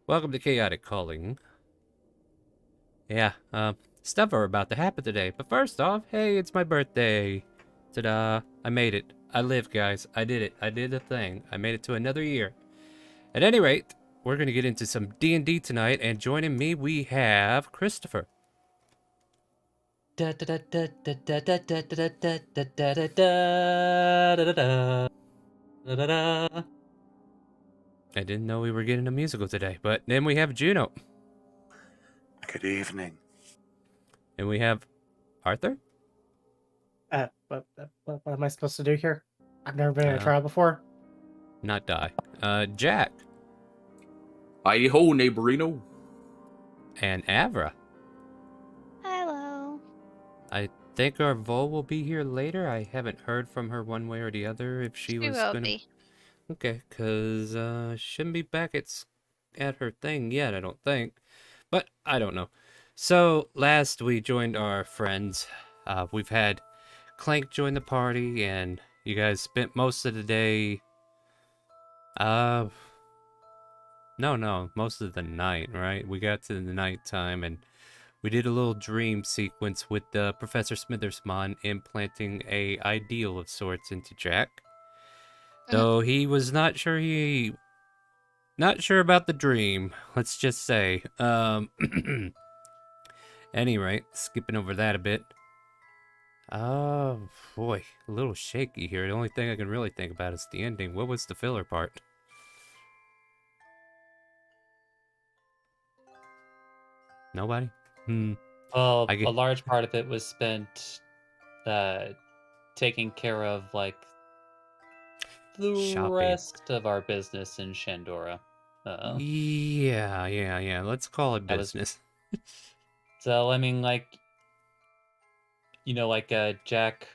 Welcome to Chaotic Calling. Yeah, stuff are about to happen today. But first off, hey, it's my birthday. Ta-da! I made it. I lived, guys. I did it. I did the thing. I made it to another year. At any rate, we're gonna get into some D&D tonight, and joining me we have Christopher. Da da da da da da da da da da da da da da da da da da. I didn't know we were getting a musical today, but then we have Juno, Good evening. and we have Arthur. What am I supposed to do here? I've never been in a Uh, trial before. Not die. Jack Hi ho, neighborino. and Avra. Hello. I think our Vol will be here later. I haven't heard from her one way or the other if she was will gonna. be. Okay, cause shouldn't be back at her thing yet. I don't think, but I don't know. So last we joined our friends. We've had Clank join the party, and you guys spent most of the day. No, most of the night, right? We got to the nighttime and we did a little dream sequence with Professor Smithersmon implanting a ideal of sorts into Jack. Though he was not sure about the dream, let's just say. Anyway, skipping over that a bit. Oh boy, a little shaky here. The only thing I can really think about is the ending. What was the filler part? Nobody? Well, I get a large part of it was spent taking care of like the shopping. rest of our business in Shandora. Yeah. Let's call it That was- business. So I mean, like, Jack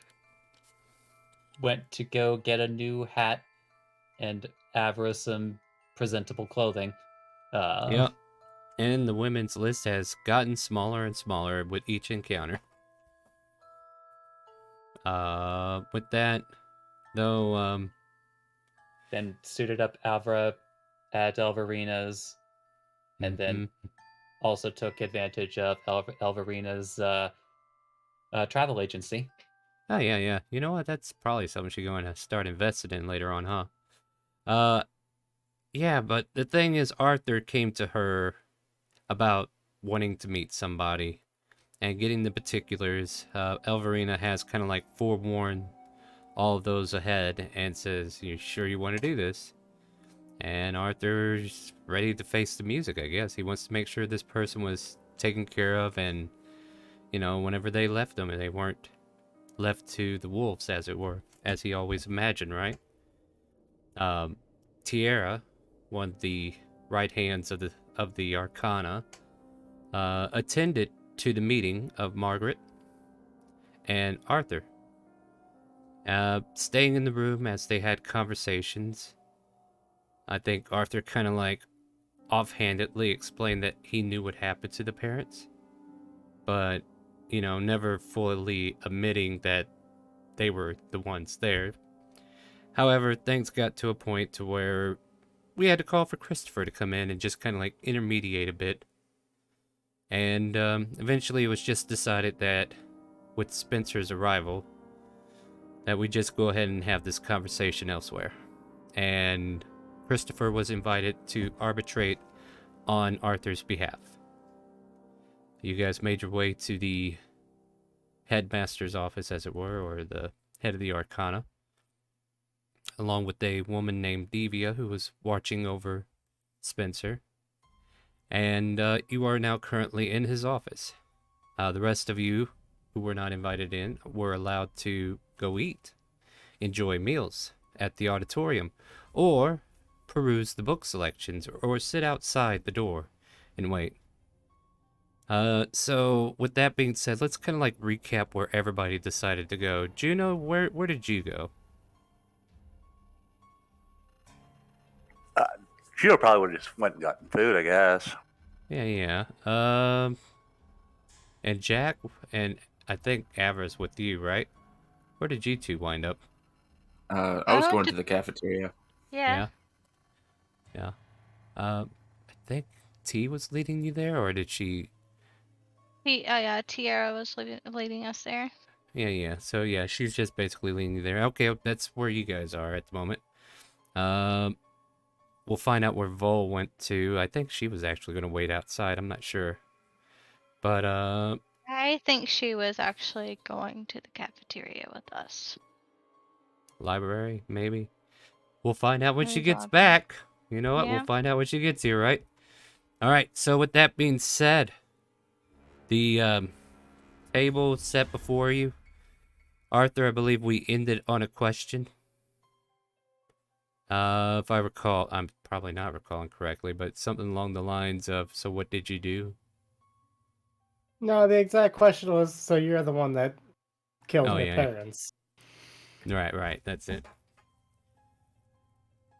went to go get a new hat and Avra some presentable clothing. Yep. And the women's list has gotten smaller and smaller with each encounter. With that, though, Then suited up Avra at Elverina's, and then also took advantage of Elverina's travel agency. Oh, yeah. You know what? That's probably something she's going to start investing in later on, huh? Yeah, but the thing is, Arthur came to her about wanting to meet somebody and getting the particulars. Elverina has kind of like forewarned all of those ahead and says, "You sure you want to do this?" And Arthur's ready to face the music, I guess. He wants to make sure this person was taken care of, and, whenever they left them, they weren't left to the wolves, as it were, as he always imagined, right? Tierra, one of the right hands of the Arcana, attended to the meeting of Margaret and Arthur, staying in the room as they had conversations. I think Arthur kind of like offhandedly explained that he knew what happened to the parents, but, never fully admitting that they were the ones there. However, things got to a point to where we had to call for Christopher to come in and just kind of like intermediate a bit. And eventually it was just decided that with Spencer's arrival, that we just go ahead and have this conversation elsewhere. And Christopher was invited to arbitrate on Arthur's behalf. You guys made your way to the headmaster's office, as it were, or the head of the Arcana, along with a woman named Devia who was watching over Spencer. And you are now currently in his office. The rest of you who were not invited in were allowed to go eat, enjoy meals at the auditorium, or peruse the book selections, or sit outside the door and wait. So with that being said, let's kind of like recap where everybody decided to go. Juno, where did you go? Gio probably would have just went and gotten food, I guess. Yeah. And Jack, and I think Avra's with you, right? Where did you two wind up? I was going to the cafeteria. Yeah. Yeah. I think T was leading you there, or did she? Yeah, Tiara was leading us there. Yeah. So yeah, she's just basically leading you there. Okay, that's where you guys are at the moment. Um, we'll find out where Vol went to. I think she was actually going to wait outside. I'm not sure, but I think she was actually going to the cafeteria with us. library maybe. We'll find out when she Maybe gets library. back. You know what? We'll Yeah. find out when she gets here, right? All right. So with that being said, the table set before you. Arthur, I believe we ended on a question. If I recall, I'm probably not recalling correctly, but something along the lines of, so what did you do? No, the exact question was, so you're the one that killed Oh, her yeah. parents. Right, that's it.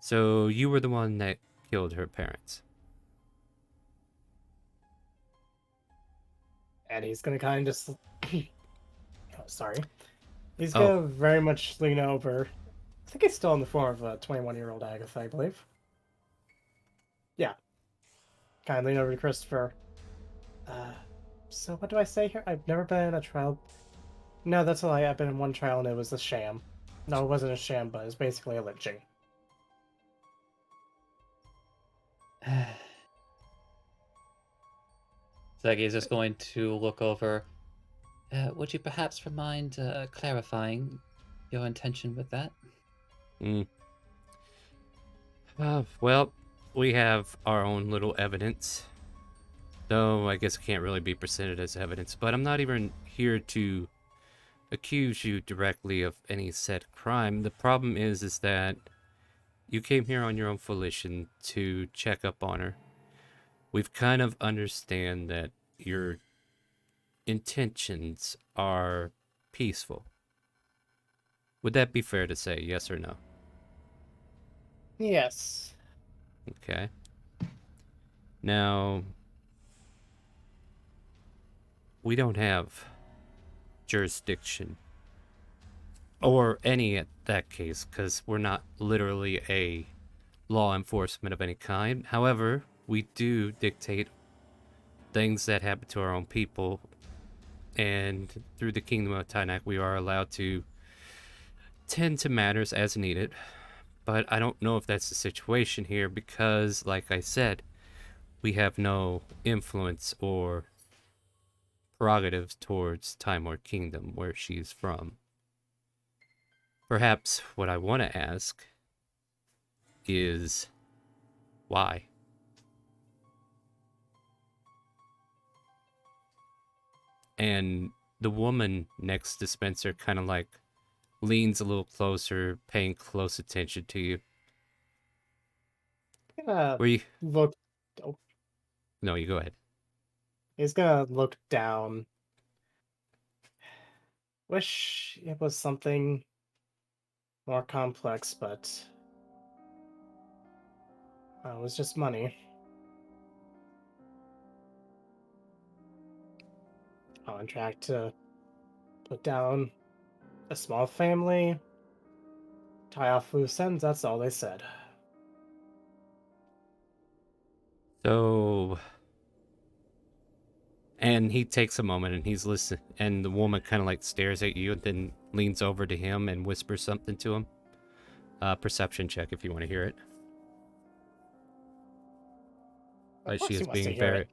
So you were the one that killed her parents. And he's gonna kind of just... oh, sorry. He's Oh. gonna very much lean over. I think he's still in the form of a 21-year-old Agatha, I believe. Yeah. Kind of lean over to Christopher. So what do I say here? I've never been in a trial. No, that's a lie. I've been in one trial and it was a sham. No, it wasn't a sham, but it was basically a lynching. Zaggy is just going to look over. Would you perhaps mind clarifying your intention with that? Well, we have our own little evidence. Though I guess it can't really be presented as evidence, but I'm not even here to accuse you directly of any said crime. The problem is that you came here on your own volition to check up on her. We've kind of understand that your intentions are peaceful. Would that be fair to say, yes or no? Yes. Okay. Now, we don't have jurisdiction or any at that case, because we're not literally a law enforcement of any kind. However, we do dictate things that happen to our own people, and through the Kingdom of Tynak, we are allowed to tend to matters as needed. But I don't know if that's the situation here, because, like I said, we have no influence or prerogatives towards Timor Kingdom, where she's from. Perhaps what I want to ask is why? And the woman next to Spencer kind of like leans a little closer, paying close attention to you. Gonna Were you? look. Oh, No, you go ahead. he's gonna look down. Wish it was something more complex, but it was just money. Contract to put down a small family, tie off loose ends. That's all they said. So, and he takes a moment and he's listening, and the woman kind of like stares at you and then leans over to him and whispers something to him. Perception check if you want to hear it. Of But she course he is wants to being hear very, it.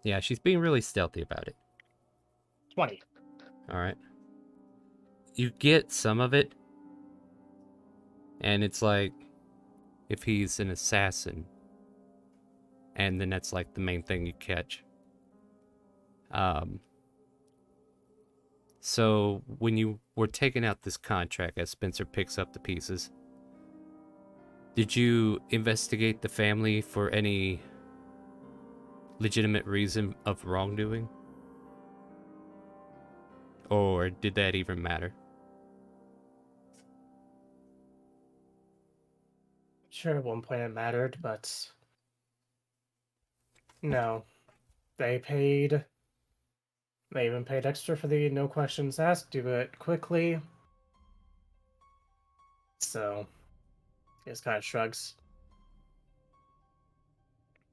yeah, she's being really stealthy about it. 20. All right. You get some of it, and it's like if he's an assassin, and then that's like the main thing you catch. So when you were taking out this contract, as Spencer picks up the pieces, did you investigate the family for any legitimate reason of wrongdoing? Or did that even matter? Sure, at one point it mattered, but no. They paid. They even paid extra for the no questions asked, do it quickly. So, he just kind of shrugs.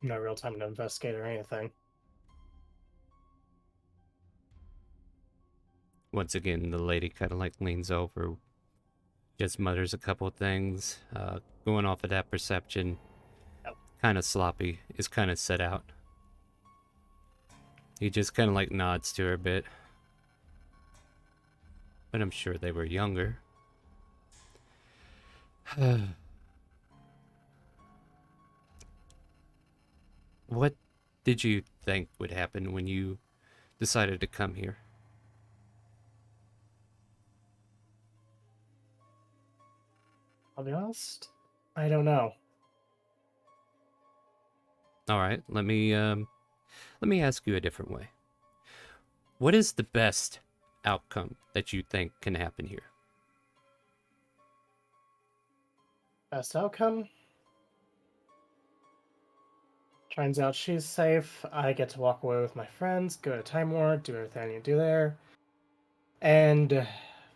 no real time to investigate or anything. Once again, the lady kind of like leans over, just mutters a couple of things, going off of that perception. Yep. Kind of sloppy, is kind of set out. He just kind of like nods to her a bit. But I'm sure they were younger. What did you think would happen when you decided to come here? I'll be honest, I don't know. All right, let me ask you a different way. What is the best outcome that you think can happen here? Best outcome? Turns out she's safe. I get to walk away with my friends, go to Time War, do everything I need to do there, and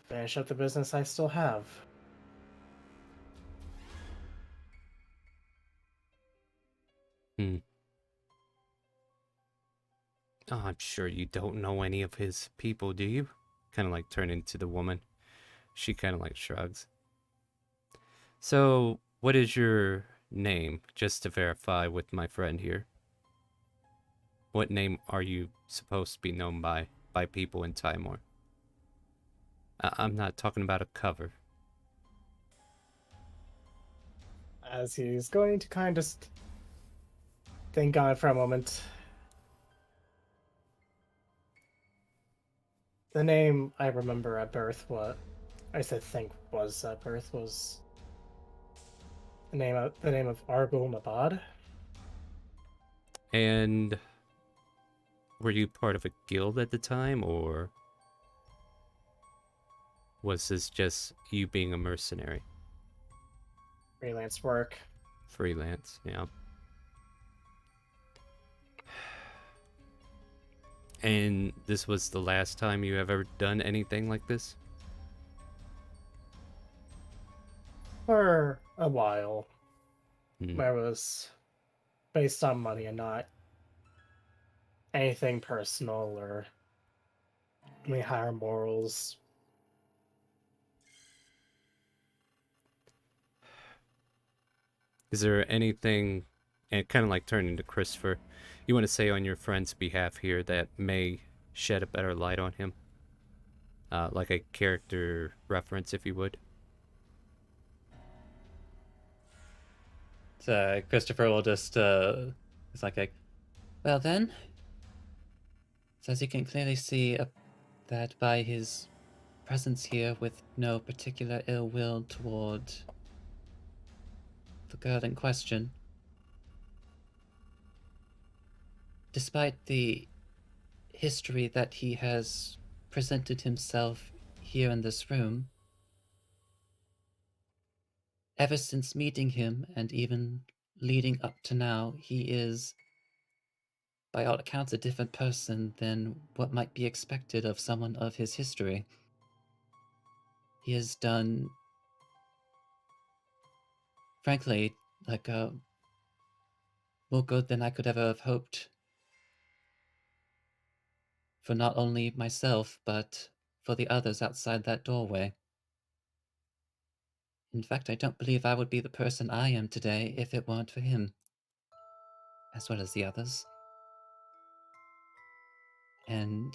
finish up the business I still have. Hmm. Oh, I'm sure you don't know any of his people, do you? Kind of like turning to the woman. She kind of like shrugs. So, what is your name? Just to verify with my friend here. What name are you supposed to be known by people in Timor? I'm not talking about a cover. As he's going to kind of think on it for a moment. The name I remember at birth, what I said think was at birth, was the name of Argul Nabad. And were you part of a guild at the time, or was this just you being a mercenary? Freelance work. Freelance, yeah. And this was the last time you ever done anything like this? For a while. Hmm. Where it was based on money and not anything personal or any higher morals. Is there anything, and kind of like turning to Christopher, you want to say on your friend's behalf here that may shed a better light on him? Like a character reference, if you would. So Christopher will just it's like, well then, so as you can clearly see that by his presence here with no particular ill will toward the girl in question, despite the history that he has presented himself here in this room, ever since meeting him and even leading up to now, he is, by all accounts, a different person than what might be expected of someone of his history. He has done, frankly, like more good than I could ever have hoped for not only myself, but for the others outside that doorway. In fact, I don't believe I would be the person I am today if it weren't for him, as well as the others. And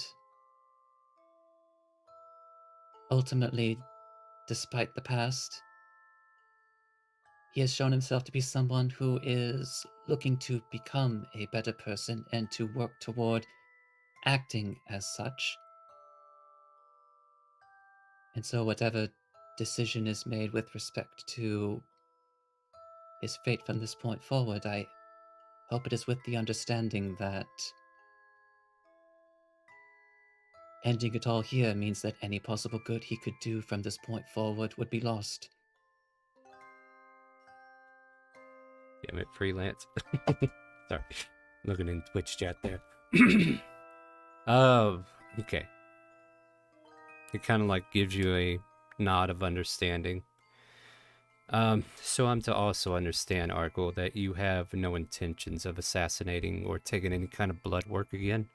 ultimately, despite the past, he has shown himself to be someone who is looking to become a better person and to work toward acting as such. And so, whatever decision is made with respect to his fate from this point forward, I hope it is with the understanding that ending it all here means that any possible good he could do from this point forward would be lost. Damn it, freelance. Sorry. Looking in Twitch chat there. Oh, okay. It kind of like gives you a nod of understanding. So I'm to also understand, Arkle, that you have no intentions of assassinating or taking any kind of blood work again?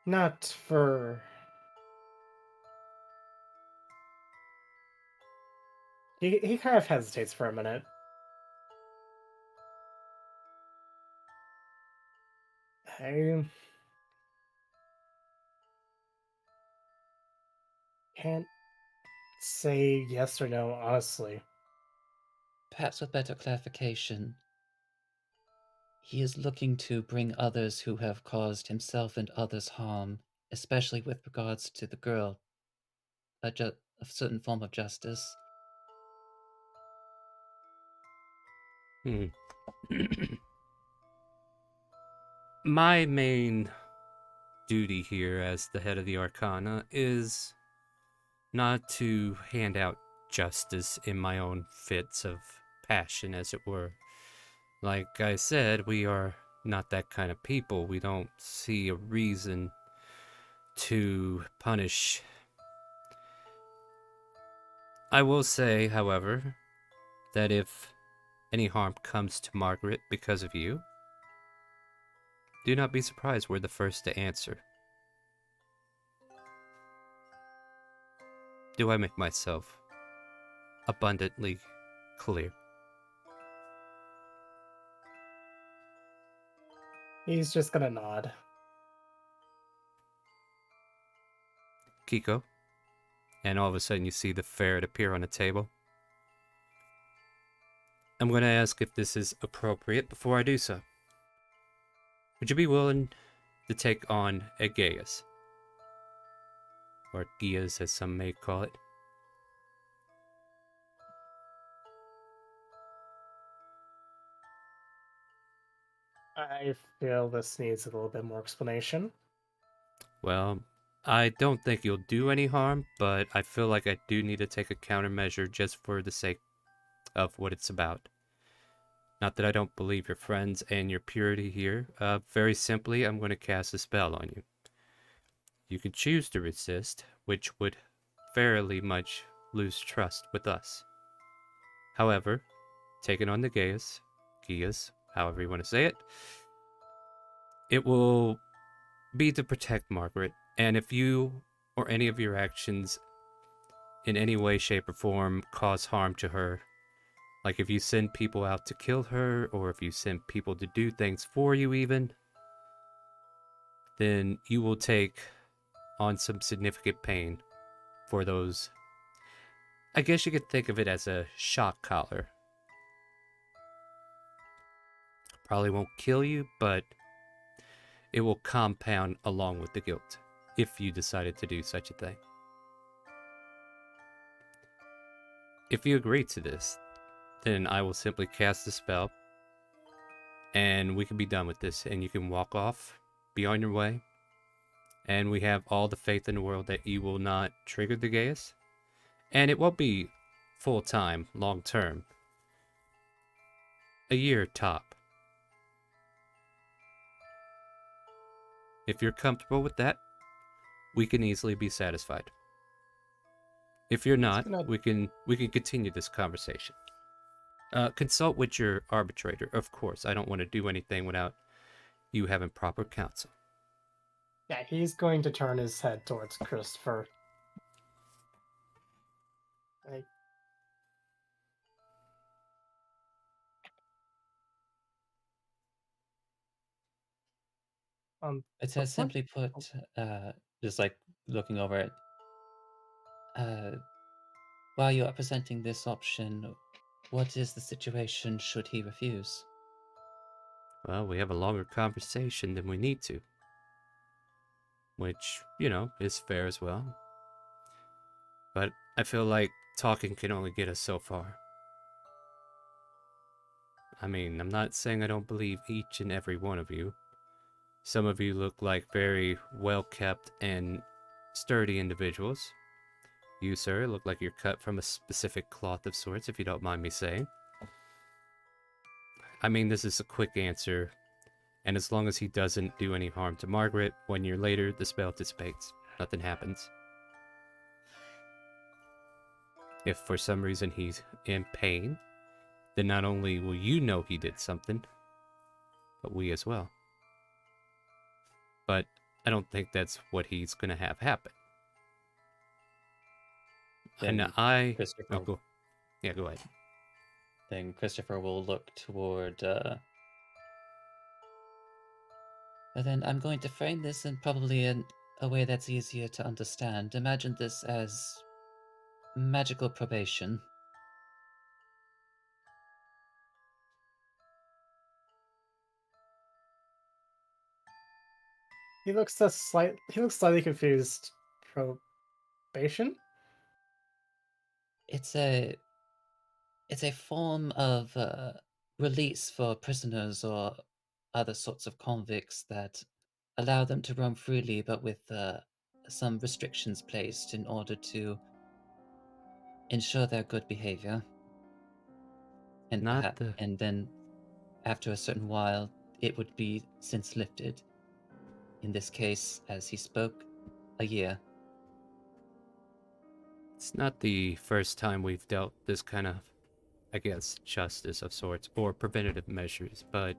Not for... He kind of hesitates for a minute. I can't say yes or no, honestly. Perhaps with better clarification, he is looking to bring others who have caused himself and others harm, especially with regards to the girl, a certain form of justice. Hmm. My main duty here as the head of the Arcana is not to hand out justice in my own fits of passion, as it were. Like I said, we are not that kind of people. We don't see a reason to punish. I will say, however, that if any harm comes to Margaret because of you, do not be surprised we're the first to answer. Do I make myself abundantly clear? He's just gonna nod. Kiko? And all of a sudden you see the ferret appear on the table. I'm going to ask if this is appropriate before I do so. Would you be willing to take on a Gaius? Or Gias, as some may call it. I feel this needs a little bit more explanation. Well, I don't think you'll do any harm, but I feel like I do need to take a countermeasure just for the sake of what it's about. Not that I don't believe your friends and your purity here. Very simply, I'm going to cast a spell on you. You can choose to resist, which would fairly much lose trust with us. However, taking on the Gaius, however you want to say it, it will be to protect Margaret, and if you or any of your actions in any way, shape, or form cause harm to her, like if you send people out to kill her, or if you send people to do things for you even, then you will take on some significant pain for those. I guess you could think of it as a shock collar. Probably won't kill you, but it will compound along with the guilt if you decided to do such a thing. If you agree to this, then I will simply cast the spell and we can be done with this and you can walk off, be on your way, and we have all the faith in the world that you will not trigger the Gaius, and it won't be full-time, long-term. A year top. If you're comfortable with that, we can easily be satisfied. If you're not, we can continue this conversation. Consult with your arbitrator, of course. I don't want to do anything without you having proper counsel. Yeah, he's going to turn his head towards Christopher. Like, It says before- simply put, just like looking over it, while you are presenting this option, what is the situation should he refuse? Well, we have a longer conversation than we need to. Which, is fair as well. But I feel like talking can only get us so far. I mean, I'm not saying I don't believe each and every one of you. Some of you look like very well-kept and sturdy individuals. You, sir, look like you're cut from a specific cloth of sorts, if you don't mind me saying. I mean, this is a quick answer, and as long as he doesn't do any harm to Margaret, 1 year later, the spell dissipates. Nothing happens. If for some reason he's in pain, then not only will you know he did something, but we as well. But I don't think that's what he's going to have happen. Then And I... Christopher, Oh, go. Yeah, go ahead. then Christopher will look toward. But then I'm going to frame this in probably a way that's easier to understand. Imagine this as magical probation. He looks slightly confused. Probation? It's a form of release for prisoners or other sorts of convicts that allow them to roam freely, but with some restrictions placed in order to ensure their good behavior. And Not the... and then after a certain while, it would be since lifted. In this case, as he spoke, a year. It's not the first time we've dealt this kind of, I guess, justice of sorts, or preventative measures, but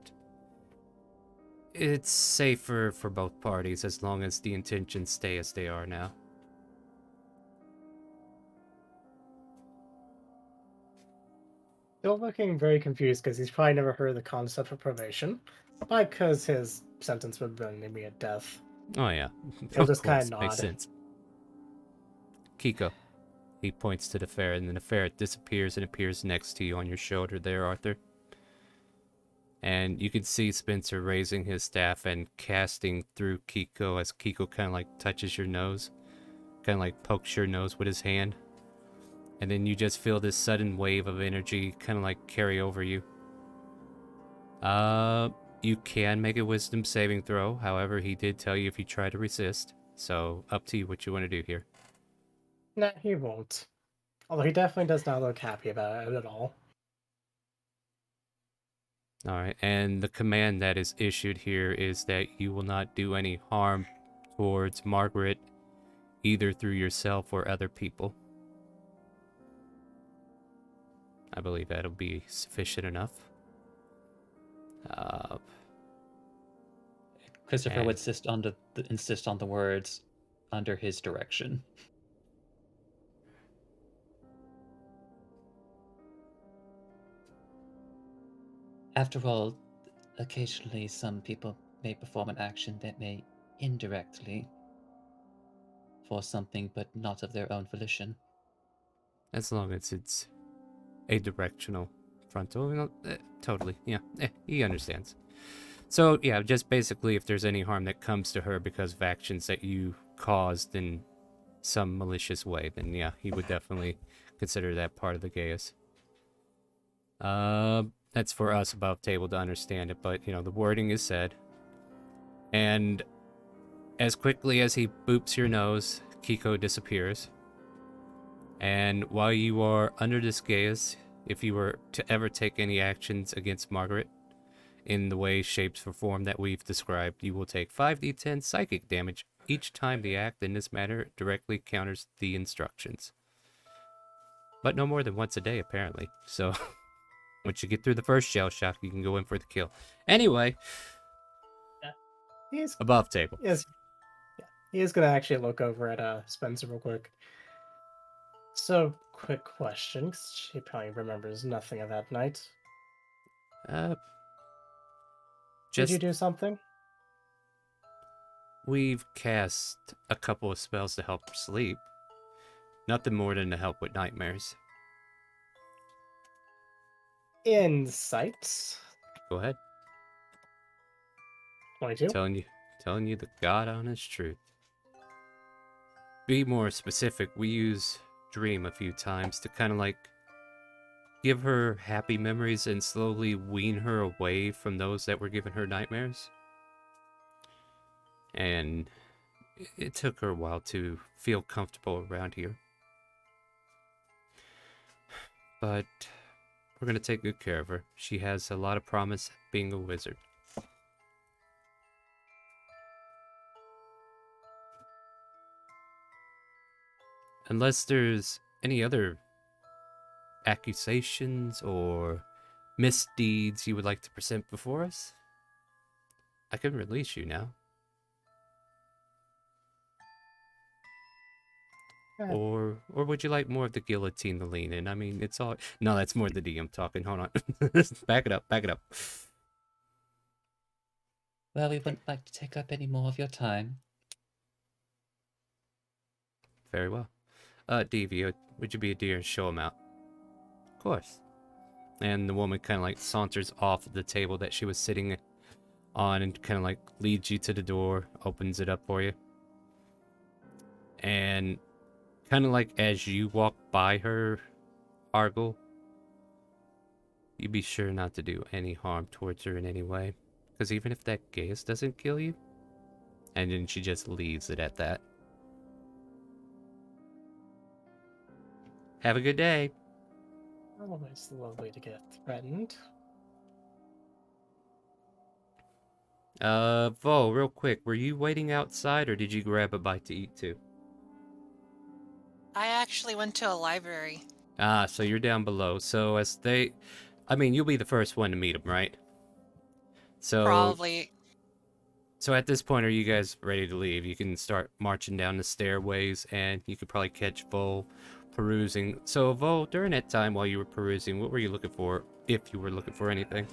it's safer for both parties as long as the intentions stay as they are now. Still looking very confused because he's probably never heard of the concept of probation. Probably because his sentence would have been immediate death. Oh yeah, He'll of just kinda course, makes nod. sense. Kiko. He points to the ferret, and then the ferret disappears and appears next to you on your shoulder there, Arthur. And you can see Spencer raising his staff and casting through Kiko as Kiko kind of like touches your nose. Kind of like pokes your nose with his hand. And then you just feel this sudden wave of energy kind of like carry over you. You can make a wisdom saving throw. However, he did tell you if you try to resist. So, up to you what you want to do here. Nah, he won't. Although he definitely does not look happy about it at all. Alright, and the command that is issued here is that you will not do any harm towards Margaret, either through yourself or other people. I believe that'll be sufficient enough. Christopher And- would insist on the words under his direction. After all, occasionally some people may perform an action that may indirectly force something, but not of their own volition. As long as it's a directional frontal, totally, yeah, he understands. So, yeah, just basically if there's any harm that comes to her because of actions that you caused in some malicious way, then yeah, he would definitely consider that part of the Gaius. That's for us above table to understand it, but, you know, the wording is said. And as quickly as he boops your nose, Kiko disappears. And while you are under this Gaius, if you were to ever take any actions against Margaret, in the way, shapes, or form that we've described, you will take 5d10 psychic damage each time the act in this manner directly counters the instructions. But no more than once a day, apparently. So, once you get through the first shell shock, you can go in for the kill. Anyway, He's above table. yes, yeah, he is gonna actually look over at Spencer real quick. So, quick question, 'cause she probably remembers nothing of that night. Did you Just, do something? we've cast a couple of spells to help sleep. Nothing more than to help with nightmares. Insight. Go ahead. 22. Telling you the God honest truth. Be more specific, we use dream a few times to kind of like give her happy memories and slowly wean her away from those that were giving her nightmares. And it took her a while to feel comfortable around here. But we're going to take good care of her. She has a lot of promise being a wizard. Unless there's any other accusations or misdeeds you would like to present before us, I can release you now. Or would you like more of the guillotine to lean in? I mean, it's all... No, that's more the DM talking. Hold on. Back it up, back it up. Well, we wouldn't like to take up any more of your time. Very well. Davy, would you be a dear and show him out? Of course. And the woman kind of like saunters off the table that she was sitting on and kind of like leads you to the door, opens it up for you. And kind of like as you walk by her, Argyle, you be sure not to do any harm towards her in any way. Because even if that gaze doesn't kill you, and then she just leaves it at that. Have a good day. Always lovely to get threatened. Vo, real quick, were you waiting outside or did you grab a bite to eat too? I actually went to a library. Ah, so you're down below. So as they... I mean, you'll be the first one to meet them, right? So... Probably. So at this point, are you guys ready to leave? You can start marching down the stairways, and you could probably catch Vo perusing. So Vo, during that time while you were perusing, what were you looking for, if you were looking for anything?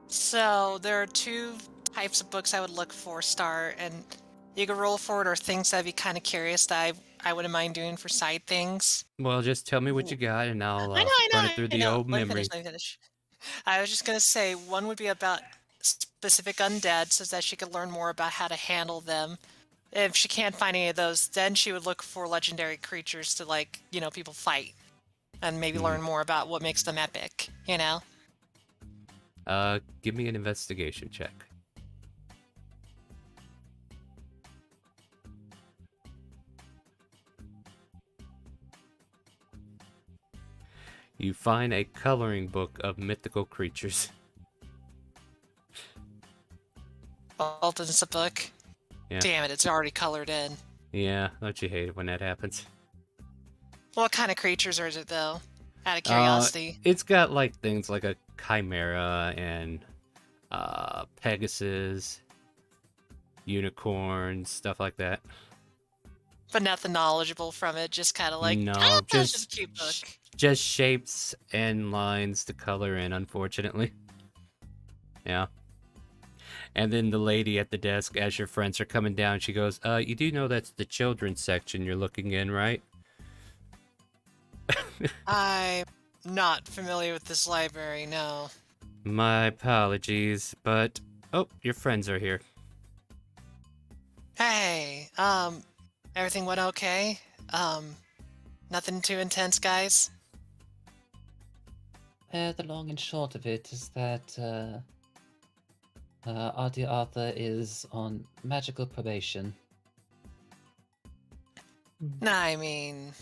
So there are two types of books I would look for, Star, and you could roll for it or things that I'd be kind of curious that I wouldn't mind doing for side things. Well, just tell me what you got, and I'll I run know, it through I the know. old memory. Let me finish. I was just going to say, one would be about specific undead so that she could learn more about how to handle them. If she can't find any of those, then she would look for legendary creatures to, like, you know, people fight. And maybe learn more about what makes them epic, you know? Give me an investigation check. You find a coloring book of mythical creatures. Opens the book. Yeah. Damn it, it's already colored in. Yeah, don't you hate it when that happens? What kind of creatures are it, though? Out of curiosity. It's got like things like a chimera and Pegasus, unicorns, stuff like that. But nothing knowledgeable from it, just kind of like, No, it's just just a cute book. Just shapes and lines to color in, unfortunately. Yeah. And then the lady at the desk, as your friends are coming down, she goes, you do know that's the children's section you're looking in, right? I'm not familiar with this library, no. My apologies, but... Oh, your friends are here. Hey, everything went okay? Nothing too intense, guys? The long and short of it is that our dear Arthur is on magical probation. Nah, I mean...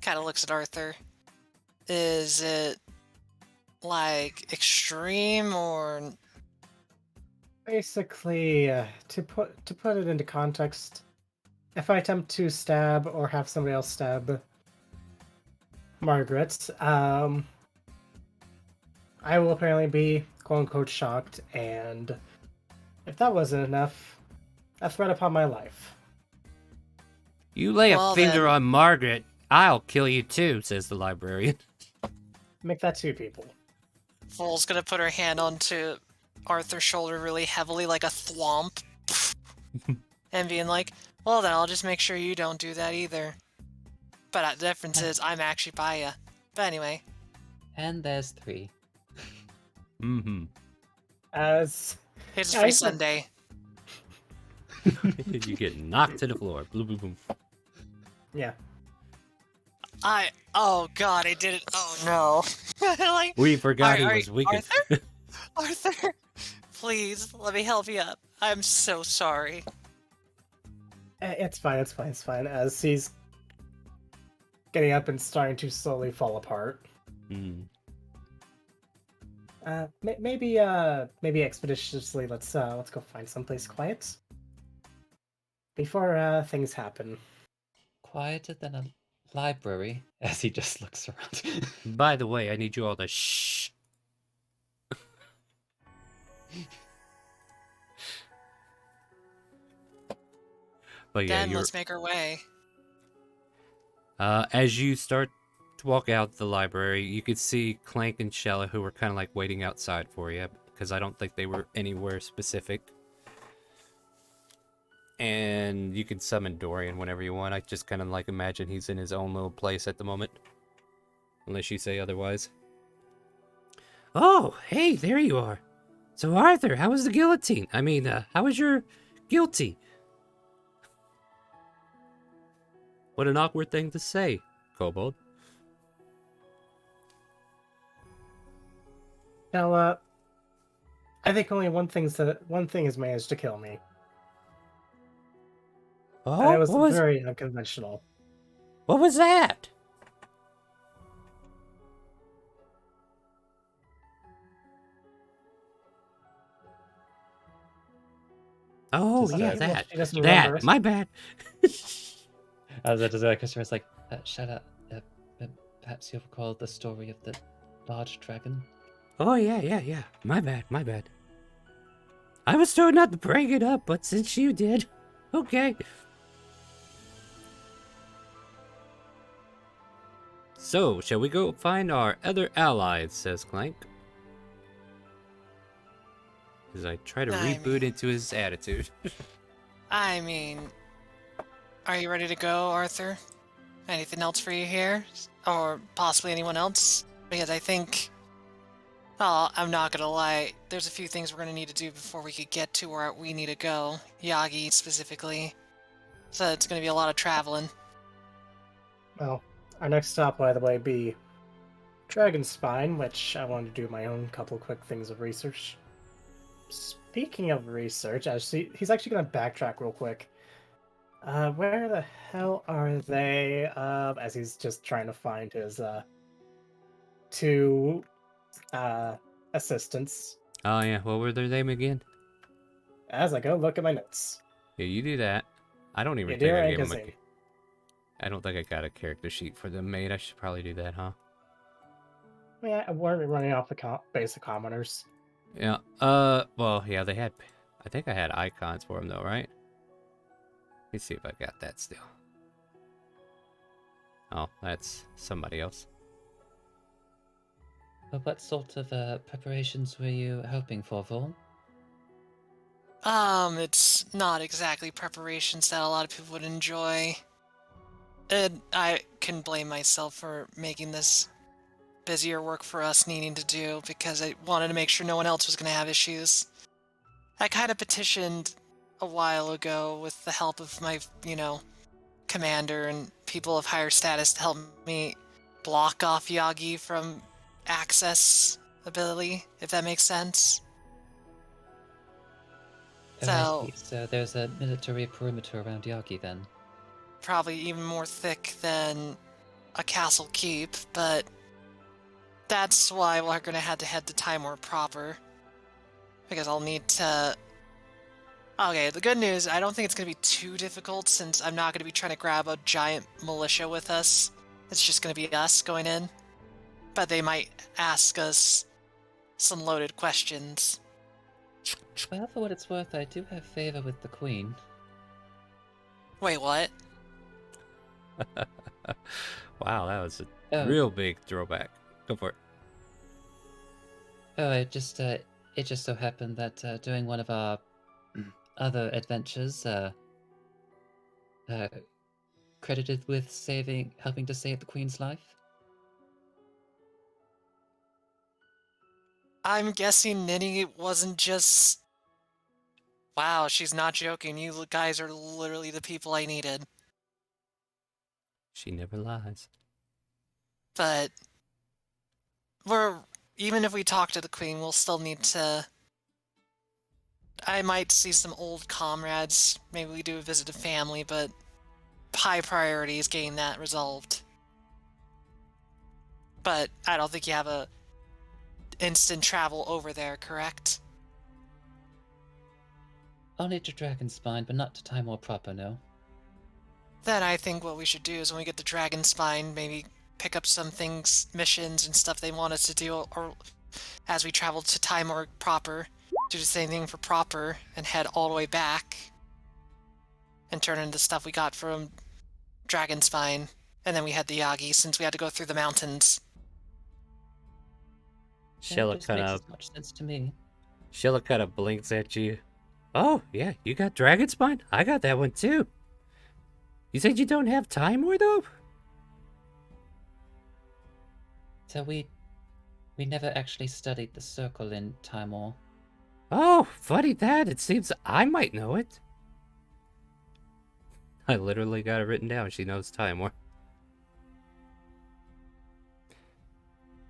Kind of looks at Arthur. Is it, like, extreme, or... Basically, to put it into context, if I attempt to stab or have somebody else stab Margaret, I will apparently be quote-unquote shocked, and if that wasn't enough, a threat upon my life. You lay Well, a finger then- on Margaret, I'll kill you too, says the librarian. Make that two people. Fool's gonna put her hand onto Arthur's shoulder really heavily, like a thwomp. And being like, well then, I'll just make sure you don't do that either. But the difference is, I'm actually by ya. But anyway. And there's 3. Mm-hmm. As Here's a Yeah, free I said- Sunday. You get knocked to the floor. Boom, boom, boom. yeah, Oh god, I did it. Oh no. Like, We forgot he Are- was weakened. Arthur? Arthur, please, let me help you up. I'm so sorry. it's fine. As he's getting up and starting to slowly fall apart. Hmm. Maybe expeditiously. Let's go find someplace quiet before things happen. Quieter than a library as he just looks around. By the way, I need you all to shh. But yeah, Then you're let's make our way. as you start to walk out the library, you could see Clank and Shella, who were kind of like waiting outside for you, because I don't think they were anywhere specific. And you can summon Dorian whenever you want. I just kind of like imagine he's in his own little place at the moment. Unless you say otherwise. Oh, hey, there you are. So Arthur, how was the guillotine? I mean, how was your guilty? What an awkward thing to say, Kobold. Now, I think only one thing has managed to kill me. And Oh, it was what was very unconventional. what was that? Oh, Just, yeah, she that. doesn't remember it. My bad. I was about to say, Christopher's like, shut up. Perhaps you recall the story of the large dragon? Oh, yeah. My bad. I was told not to bring it up, but since you did, okay. So, shall we go find our other allies, says Clank. As I try to I reboot mean- into his attitude. I mean, are you ready to go, Arthur? Anything else for you here? Or possibly anyone else? Because I think... Oh, I'm not gonna lie. There's a few things we're gonna need to do before we could get to where we need to go. Yagi, specifically. So it's gonna be a lot of traveling. Well, our next stop, by the way, be Dragon Spine, which I wanted to do my own couple quick things of research. Speaking of research, he's actually going to backtrack real quick. Where the hell are they? As he's just trying to find his two assistants. Oh, yeah, what were their name again? As I go look at my notes. Yeah, you do that. I don't even think Yadira I and gave him Kazim. I don't think I got a character sheet for them made. I should probably do that, huh? Yeah, we're running off the basic commoners. Yeah, well, yeah, they had... I think I had icons for them, though, right? Let me see if I got that still. Oh, that's somebody else. But what sort of preparations were you hoping for, Vaughn? It's not exactly preparations that a lot of people would enjoy. And I can blame myself for making this busier work for us needing to do because I wanted to make sure no one else was going to have issues. I kind of petitioned a while ago with the help of my, commander and people of higher status to help me block off Yagi from access ability, if that makes sense. Oh, I So- see. So there's a military perimeter around Yagi then. Probably even more thick than a castle keep, but that's why we're going to have to head to Timor proper. Because I'll need to... Okay, the good news, I don't think it's going to be too difficult since I'm not going to be trying to grab a giant militia with us. It's just going to be us going in. But they might ask us some loaded questions. Well, for what it's worth, I do have favor with the Queen. Wait, what? Wow, that was a Oh, real big throwback. Go for it. oh, it just so happened that during one of our other adventures, credited with helping to save the Queen's life. I'm guessing Ninny wasn't just... Wow, she's not joking. You guys are literally the people I needed. She never lies. But even if we talk to the Queen, we'll still need to... I might see some old comrades. Maybe we do visit a family, but high priority is getting that resolved. But I don't think you have a instant travel over there, correct? Only to Dragonspine, but not to Timor proper, no. Then I think what we should do is when we get the Dragon Spine, maybe pick up some things, missions and stuff they want us to do, or as we travel to Timor proper, do the same thing for proper and head all the way back and turn in the stuff we got from Dragon Spine. And then we had the Yagi since we had to go through the mountains. Shella Just kind makes of as much sense to me. blinks at you. Oh, yeah, you got Dragon Spine? I got that one too. You said you don't have Timor though? So we never actually studied the circle in Timor. Oh, funny that. It seems I might know it. I literally got it written down. She knows Timor.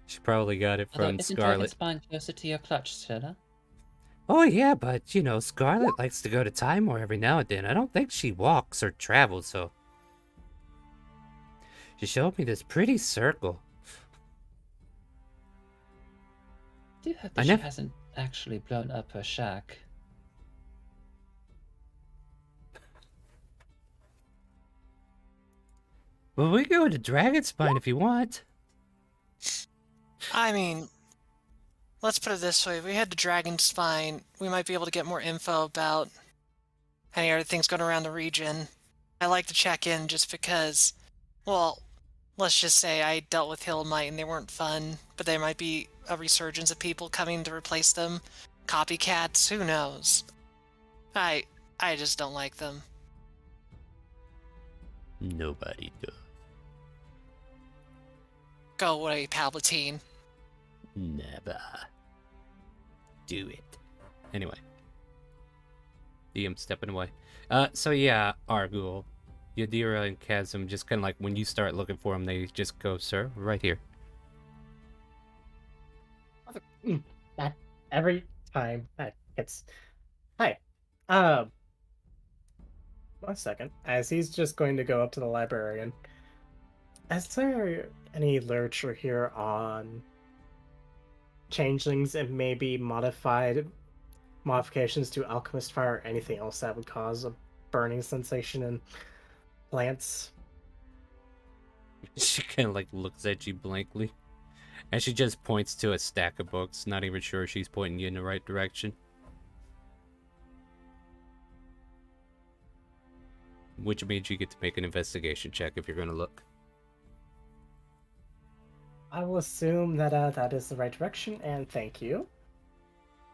She probably got it Although from isn't Dragon Scarlet. Spine closer to your clutch, Stella? Oh, yeah, but, you know, Scarlet likes to go to Timor every now and then. I don't think she walks or travels, so... She showed me this pretty circle. I do hope I that she never- hasn't actually blown up her shack. Well, we go to Dragon Spine if you want. I mean, let's put it this way. If we head to Dragon Spine, we might be able to get more info about any other things going around the region. I like to check in just because, well, let's just say I dealt with Hill Might and they weren't fun, but there might be a resurgence of people coming to replace them. Copycats, who knows? I just don't like them. Nobody does. Go away, Palpatine. Never. Do it. Anyway. DM stepping away. So yeah, Argul. Yadira and Chasm just kind of like, when you start looking for them, they just go, sir, right here. That every time that gets. Hi. 1 second. As he's just going to go up to the librarian. Is there any literature here on changelings and maybe modifications to alchemist fire or anything else that would cause a burning sensation in plants? She kind of like looks at you blankly. And she just points to a stack of books, not even sure she's pointing you in the right direction. Which means you get to make an investigation check if you're going to look. I will assume that that is the right direction, and thank you.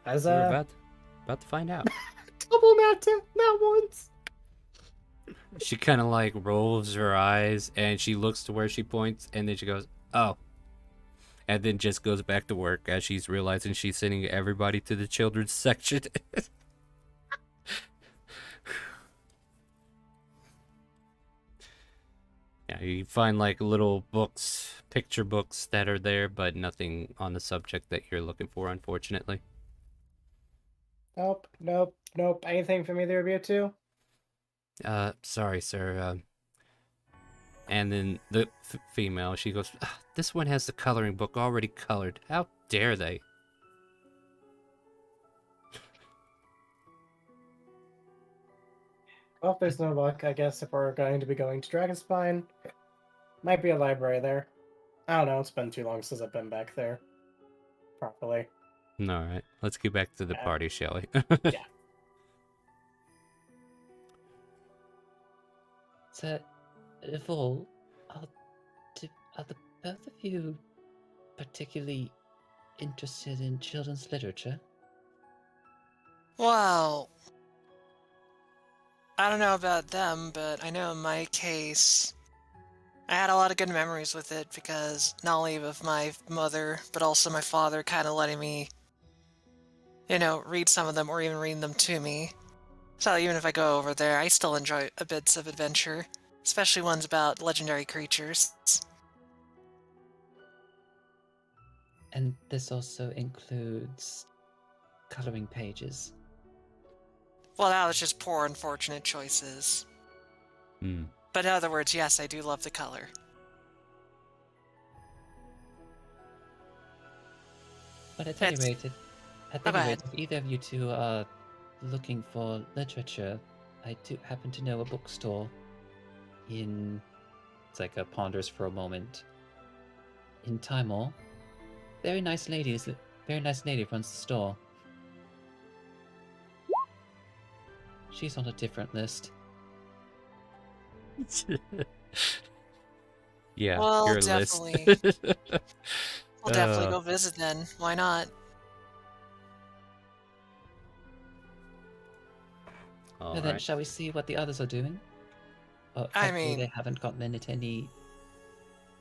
As We're about to find out. double not once. She kind of like rolls her eyes and she looks to where she points and then she goes, oh. And then just goes back to work as she's realizing she's sending everybody to the children's section. Yeah, you find like little books, picture books that are there, but nothing on the subject that you're looking for, unfortunately. Nope. Anything from either of you two? Sorry, sir. And then the female, she goes, "Ah, this one has the coloring book already colored. How dare they?" Well, if there's no luck, I guess if we're going to be going to Dragonspine, might be a library there. I don't know, it's been too long since I've been back there properly. Alright, let's get back to the Yeah. party, shall we? Yeah. So, Vol, are the both of you particularly interested in children's literature? Well, I don't know about them, but I know in my case, I had a lot of good memories with it because not only of my mother, but also my father kind of letting me, read some of them or even reading them to me. So even if I go over there, I still enjoy a bits of adventure, especially ones about legendary creatures. And this also includes coloring pages. Well, that was just poor, unfortunate choices. Hmm. But in other words, yes, I do love the color. But at That's- any rate, if go ahead. either of you two are looking for literature, I do happen to know a bookstore Zeka ponders for a moment. In Timor, very nice lady runs the store. She's on a different list. Yeah, Well, your definitely. list. We'll definitely go visit then. Why not? All Now then, right. shall we see what the others are doing? I Hopefully mean, they haven't gotten into any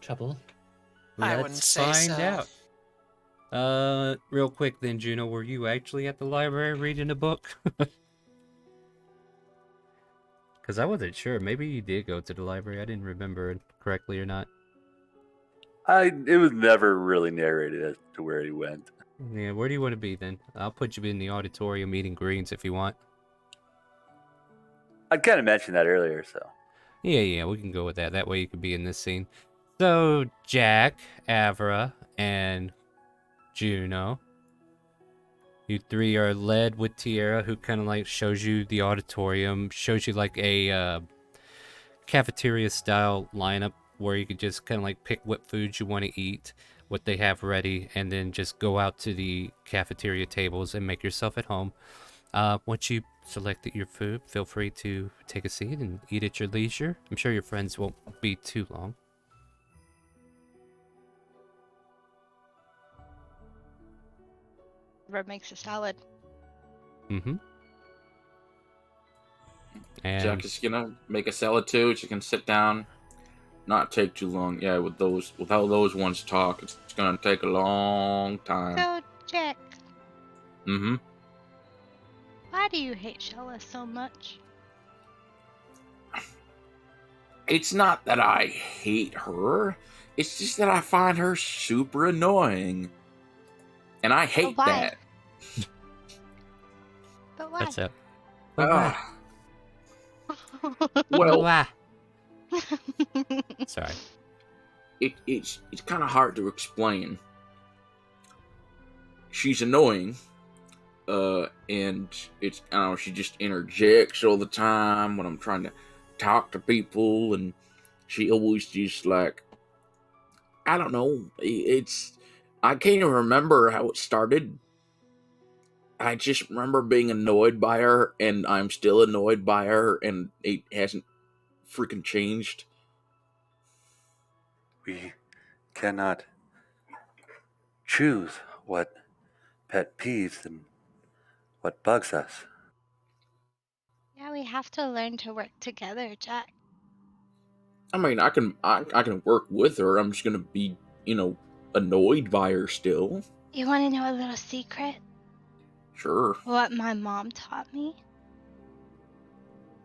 trouble. I wouldn't Let's say find so. out. Real quick then, Juno, were you actually at the library reading a book? Because I wasn't sure. Maybe you did go to the library. I didn't remember it correctly or not. It was never really narrated as to where he went. Yeah, where do you want to be then? I'll put you in the auditorium eating greens if you want. I kind of mentioned that earlier, so. Yeah, we can go with that. That way you can be in this scene. So, Jack, Avra, and Juno. You three are led with Tierra, who kind of like shows you the auditorium, shows you like a cafeteria style lineup where you could just kind of like pick what foods you want to eat, what they have ready, and then just go out to the cafeteria tables and make yourself at home. Once you selected your food, feel free to take a seat and eat at your leisure. I'm sure your friends won't be too long. Rub makes a salad. Mm-hmm. And Jack is gonna make a salad too. She can sit down, not take too long. Yeah, with how those ones talk, it's gonna take a long time. So, Jack, Mm-hmm. why do you hate Shella so much? It's not that I hate her. It's just that I find her super annoying. And I hate why? that. But why? that's it. Ah, well, Wah. Sorry. it's kind of hard to explain. She's annoying, and it's I don't know. She just interjects all the time when I'm trying to talk to people, and she always just like I don't know. I can't even remember how it started. I just remember being annoyed by her, and I'm still annoyed by her, and it hasn't freaking changed. We cannot choose what pet peeves and what bugs us. Yeah, we have to learn to work together, Jack. I mean, I can work with her. I'm just gonna be, annoyed by her still. You want to know a little secret? Sure. What my mom taught me?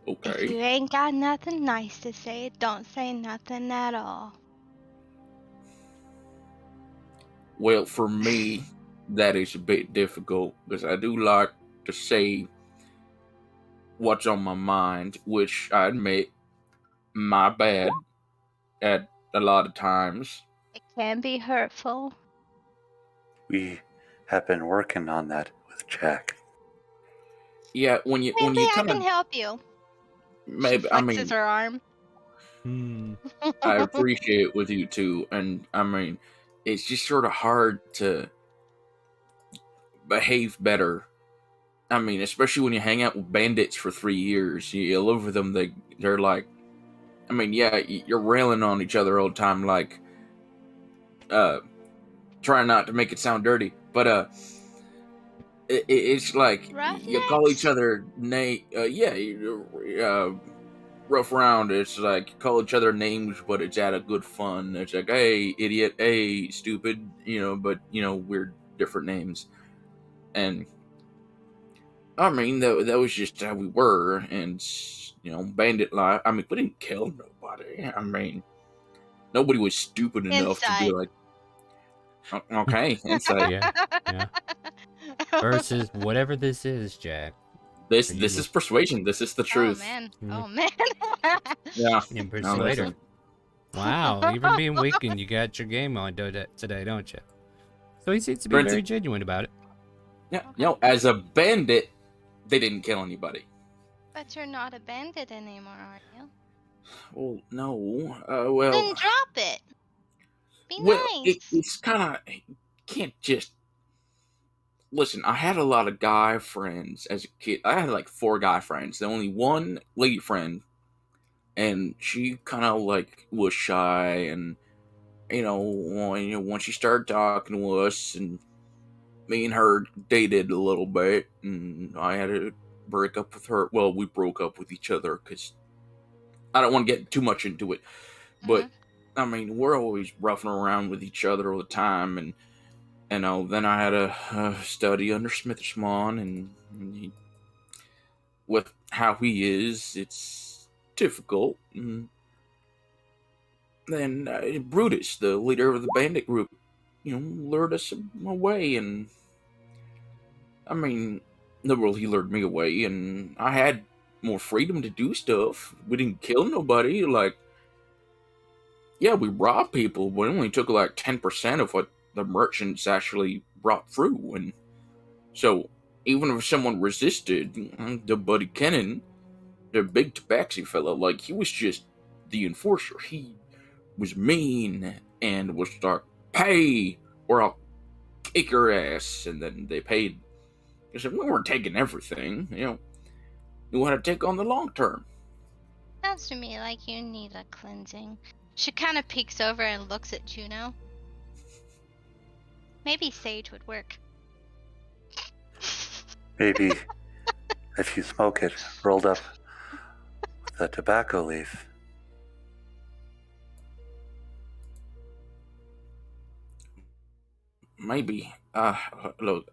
If you Okay. ain't got nothing nice to say, don't say nothing at all. Well, for me, that is a bit difficult because I do like to say what's on my mind, which I admit, my bad at a lot of times. It can be hurtful. We have been working on that with Jack. Yeah, when you Maybe I kind can of help you. She maybe I flexes mean her arm. I appreciate it with you too, and I mean it's just sort of hard to behave better. I mean, especially when you hang out with bandits for 3 years, you live with them. They're like, I mean, yeah, you're railing on each other all the time, like, trying not to make it sound dirty, but it's like you call each Roughnecks? other rough around. It's like you call each other names, but it's out of good fun. It's like, hey, idiot, hey, stupid, but we're different names, and I mean that was just how we were, and bandit life. I mean, we didn't kill nobody. I mean, nobody was stupid enough to be Inside. like, okay, inside. Yeah. Versus whatever this is, Jack. This Are you is persuasion. This is the Oh truth. man. Yeah. Oh man. Yeah. in No, Persuader? listen. Wow, even being weakened, you got your game on today, don't you? So he seems to be Granted- very genuine about it. Yeah, as a bandit, they didn't kill anybody. But you're not a bandit anymore, are you? Well, no. Then drop it. Be nice. It's kind of can't just listen. I had a lot of guy friends as a kid. I had like 4 guy friends. The only one lady friend, and she kind of like was shy, and when she started talking to us, and me and her dated a little bit, and I had to break up with her. Well, we broke up with each other because I don't want to get too much into it. But I mean, we're always roughing around with each other all the time, and then I had to study under Smith Swan, and with how he is, it's difficult. And then Brutus, the leader of the bandit group, lured us away, and I mean, he lured me away, and I had more freedom to do stuff. We didn't kill nobody. Like, yeah, we robbed people, but it only took like 10% of what the merchants actually brought through. And so, even if someone resisted, the Buddy Kennan, the big tabaxi fella, like, he was just the enforcer. He was mean and was like, pay or I'll kick your ass. And then they paid. He said, we weren't taking everything, You want to take on the long term. Sounds to me like you need a cleansing. She kind of peeks over and looks at Juno. Maybe sage would work. Maybe if you smoke it rolled up with a tobacco leaf. Maybe. Look,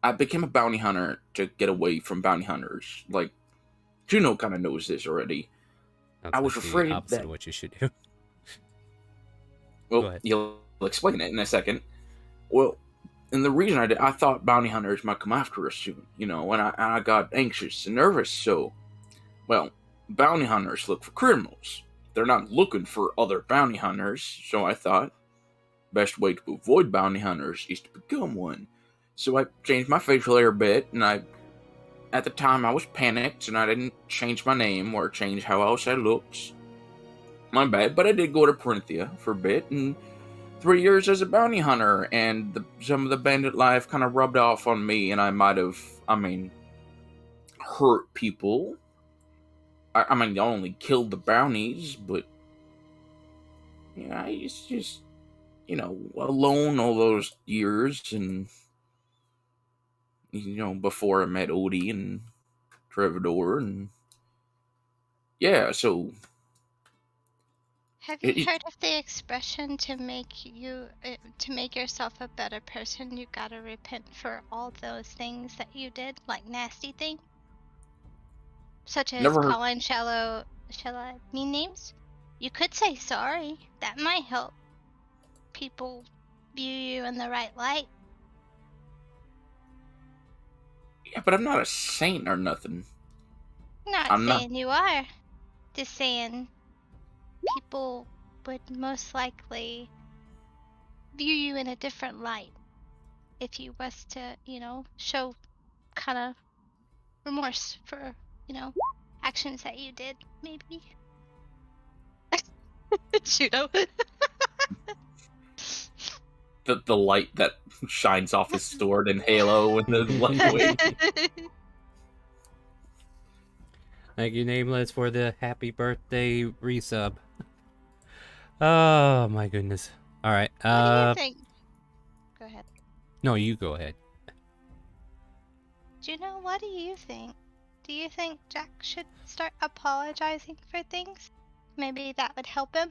I became a bounty hunter to get away from bounty hunters. Like, Juno kind of knows this already. I was afraid opposite that of what you should do. Well, you'll explain it in a second. Well, and the reason I thought bounty hunters might come after us soon, and I got anxious and nervous. So, well, bounty hunters look for criminals. They're not looking for other bounty hunters. So I thought, best way to avoid bounty hunters is to become one. So I changed my facial hair a bit, and at the time I was panicked, and I didn't change my name or change how else I looked. My bad, but I did go to Printhia for a bit, and 3 years as a bounty hunter, and some of the bandit life kind of rubbed off on me, and I might have, hurt people. I only killed the bounties, but, I just, alone all those years, and, before I met Odie and Trevador, and, yeah, so... Have you heard of the expression to make yourself a better person, you gotta repent for all those things that you did, like nasty things? Such as calling Shella mean names? You could say sorry. That might help people view you in the right light. Yeah, but I'm not a saint or nothing. I'm not saying you are. Just saying people would most likely view you in a different light if you was to, show kind of remorse for, actions that you did, maybe. Judo. The light that shines off his sword in Halo and the lightweight. Thank you, Nameless, for the happy birthday resub. Oh my goodness. All right. What do you think? Go ahead. No, you go ahead. Juno, what do you think? Do you think Jack should start apologizing for things? Maybe that would help him?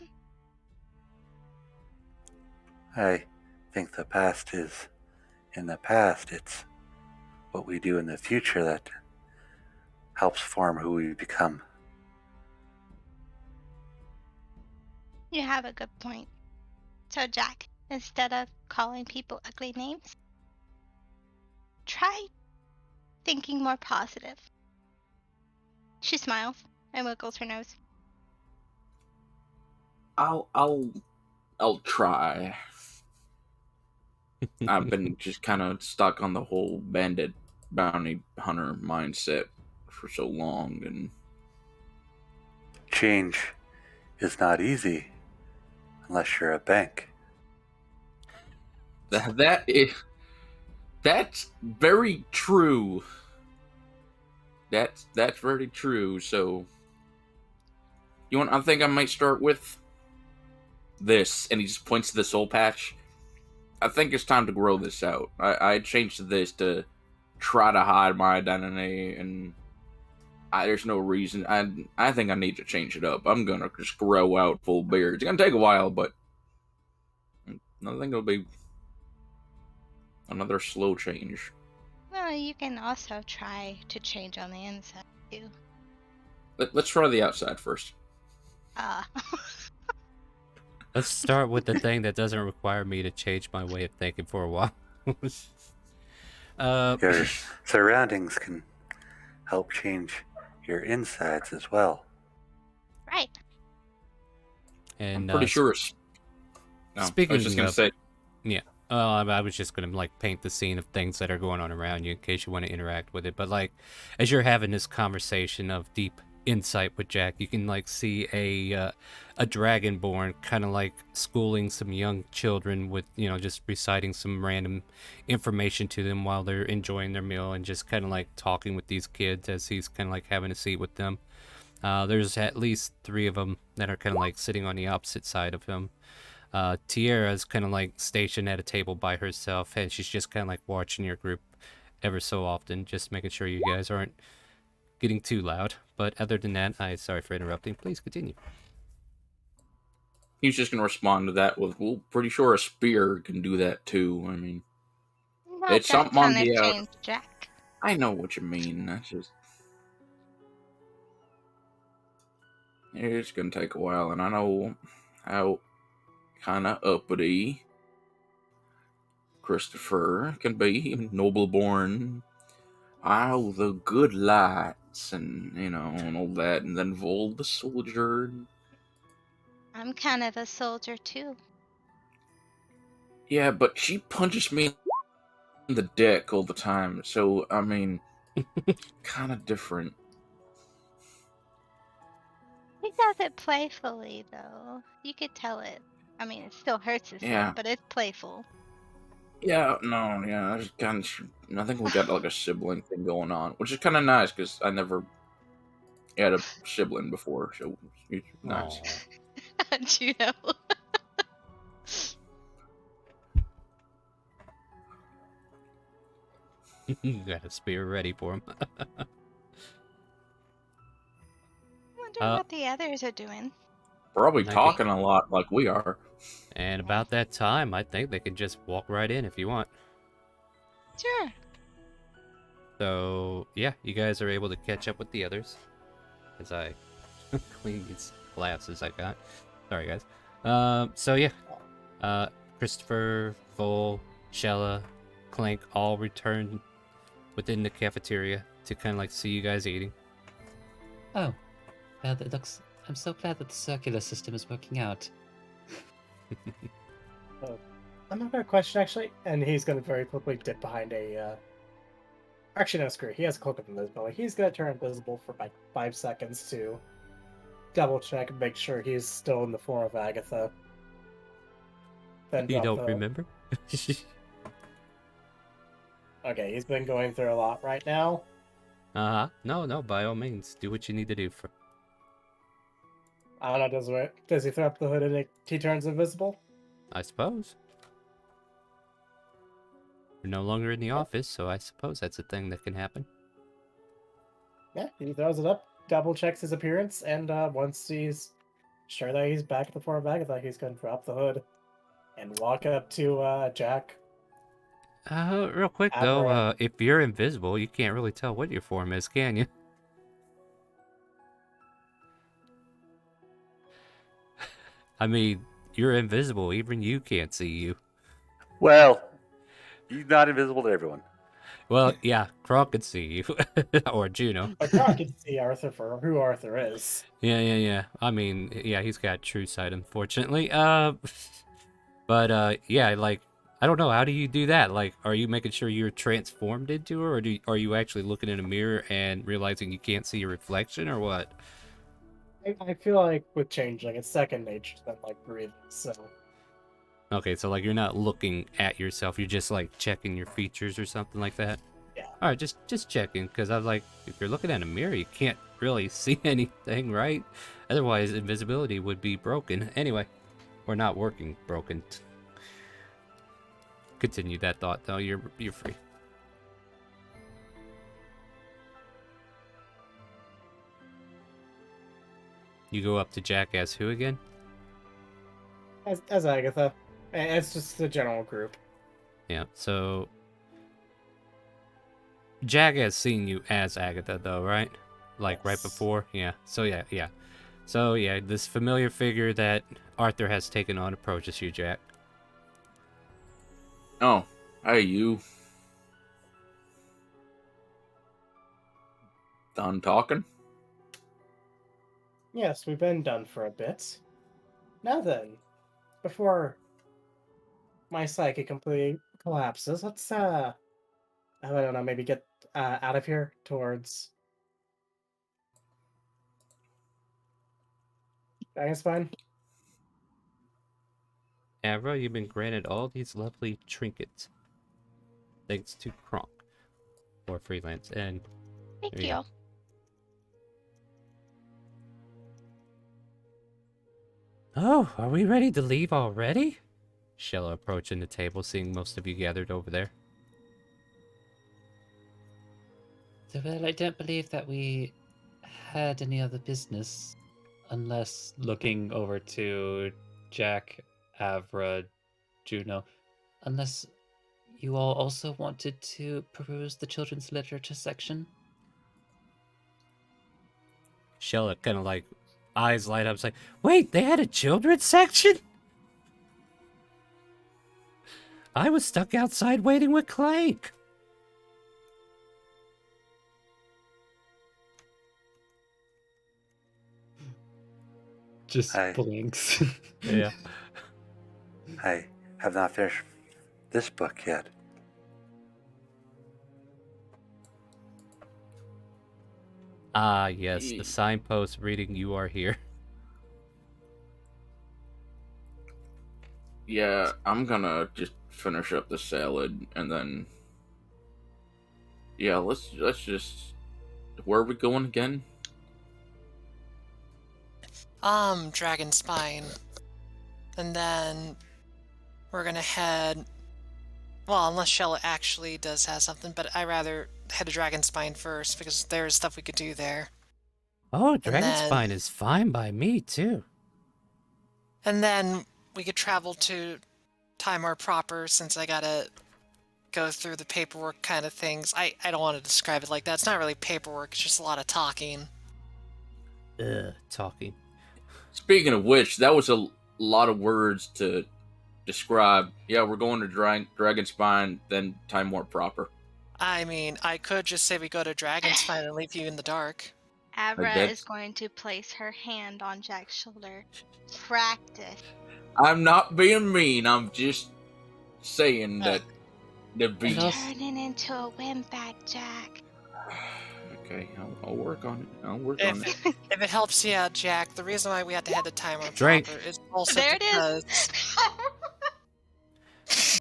I think the past is in the past. It's what we do in the future that helps form who we become. You have a good point. So, Jack, instead of calling people ugly names, try thinking more positive. She smiles and wiggles her nose. I'll try. I've been just kind of stuck on the whole bandit bounty hunter mindset for so long, and change is not easy unless you're a bank. That's very true. That's very true. So, I think I might start with this, and he just points to the soul patch. I think it's time to grow this out. I changed this to try to hide my identity, and there's no reason. I think I need to change it up. I'm gonna just grow out full beard. It's gonna take a while, but I think it'll be another slow change. Well, you can also try to change on the inside too. Let's try the outside first. Let's start with the thing that doesn't require me to change my way of thinking for a while. Your surroundings can help change your insides as well. Right. And I'm pretty sure it's... No, speaking I was just going to say... Yeah. I was just going to, like, paint the scene of things that are going on around you in case you want to interact with it. But, like, as you're having this conversation of deep insight with Jack, you can, like, see a dragonborn kind of, like, schooling some young children with, just reciting some random information to them while they're enjoying their meal and just kind of, like, talking with these kids as he's kind of, like, having a seat with them. There's at least 3 of them that are kind of, like, sitting on the opposite side of him. Tiara's kind of like stationed at a table by herself, and she's just kind of like watching your group ever so often, just making sure you guys aren't getting too loud. But other than that, sorry for interrupting. Please continue. He's just going to respond to that with, well, pretty sure a spear can do that too. I mean, Not it's that something on kind the of change, Jack. I know what you mean. That's just... It's going to take a while, and I know how kind of uppity Christopher can be, noble born, the good lights, and and all that, and then Vol the soldier. I'm kind of a soldier too. Yeah, but she punches me in the dick all the time, so I mean, kind of different. He does it playfully, though. You could tell it. I mean, it still hurts his Yeah. but it's playful. Yeah, no, yeah, I just kind of... I think we got like a sibling thing going on, which is kind of nice because I never had a sibling before, so it's nice. How'd you know? You got a spear ready for him. Wonder what the others are doing. Probably talking a lot like we are. And about that time, I think they can just walk right in if you want. Sure. So, yeah, you guys are able to catch up with the others. As I clean these glasses I got. Sorry, guys. So, yeah. Christopher, Vol, Shella, Clank all returned within the cafeteria to kind of like see you guys eating. Oh, it looks... I'm so glad that the circular system is working out. I'm not gonna question actually, and he's gonna very quickly dip behind a. Actually, no, screw. He has a cloak of invisibility. He's gonna turn invisible for like 5 seconds to double check and make sure he's still in the form of Agatha. Then You don't remember? Okay, he's been going through a lot right now. No, by all means, do what you need to do for. I don't know, does he throw up the hood and he turns invisible? I suppose. We're no longer in the office, so I suppose that's a thing that can happen. Yeah, he throws it up, double checks his appearance, and once he's sure that he's back at the form of Agatha, he's going to drop the hood and walk up to Jack. Real quick though, if you're invisible, you can't really tell what your form is, can you? I mean, you're invisible. Even you can't see you. Well, he's not invisible to everyone. Well, yeah, Kronk can see you. Or Juno. But Kronk can see Arthur for who Arthur is. Yeah. I mean, yeah, he's got true sight, unfortunately. But yeah, like, I don't know. How do you do that? Like, are you making sure you're transformed into her, or are you actually looking in a mirror and realizing you can't see your reflection, or what? I feel like with changeling, it's second nature than like breathing. So Okay, so like you're not looking at yourself, you're just like checking your features or something like that. yeah, All right, just checking, because I was like, if you're looking at a mirror, you can't really see anything, right? Otherwise, invisibility would be broken. Anyway, or not working, broken. Continue that thought, though. You're free. You go up to Jackass who again? as Agatha, it's just the general group. Yeah, so Jackass seen you as Agatha, though, right? Like right Yes. before? Yeah. So yeah. So yeah, this familiar figure that Arthur has taken on approaches you, Jack. Oh, hey, you. Done talking? Yes, we've been done for a bit. Now then, before my psyche completely collapses, let's I don't know, maybe get out of here towards Dragonspine. Avra, you've been granted all these lovely trinkets. Thanks to Kronk. Or freelance. And Thank there you you. go. Oh, are we ready to leave already? Shella approaching the table, seeing most of you gathered over there. So, well, I don't believe that we had any other business, unless looking over to Jack, Avra, Juno, unless you all also wanted to peruse the children's literature section. Shella kind of like eyes light up. It's like, wait, they had a children's section? I was stuck outside waiting with Clank. Just Hi. blinks. Yeah. I have not finished this book yet. Ah, yes, the signpost reading you are here. Yeah, I'm gonna just finish up the salad and then. Yeah, let's just. Where are we going again? Dragon Spine. And then we're gonna head. Well, unless Shella actually does have something, but I rather head to Dragon Spine first because there's stuff we could do there. Oh, then- Dragonspine is fine by me, too. And then we could travel to Timor proper since I gotta go through the paperwork kind of things. I don't want to describe it like that. It's not really paperwork, it's just a lot of talking. Talking. Speaking of which, that was a lot of words to describe. Yeah, we're going to Dragonspine, then Time Warp proper. I mean, I could just say we go to Dragonspine and leave you in the dark. Abra that's- is going to place her hand on Jack's shoulder. Practice. I'm not being mean. I'm just saying that there'd be. And also- Turning into a windbag, Jack. Okay, I'll work on it. I'll work on it. If it helps you out, Jack, the reason why we had to head to Time Warp Drink. proper is also There it because... is.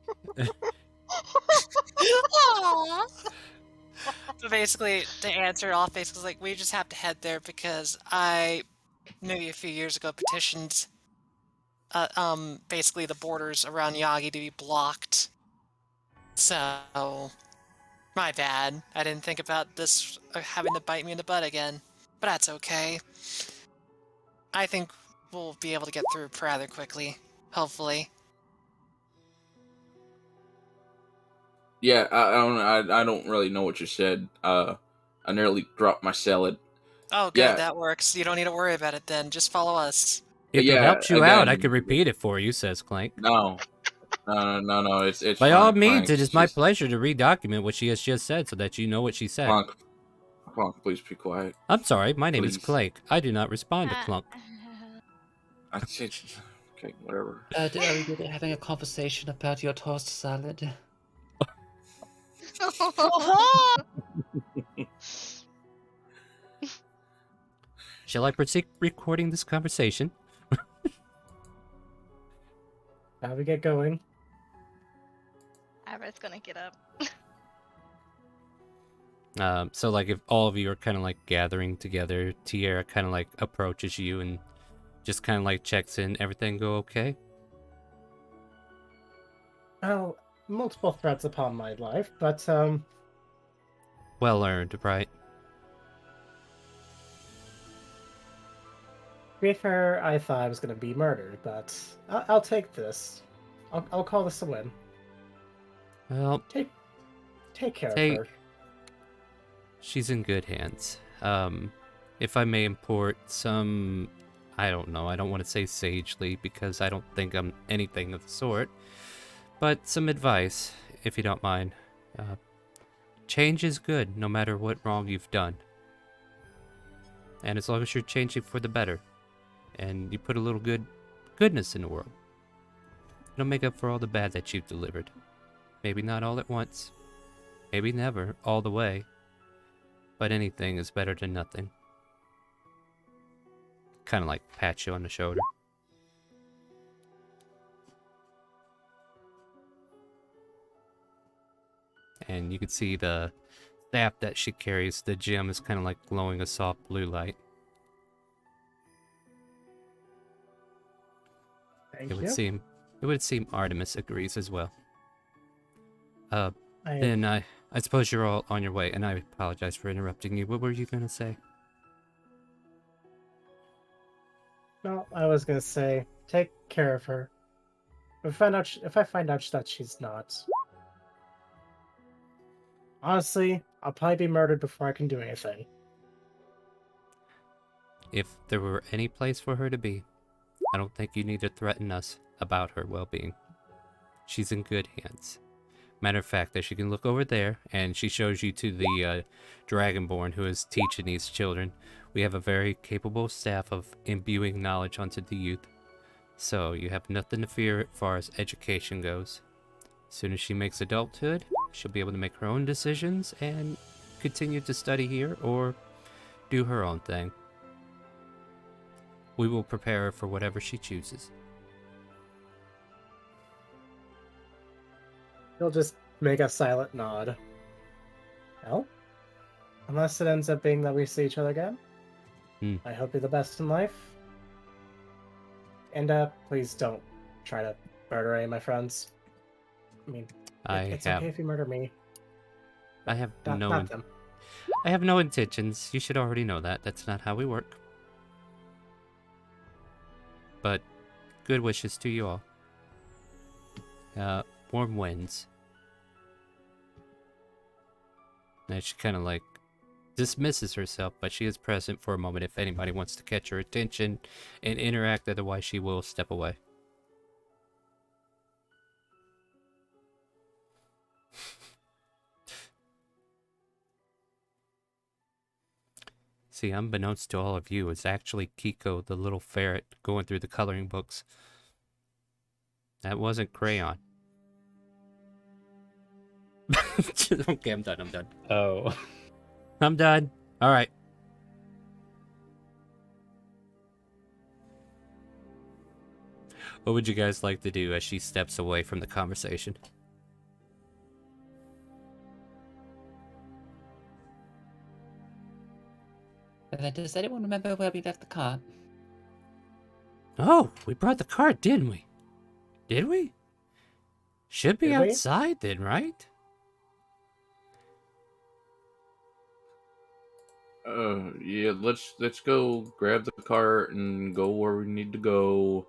Aww. So basically, to answer it off, basically, like, we just have to head there because I, maybe a few years ago, petitioned, basically the borders around Yagi to be blocked. So, my bad. I didn't think about this having to bite me in the butt again. But that's okay. I think we'll be able to get through rather quickly. Hopefully. Yeah, I don't really know what you said. I nearly dropped my salad. Oh, good, Yeah. that works. You don't need to worry about it then. Just follow us. If it Yeah, helps you out, I again- could repeat it for you, says Clank. No. It's By fine, all means, Frank. it is my Just- pleasure to redocument what she has just said so that you know what she said. Clunk, please be quiet. I'm sorry, my name is Please. Clank. I do not respond to Clunk. I said, okay, whatever. Are we having a conversation about your tossed salad? shall I proceed recording this conversation? How we get going? Ira's gonna get up. So like if all of you are kind of like gathering together, Tierra kind of like approaches you and just kind of like checks in. Everything go okay? Well, multiple threats upon my life, but Well earned, right? to be fair, I thought I was gonna be murdered, but I'll take this. I'll call this a win. Well, Take care of Take- her. she's in good hands. If I may import some, I don't know, I don't want to say sagely because I don't think I'm anything of the sort, but some advice, if you don't mind. Change is good, no matter what wrong you've done. And as long as you're changing for the better, and you put a little goodness in the world, it'll make up for all the bad that you've delivered. Maybe not all at once, maybe never, all the way, but anything is better than nothing. Kind of like pat you on the shoulder. And you can see the staff that she carries, the gem is kind of like glowing a soft blue light. Thank It you. would seem Artemis agrees as well. I, Then I suppose you're all on your way, and I apologize for interrupting you. What were you gonna say? no, I was gonna say, take care of her. If I find out that she's not, honestly, I'll probably be murdered before I can do anything. If there were any place for her to be, I don't think you need to threaten us about her well-being. She's in good hands. Matter of fact, as you can look over there, and she shows you to the Dragonborn who is teaching these children. We have a very capable staff of imbuing knowledge onto the youth. So you have nothing to fear as far as education goes. As soon as she makes adulthood, she'll be able to make her own decisions and continue to study here or do her own thing. We will prepare her for whatever she chooses. He'll just make a silent nod. Well, unless it ends up being that we see each other again. I hope you're the best in life. And please don't try to murder any of my friends. I mean, it's okay if you murder me. I have Not them. I have no intentions. You should already know that. That's not how we work. But good wishes to you all. Warm winds. And she kind of like dismisses herself, but she is present for a moment if anybody wants to catch her attention and interact. Otherwise, she will step away. See, unbeknownst to all of you, it's actually Kiko, the little ferret, going through the coloring books. That wasn't crayon. Okay, I'm done. Oh. I'm done. All right. What would you guys like to do as she steps away from the conversation? Does anyone remember where we left the car? Oh, we brought the cart, didn't we? Did we? Should be Did we? outside then, right? Yeah, let's go grab the cart and go where we need to go.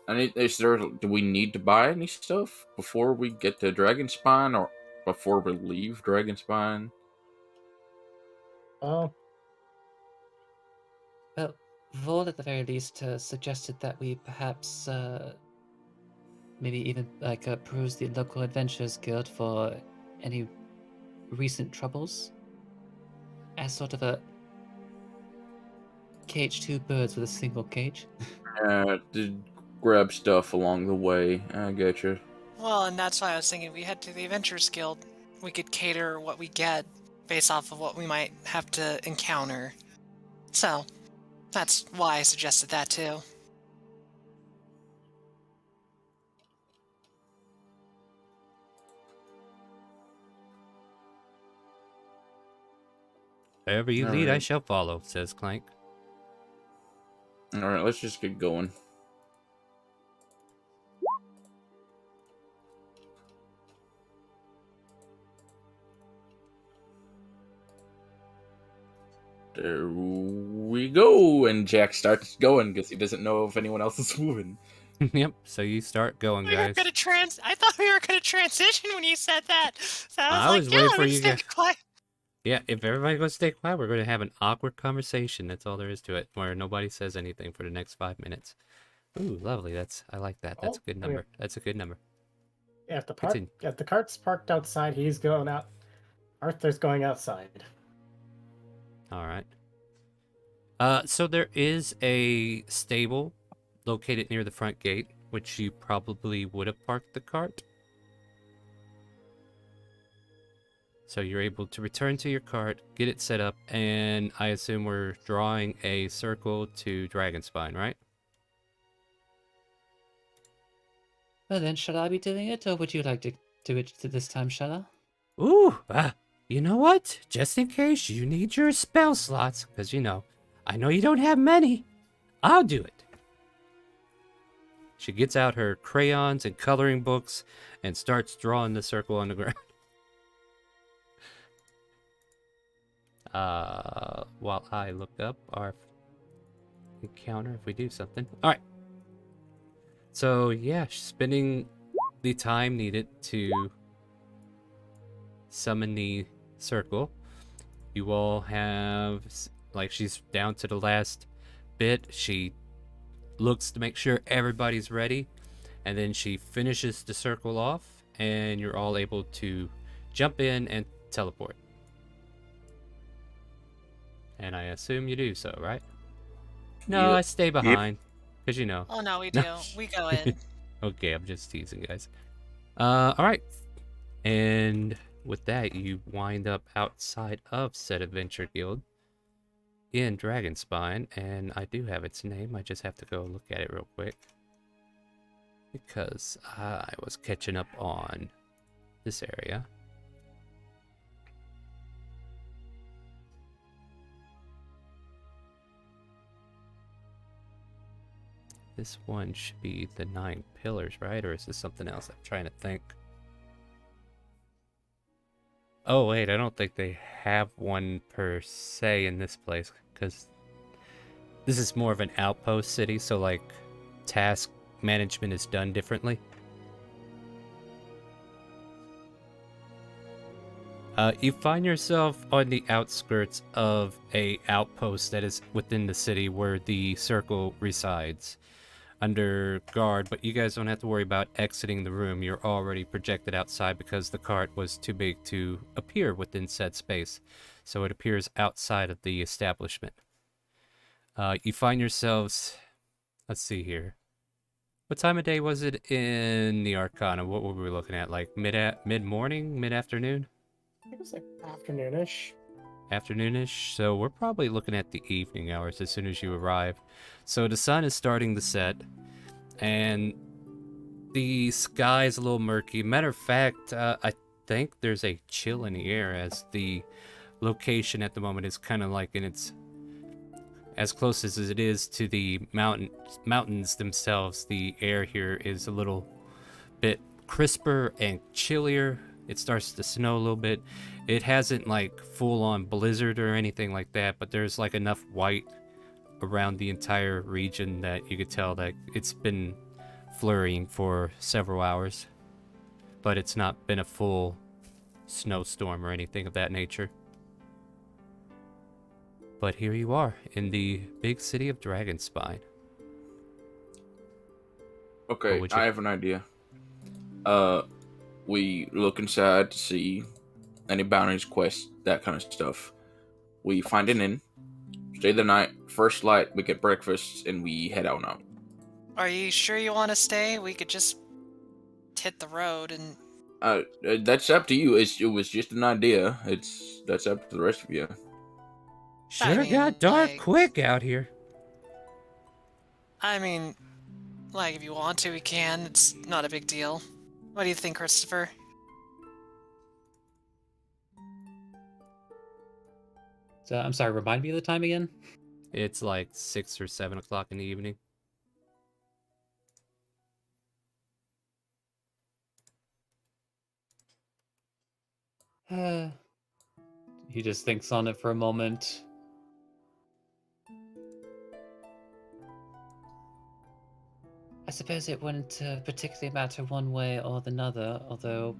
Do we need to buy any stuff before we get to Dragonspine or before we leave Dragonspine? Oh, Well, Vol at the very least suggested that we perhaps maybe even peruse the local adventurers guild for any recent troubles as sort of a cage two birds with a single cage. To grab stuff along the way. I get you. Well, and that's why I was thinking if we head to the Adventurers Guild, we could cater what we get based off of what we might have to encounter. So, That's why I suggested that too. Wherever you All lead, I right. shall follow, says Clank. All right, let's just get going. There we go, and Jack starts going because he doesn't know if anyone else is moving. Yep, so you start going, We were guys. gonna I thought we were gonna transition when you said that. So I was yeah, waiting let for me you just stay guys. quiet. Yeah, if everybody goes to stay quiet, we're going to have an awkward conversation. That's all there is to it, where nobody says anything for the next 5 minutes. Ooh, lovely. I like that. That's a good Oh, yeah. number. That's a good number. Yeah, Continue. if the cart's parked outside, he's going out. Arthur's going outside. All right. So there is a stable located near the front gate, which you probably would have parked the cart. So you're able to return to your cart, get it set up, and I assume we're drawing a circle to Dragonspine, right? Well then, shall I be doing it, or would you like to do it this time, Shada? Ooh, you know what? Just in case you need your spell slots, because I know you don't have many. I'll do it. She gets out her crayons and coloring books and starts drawing the circle on the ground. While I look up our encounter if we do something. Alright. So, yeah, spending the time needed to summon the circle. You all have, like, she's down to the last bit. She looks to make sure everybody's ready, and then she finishes the circle off, and you're all able to jump in and teleport. And I assume you do so, right? No, Yep. I stay behind, because Oh no, we do. We go in. Okay, I'm just teasing, guys. Alright. And with that, you wind up outside of said adventure guild in Dragonspine, and I do have its name. I just have to go look at it real quick, because I was catching up on this area. This one should be the 9 pillars, right? Or is this something else? I'm trying to think. Oh, wait, I don't think they have one per se in this place, because this is more of an outpost city, so, like, task management is done differently. You find yourself on the outskirts of a outpost that is within the city where the circle resides, under guard, but you guys don't have to worry about exiting the room. You're already projected outside because the cart was too big to appear within said space, so it appears outside of the establishment. You find yourselves, let's see here. What time of day was it in the Arcana? What were we looking at? Like mid-morning, mid-afternoon? I think it was like afternoonish. Afternoonish, so we're probably looking at the evening hours as soon as you arrive. So the sun is starting to set, and the sky is a little murky. Matter of fact, I think there's a chill in the air, as the location at the moment is kind of like in its, as close as it is to the mountains themselves. The air here is a little bit crisper and chillier. It starts to snow a little bit. It hasn't like full-on blizzard or anything like that, but there's like enough white around the entire region that you could tell that it's been flurrying for several hours, but it's not been a full snowstorm or anything of that nature. But here you are in the big city of Dragonspine. Okay, I have an idea. We look inside to see any bounties, quests, that kind of stuff. We find an inn, stay the night, first light, we get breakfast, and we head on out. Are you sure you want to stay? We could just hit the road and... That's up to you. It was just an idea. That's up to the rest of you. Sure got dark quick out here. I mean, like, if you want to, we can. It's not a big deal. What do you think, Christopher? So, I'm sorry, remind me of the time again? It's like 6 or 7 o'clock in the evening. He just thinks on it for a moment. I suppose it wouldn't particularly matter one way or the other, although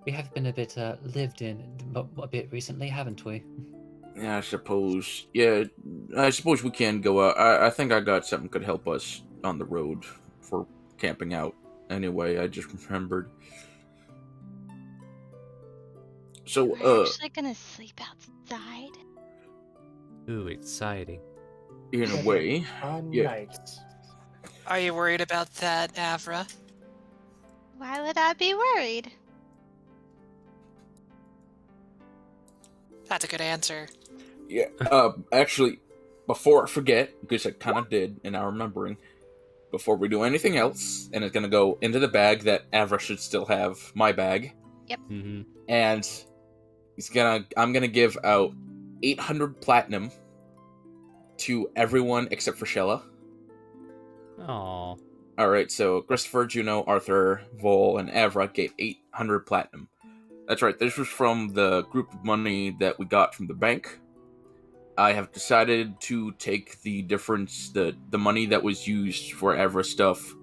we have been a bit lived in a bit recently, haven't we? Yeah, I suppose. Yeah, I suppose we can go out. I think I got something could help us on the road for camping out. Anyway, I just remembered. So, We're actually gonna sleep outside. Ooh, exciting. in a way, On yeah. nights. Are you worried about that, Avra? Why would I be worried? That's a good answer. Yeah, actually, before I forget, because I kind of did, and I'm remembering, before we do anything else, and it's gonna go into the bag that Avra should still have, my bag, Mm-hmm. and I'm gonna give out 800 platinum to everyone except for Shella. Aw. Alright, so Christopher, Juno, Arthur, Vol, and Avra get 800 platinum. That's right, this was from the group of money that we got from the bank. I have decided to take the difference, the money that was used for Avra stuff.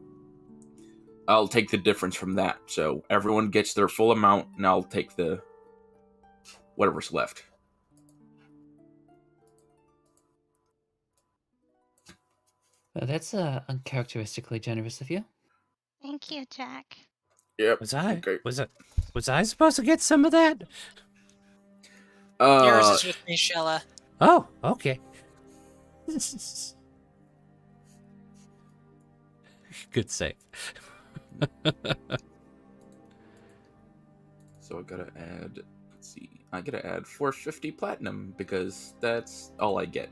I'll take the difference from that. So everyone gets their full amount, and I'll take the whatever's left. That's uncharacteristically generous of you. Thank you, Jack. Yep. Was I? Okay. Was I supposed to get some of that? Yours is with me, Shella. Oh, okay. Good save. So I gotta add. Let's see. I gotta add 450 platinum because that's all I get.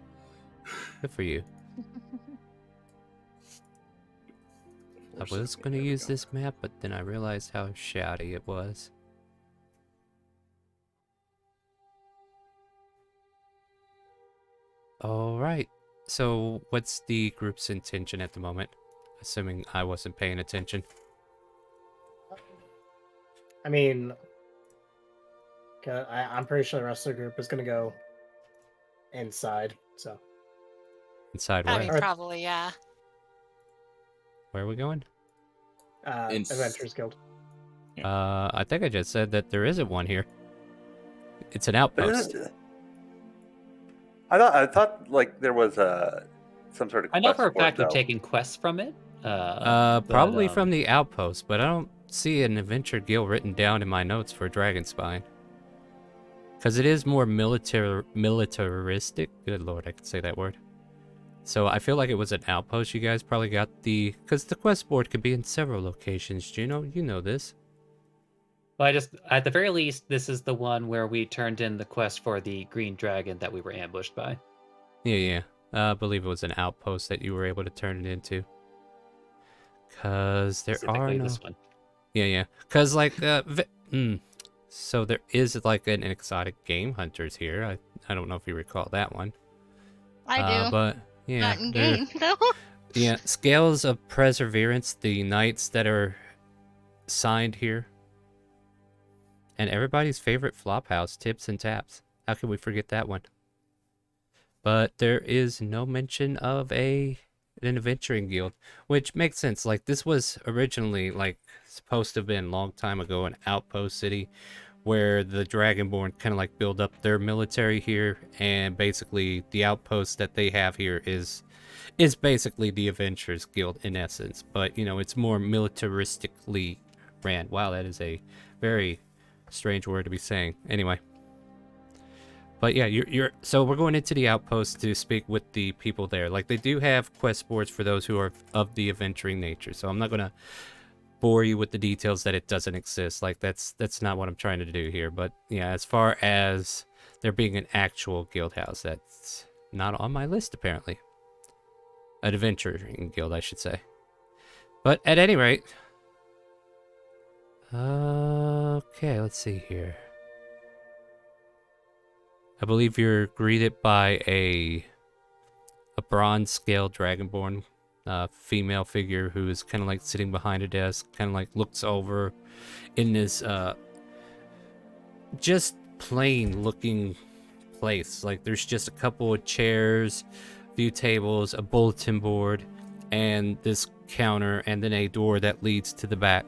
Good for you. I was going to use this map, but then I realized how shoddy it was. Alright, so what's the group's intention at the moment? Assuming I wasn't paying attention. I mean, I'm pretty sure the rest of the group is going to go inside, so. Inside I where? mean, probably, yeah. Where are we going? Adventurers Guild. I think I just said that there isn't one here. It's an But outpost. I thought like there was some sort of. I know for a quest fact board, we've though. taken quests from it. Probably from the outpost, but I don't see an adventure guild written down in my notes for Dragonspine. Because it is more militaristic. Good lord, I could say that word. So I feel like it was an outpost. You guys probably got the... Because the quest board could be in several locations, Juno. You know this. Well, at the very least, this is the one where we turned in the quest for the green dragon that we were ambushed by. Yeah. I believe it was an outpost that you were able to turn it into. Because there are no... this one. Yeah. Because, like, so there is, like, an exotic game hunters here. I don't know if you recall that one. I do. But, yeah. Not in game, though. Yeah, Scales of Perseverance, the knights that are signed here. And everybody's favorite flophouse, Tips and Taps. How could we forget that one? But there is no mention of an adventuring guild, which makes sense. Like, this was originally, like, supposed to have been a long time ago an outpost city where the Dragonborn kind of, like, build up their military here, and basically the outpost that they have here is basically the Adventurers Guild in essence, but, you know, it's more militaristically ran. Wow, that is a very strange word to be saying. Anyway. But yeah, so we're going into the outpost to speak with the people there. Like, they do have quest boards for those who are of the adventuring nature, so I'm not going to bore you with the details that it doesn't exist. Like, that's not what I'm trying to do here. But yeah, as far as there being an actual guild house, that's not on my list, apparently. An adventuring guild, I should say. But at any rate... Okay, let's see here. I believe you're greeted by a bronze-scale dragonborn female figure who is kind of like sitting behind a desk, kind of like looks over in this just plain-looking place. Like, there's just a couple of chairs, a few tables, a bulletin board, and this counter, and then a door that leads to the back.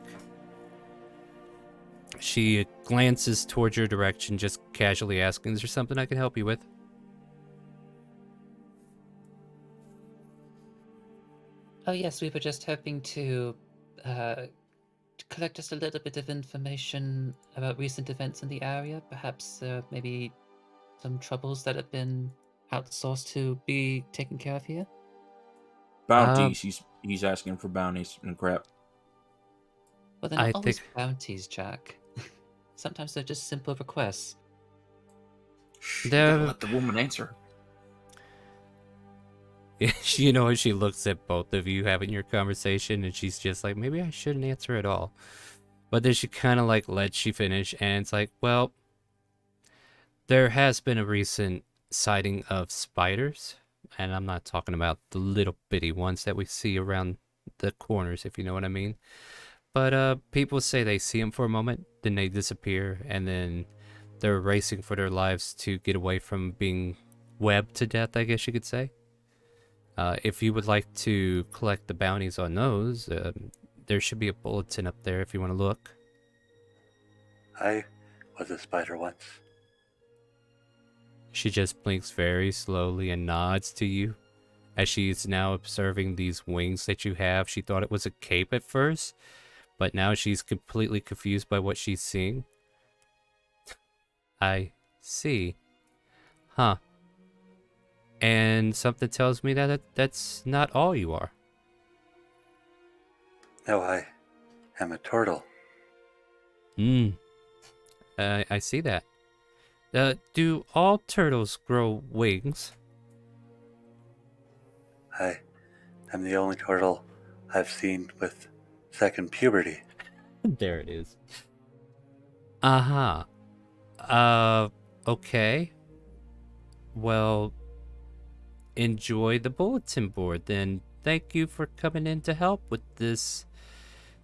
She glances towards your direction, just casually asking, "Is there something I can help you with?" Oh yes, we were just hoping to collect just a little bit of information about recent events in the area. Perhaps maybe some troubles that have been outsourced to be taken care of here. Bounties. He's asking for bounties and crap. Well, they're I not always think- bounties, Jack. Sometimes they're just simple requests. Shh, you There- gotta let the woman answer. You know, she looks at both of you having your conversation, and she's just like, maybe I shouldn't answer at all. But then she kind of like lets you finish, and it's like, well, there has been a recent sighting of spiders, and I'm not talking about the little bitty ones that we see around the corners, if you know what I mean. But people say they see them for a moment, then they disappear, and then they're racing for their lives to get away from being webbed to death, I guess you could say. If you would like to collect the bounties on those, there should be a bulletin up there if you want to look. I was a spider once. She just blinks very slowly and nods to you. As she is now observing these wings that you have, she thought it was a cape at first, but now she's completely confused by what she's seeing. I see. Huh. And something tells me that that's not all you are. No, I am a turtle. I see that. Do all turtles grow wings? I am the only turtle I've seen with second puberty. There it is. Uh-huh. Okay. Well, enjoy the bulletin board then. Thank you for coming in to help with this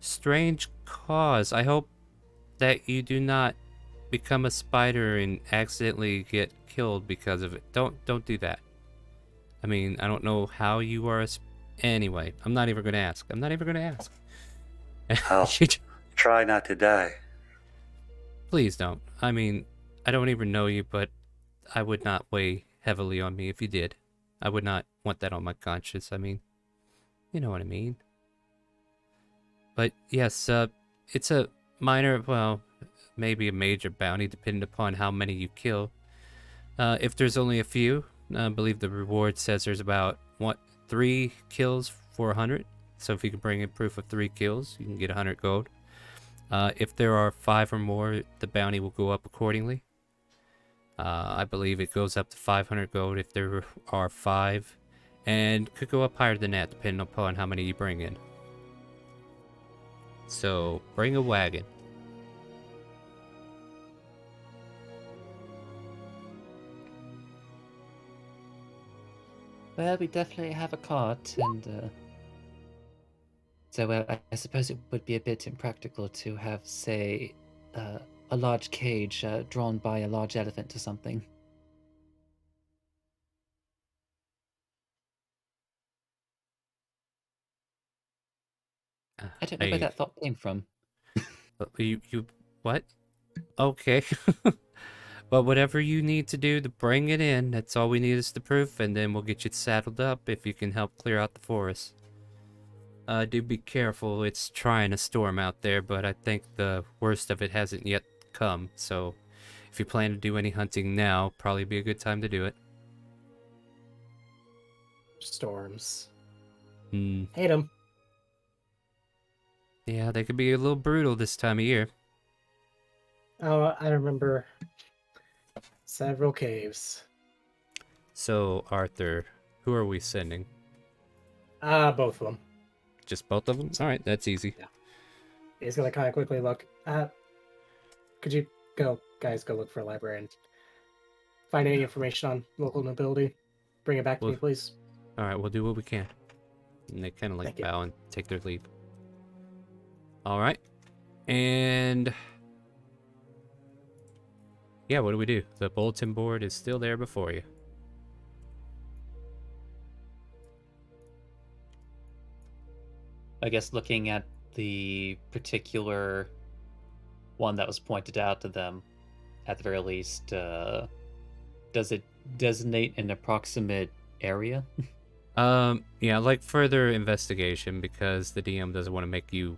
strange cause. I hope that you do not become a spider and accidentally get killed because of it. Don't do that. I mean, I don't know how you are anyway, I'm not even going to ask. I'll She try not to die. Please don't. I mean, I don't even know you, but I would not weigh heavily on me if you did. I would not want that on my conscience. I mean, you know what I mean. But yes, it's a minor, well, maybe a major bounty, depending upon how many you kill. If there's only a few, I believe the reward says there's about, 3 kills for 100. So if you can bring in proof of 3 kills, you can get 100 gold. If there are 5 or more, the bounty will go up accordingly. I believe it goes up to 500 gold if there are 5, and could go up higher than that depending upon how many you bring in. So bring a wagon. Well, we definitely have a cart, and so I suppose it would be a bit impractical to have, say, a large cage drawn by a large elephant or something. I don't know where that thought came from. You what? Okay. But whatever you need to do to bring it in, that's all we need is the proof, and then we'll get you saddled up if you can help clear out the forest. Do be careful, it's trying a storm out there, but I think the worst of it hasn't yet come, so if you plan to do any hunting now, probably be a good time to do it. Storms. Hmm. Hate them. Yeah, they could be a little brutal this time of year. Oh, I remember several caves. So, Arthur, who are we sending? Both of them. Just both of them? All right, that's easy. Yeah. He's gonna kind of quickly look. Could you guys go look for a library and find any information on local nobility? Bring it back to me, please. All right, we'll do what we can. And they kind of like Thank you. bow and take their leave. All right, and yeah, what do we do? The bulletin board is still there before you. I guess looking at the particular one that was pointed out to them, at the very least, does it designate an approximate area? Yeah, like further investigation, because the DM doesn't want to make you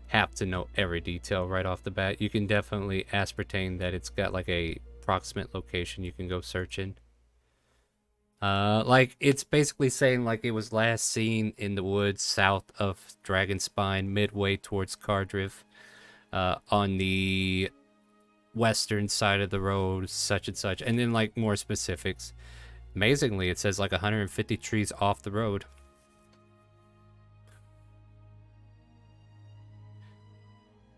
have to know every detail right off the bat. You can definitely ascertain that it's got like a approximate location you can go search in. Like it's basically saying like it was last seen in the woods south of Dragonspine, midway towards Cardriff, on the western side of the road, such and such, and then like more specifics. Amazingly, it says like 150 trees off the road.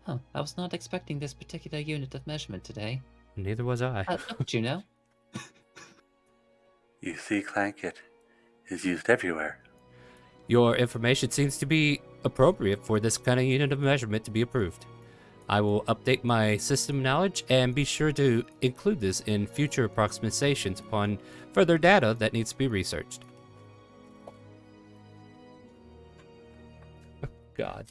Huh, I was not expecting this particular unit of measurement today. Neither was I. Look, Juno. You see, Clank, it is used everywhere. Your information seems to be appropriate for this kind of unit of measurement to be approved. I will update my system knowledge and be sure to include this in future approximations upon further data that needs to be researched. God.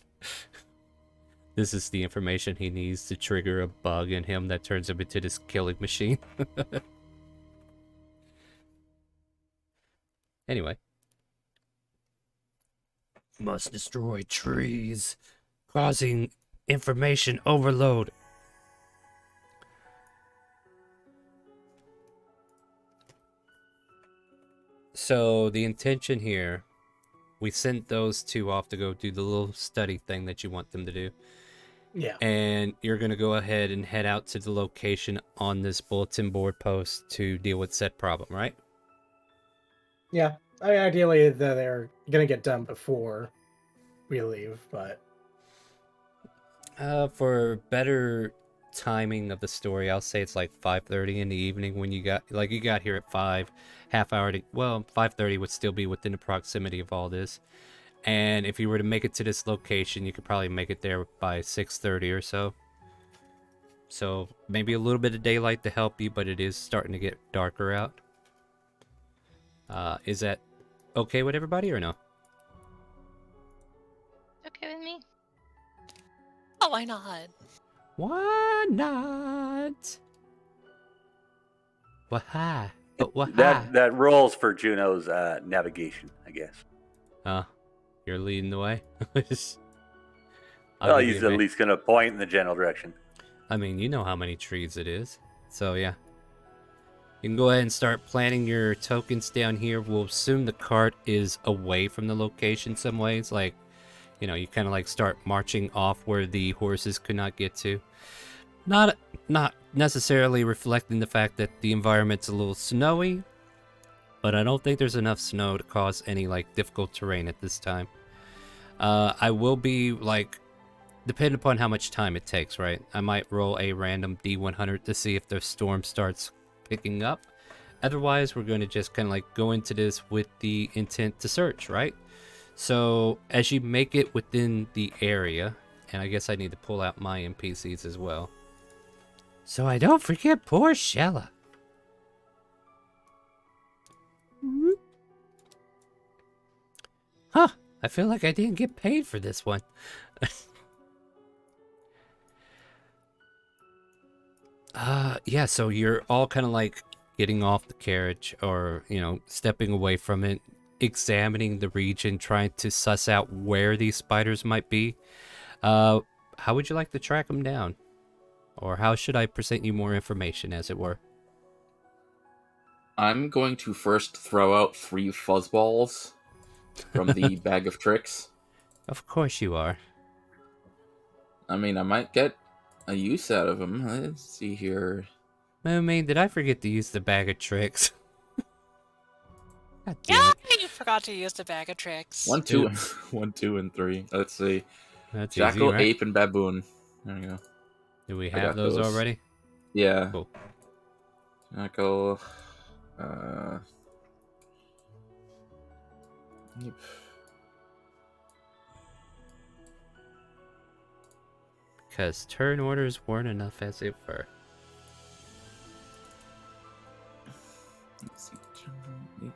This is the information he needs to trigger a bug in him that turns him into this killing machine. Anyway. Must destroy trees, causing information overload. So the intention here, we sent those two off to go do the little study thing that you want them to do. Yeah. And you're going to go ahead and head out to the location on this bulletin board post to deal with said problem, right? Yeah. I mean, ideally, they're gonna get done before we leave, but for better timing of the story, I'll say it's like 5:30 in the evening when you got here at 5, half hour to 5:30 would still be within the proximity of all this. And if you were to make it to this location, you could probably make it there by 6:30 or so. So maybe a little bit of daylight to help you, but it is starting to get darker out. Is that okay with everybody or no? Okay with me. Oh, why not? Why not? Why? But why? That rolls for Juno's navigation, I guess. You're leading the way. Well, he's at least going to point in the general direction. I mean, you know how many trees it is. So, yeah. You can go ahead and start planting your tokens down here. We'll assume the cart is away from the location some ways. Like, you know, you kind of like start marching off where the horses could not get to. Not necessarily reflecting the fact that the environment's a little snowy, but I don't think there's enough snow to cause any like difficult terrain at this time. I will be like, depending upon how much time it takes, right? I might roll a random D100 to see if the storm starts picking up. Otherwise, we're going to just kind of like go into this with the intent to search, right? So as you make it within the area, and I guess I need to pull out my NPCs as well, so I don't forget poor Shella. Huh, I feel like I didn't get paid for this one. Yeah, so you're all kind of like getting off the carriage, or, you know, stepping away from it, examining the region, trying to suss out where these spiders might be. How would you like to track them down? Or how should I present you more information, as it were? I'm going to first throw out 3 fuzzballs from the bag of tricks. Of course you are. I mean, I might get a use out of them. Let's see here. I mean, did I forget to use the bag of tricks? God damn Yeah, it. you forgot to use the bag of tricks. 1, 2, Oops. 1, 2, and 3. Let's see. That's easy, Jackal, right? ape, and baboon. There we go. Do we I have got those those. already? Yeah. Cool. Jackal. Yep. Because turn orders weren't enough as they were. Let's see. Ape.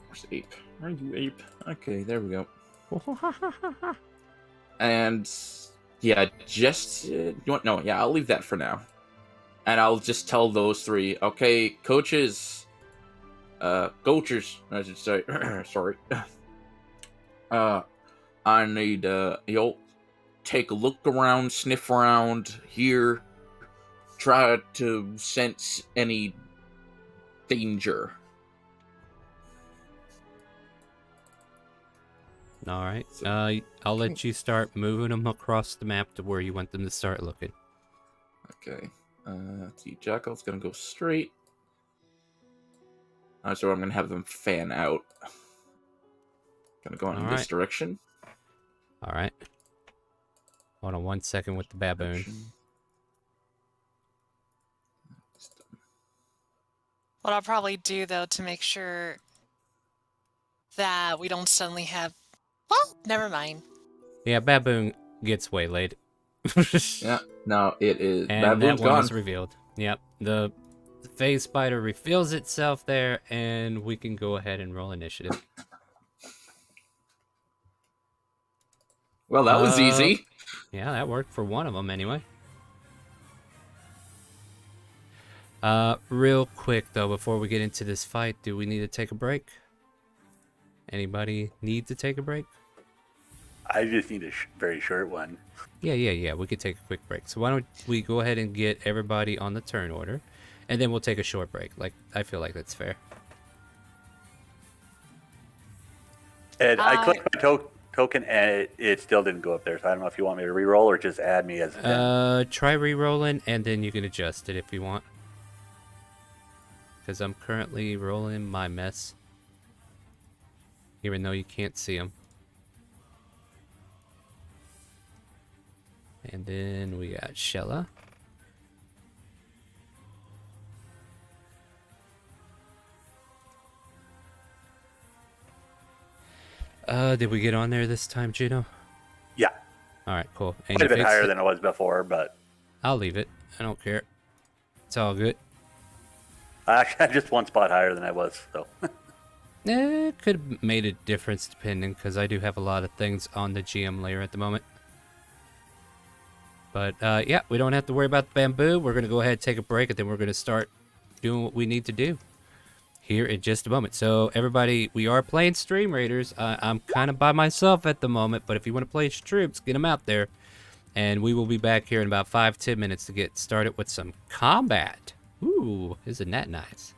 Where's ape? Where are you, ape? Okay, there we go. And yeah, just you want no, yeah, I'll leave that for now, and I'll just tell those three. Okay, coaches, coaches, I should say. Sorry. I need you'll take a look around, sniff around here, try to sense any danger. Alright. So- I'll let you start moving them across the map to where you want them to start looking. Okay. Let's see. Jackal's gonna go straight. So I'm gonna have them fan out. Gonna go in this Alright. direction. Alright. Hold on 1 second with the baboon. Direction. What I'll probably do, though, to make sure that we don't suddenly have... Well, never mind. Yeah, baboon gets waylaid. Yeah. No, it is. And Baboon's that one gone. is revealed. Yep. The phase spider reveals itself there, and we can go ahead and roll initiative. Well, that was easy. Yeah, that worked for one of them anyway. Real quick though, before we get into this fight, do we need to take a break? Anybody need to take a break? I just need a very short one. Yeah. We could take a quick break. So why don't we go ahead and get everybody on the turn order, and then we'll take a short break. Like, I feel like that's fair. And I clicked my token and it still didn't go up there. So I don't know if you want me to re-roll or just add me as a 10. Try re-rolling, and then you can adjust it if you want. Because I'm currently rolling my mess, even though you can't see them. And then we got Shella. Did we get on there this time, Juno? Yeah. Alright, cool. And Quite a you bit fixed higher it? than it was before, but I'll leave it. I don't care. It's all good. actually I'm just one spot higher than I was. So It could have made a difference depending, because I do have a lot of things on the GM layer at the moment. But yeah, we don't have to worry about the bamboo. We're going to go ahead and take a break, and then we're going to start doing what we need to do here in just a moment. So everybody, we are playing StreamRaiders. I'm kind of by myself at the moment, but if you want to play troops, get them out there. And we will be back here in about 5-10 minutes to get started with some combat. Ooh, isn't that nice?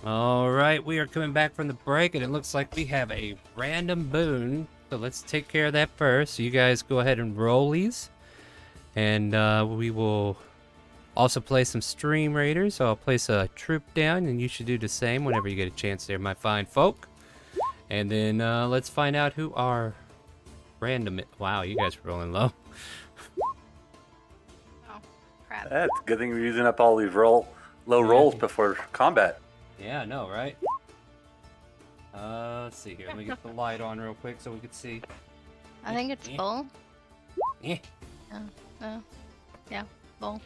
All right, we are coming back from the break, and it looks like we have a random boon. So let's take care of that first. So you guys go ahead and roll these, and we will also play some StreamRaiders. So I'll place a troop down, and you should do the same whenever you get a chance there, my fine folk. And then let's find out who our random... Wow, you guys are rolling low. Oh, crap. That's a good thing we're using up all these low rolls before combat. Yeah, I know, right? Let's see here. Let me get the light on real quick so we can see. I think it's full. Yeah. Oh, yeah, full.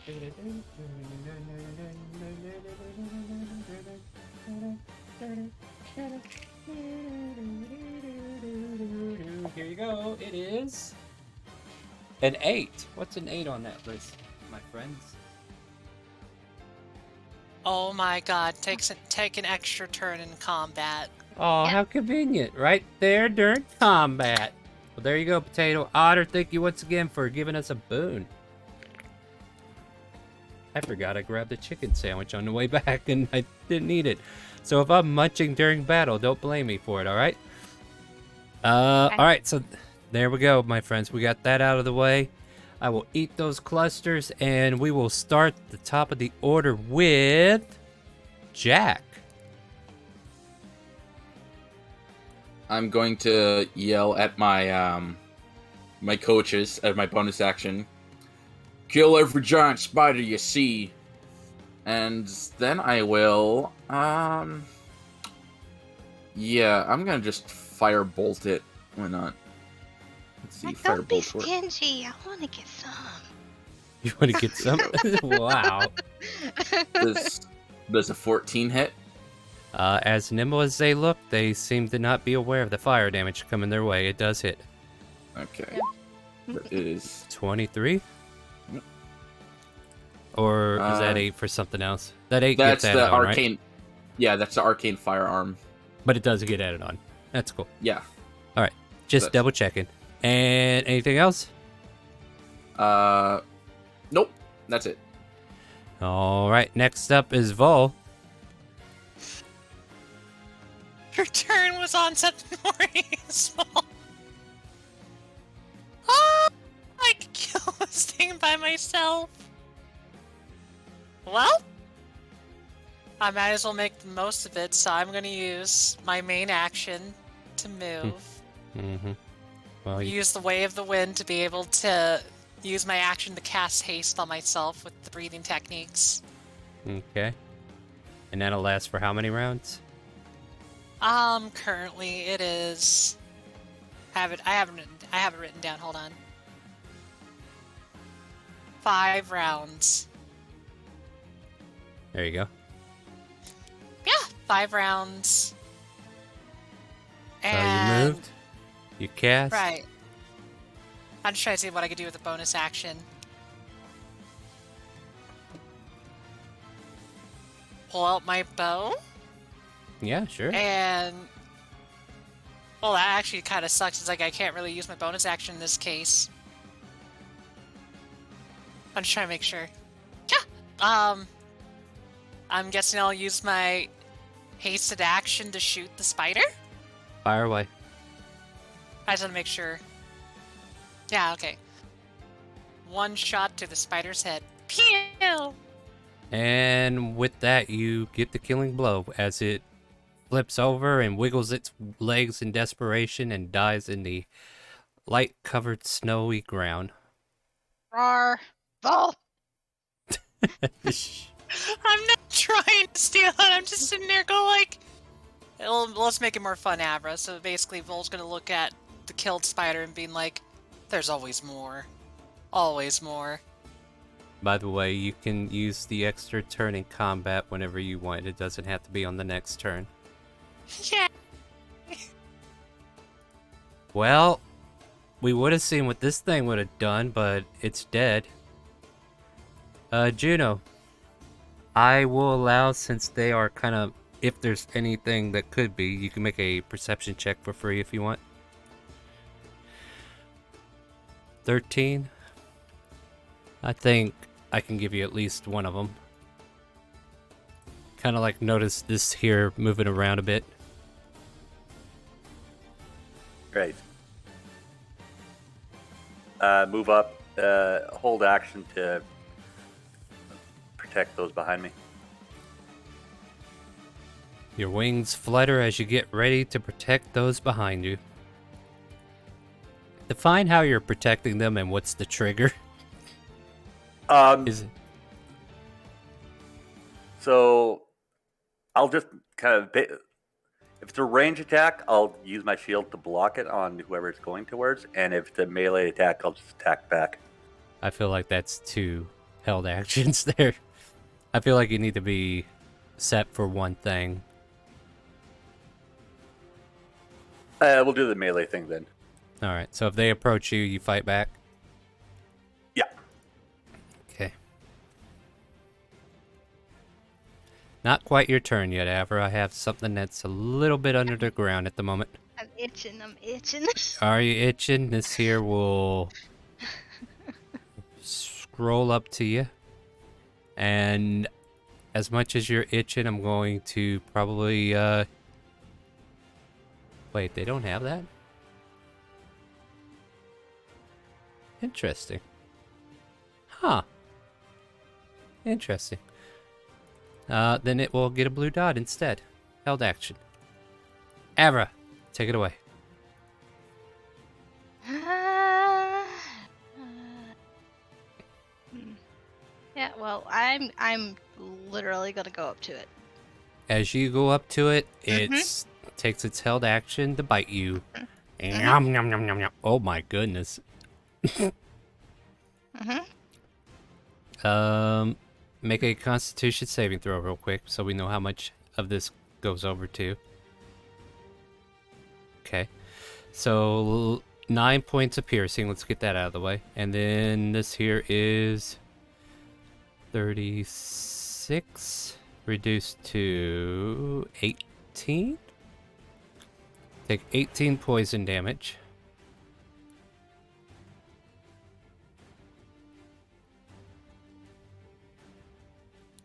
Here you go. It is an 8. What's an 8 on that list, my friends? Oh my god, take an extra turn in combat. Oh, how convenient. Right there during combat. Well, there you go, Potato. Otter, thank you once again for giving us a boon. I forgot I grabbed a chicken sandwich on the way back and I didn't eat it. So if I'm munching during battle, don't blame me for it, alright? Alright, so there we go, my friends. We got that out of the way. I will eat those clusters, and we will start the top of the order with Jack. I'm going to yell at my my coaches as my bonus action. Kill every giant spider you see. And then I will yeah, I'm gonna just firebolt it. Why not? Let's see, Don't be firebolt work. stingy. I want to get some. You want to get some? Wow. Does a 14 hit? As nimble as they look, they seem to not be aware of the fire damage coming their way. It does hit. Okay. That is 23? Yep. Or is that 8 for something else? That 8 that's gets the added on, arcane. right? Yeah, that's the arcane firearm. But it does get added on. That's cool. Yeah. All right. Just That's- double checking. And anything else? Nope. That's it. All right. Next up is Vol. Your turn was on something more useful. Oh, I could kill this thing by myself. Well, I might as well make the most of it, so I'm going to use my main action to move. Mm-hmm. Well, Use the Way of the Wind to be able to use my action to cast haste on myself with the breathing techniques. okay. And that'll last for how many rounds? Currently it is. I haven't written down. Hold on. 5 rounds. There you go. Yeah, 5 rounds. So And you moved. You cast. right. I'm just trying to see what I could do with a bonus action. Pull out my bow. Yeah, sure. And well, that actually kind of sucks. It's like I can't really use my bonus action in this case. I'm just trying to make sure. Yeah. I'm guessing I'll use my hasted action to shoot the spider. Fire away. I just want to make sure. Yeah. Okay. 1 shot to the spider's head. Pew! And with that, you get the killing blow as it flips over and wiggles its legs in desperation and dies in the light-covered snowy ground. Roar. Vol. I'm not trying to steal it. I'm just sitting there going like, let's make it more fun, Abra. So basically, Vol's gonna look at the killed spider and being like, "There's always more, always more." By the way, you can use the extra turn in combat whenever you want. It doesn't have to be on the next turn. Yeah. Well, we would have seen what this thing would have done, but it's dead. Juno, I will allow, since they are kind of, if there's anything that could be, you can make a perception check for free if you want. 13. I think I can give you at least one of them. Kind of like notice this here moving around a bit. Right. Move up. Hold action to protect those behind me. Your wings flutter as you get ready to protect those behind you. Define how you're protecting them and what's the trigger. Is it? So I'll just kind of, if it's a range attack, I'll use my shield to block it on whoever it's going towards, and if it's a melee attack, I'll just attack back. I feel like that's two held actions there. I feel like you need to be set for one thing. We'll do the melee thing then. Alright, so if they approach you, you fight back? Yeah. Okay. Not quite your turn yet, Avra. I have something that's a little bit under the ground at the moment. I'm itching. Are you itching? This here will scroll up to you. And as much as you're itching, I'm going to probably, wait, they don't have that? Interesting. Huh. Interesting. Then it will get a blue dot instead. Held action. Avra, take it away. Yeah, well, I'm literally gonna go up to it. As you go up to it, it takes its held action to bite you. Yum, yum, yum, yum, yum. Oh my goodness. Make a Constitution saving throw real quick so we know how much of this goes over to. Okay. So 9 points of piercing. Let's get that out of the way. And then this here is 36 reduced to 18. Take 18 poison damage.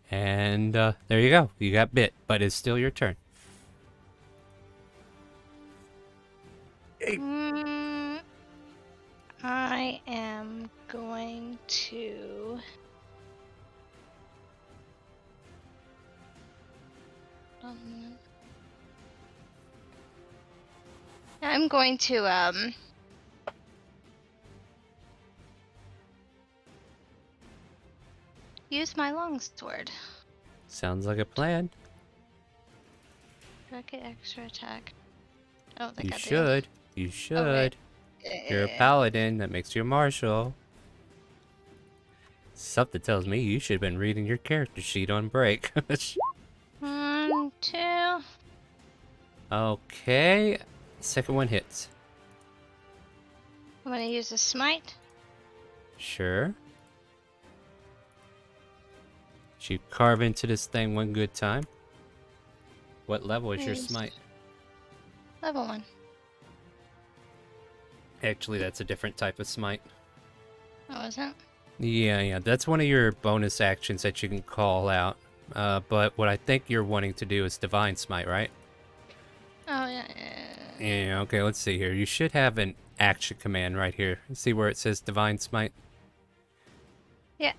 And there you go. You got bit, but it's still your turn. I am going to... I'm going to, use my longsword. Sounds like a plan. Do I get extra attack? I don't think You I do. should. You should. right. You're a paladin. That makes you a marshal. Something tells me you should have been reading your character sheet on break. 1, 2. Okay. Second one hits. I'm gonna use a smite. Sure. You carve into this thing one good time. What level is your Yes. smite? Level 1. Actually, that's a different type of smite. Oh, is it? Yeah, that's one of your bonus actions that you can call out. But what I think you're wanting to do is Divine Smite, right? Oh, yeah. Yeah, okay, let's see here. You should have an action command right here. See where it says Divine Smite? Yeah.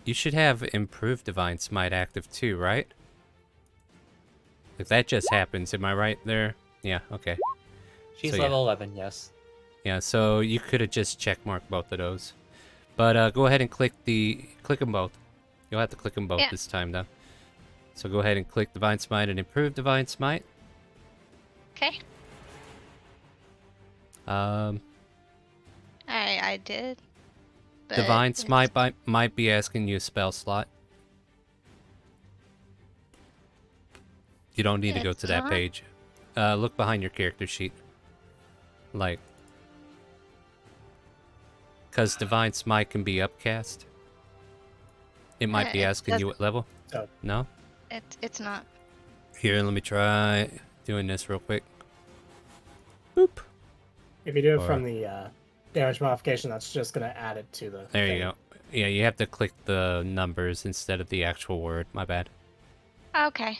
You should have Improved Divine Smite active too, right? If that just happens, am I right there? Yeah, okay. She's So, yeah. level 11, yes. Yeah, so you could have just checkmarked both of those. But go ahead and click them both. You'll have to click them both Yeah. this time, though. So go ahead and click Divine Smite and Improve Divine Smite. Okay. I did. But Divine it's- Smite might be asking you a spell slot. You don't need to go It's to that not? page. Look behind your character sheet. Like, because Divine Smite can be upcast. It might be It asking you doesn't- what level. So No? It's not. Here, let me try doing this real quick. Boop. if you do it Or- from the damage modification, that's just going to add it to the There thing. you go. Yeah, you have to click the numbers instead of the actual word. My bad. Okay.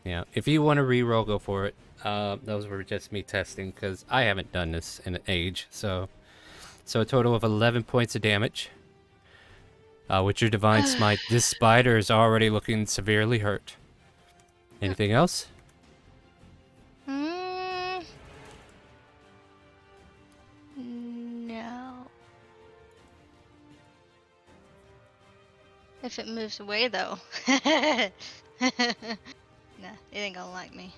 Yeah, if you want to re-roll, go for it. Those were just me testing because I haven't done this in an age. So a total of 11 points of damage. With your Divine Smite, this spider is already looking severely hurt. Anything else? Mm, no. If it moves away, though. Nah, it ain't gonna like me.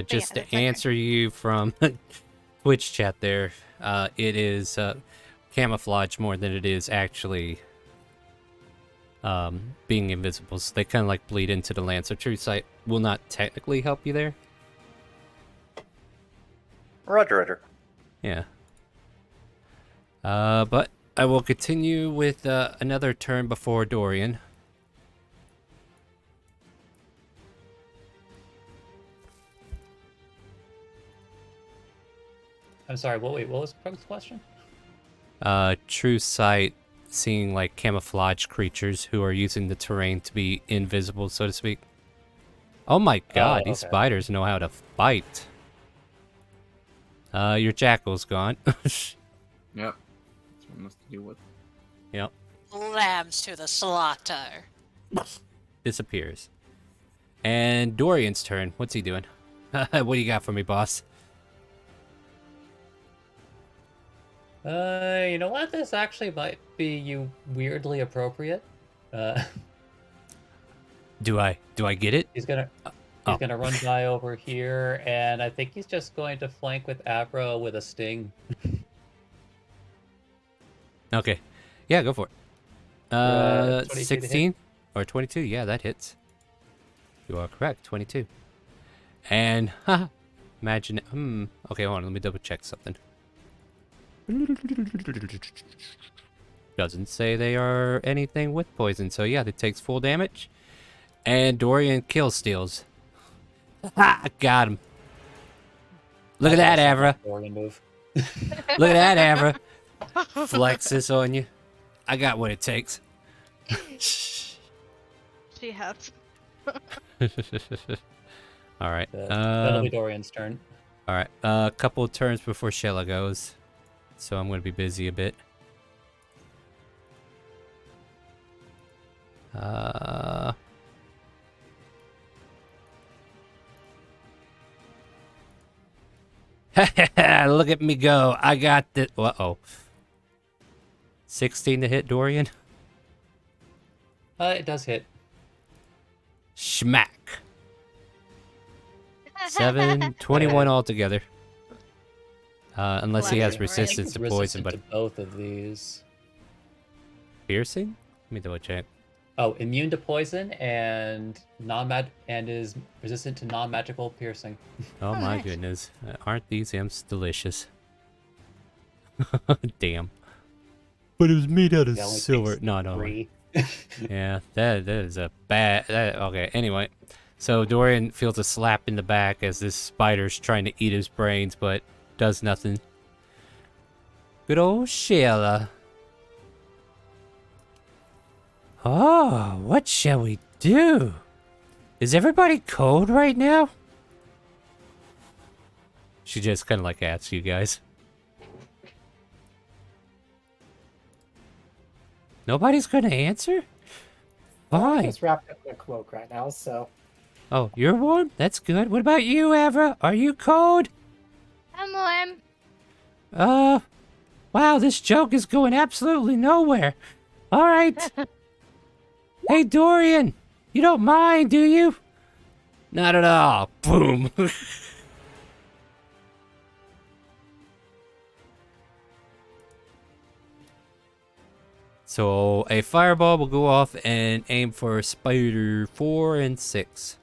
Just yeah, to answer you from Twitch chat there, it is camouflage more than it is actually being invisible. So they kind of like bleed into the land. So True Sight will not technically help you there. Roger. Yeah. But I will continue with another turn before Dorian. I'm sorry, what was Krug's question? True Sight seeing like camouflage creatures who are using the terrain to be invisible, so to speak. Oh my god, these okay. spiders know how to fight. Your jackal's gone. Yep. That's what it must do with. Yep. Lambs to the slaughter. Disappears. And Dorian's turn. What's he doing? What do you got for me, boss? You know what? This actually might be weirdly appropriate. Do I get it? He's gonna run by over here, and I think he's just going to flank with Abra with a sting. Okay. Yeah, go for it. 22 to hit? 16 or 22? Yeah, that hits. You are correct. 22. And imagine. Okay, hold on. Let me double check something. Doesn't say they are anything with poison, so yeah, that takes full damage. And Dorian kill steals. Ha! Got him. Look at that, Avra. Dorian move. Look at that, Avra. Flex this on you. I got what it takes. She has. All right. That'll be Dorian's turn. All right. A couple of turns before Shella goes, so I'm going to be busy a bit. Look at me go. I got the... Uh-oh. 16 to hit Dorian. It does hit. Schmack. 7, 21 altogether. Unless he has Bless you, resistance to He's poison, resistant but to both of these. piercing? Let me double check. Oh, immune to poison and is resistant to non-magical piercing. Oh my nice. goodness. Aren't these imps delicious? Damn. But it was made out of It only silver. takes No. 3. Yeah, that is a bad... okay, anyway. So Dorian feels a slap in the back as this spider's trying to eat his brains, but does nothing. Good old Sheila. Oh, what shall we do? Is everybody cold right now? She just kind of like asks you guys. Nobody's gonna answer? I'm Fine. just wrapped up in a cloak right now, so Oh, you're warm? That's good. What about you, Avra? Are you cold? I'm warm. Wow, this joke is going absolutely nowhere. All right. Hey, Dorian, you don't mind, do you? Not at all. Boom. So a fireball will go off and aim for Spider 4 and 6.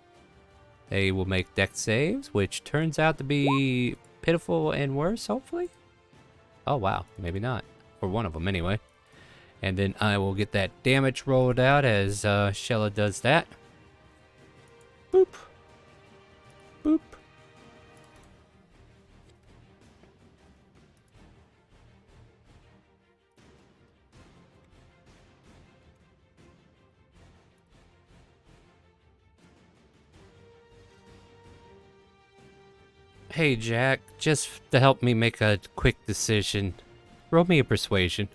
They will make dex saves, which turns out to be pitiful and worse, hopefully? Oh, wow. Maybe not. For one of them, anyway. And then I will get that damage rolled out as Shella does that. Boop. Boop. Hey, Jack, just to help me make a quick decision, roll me a persuasion.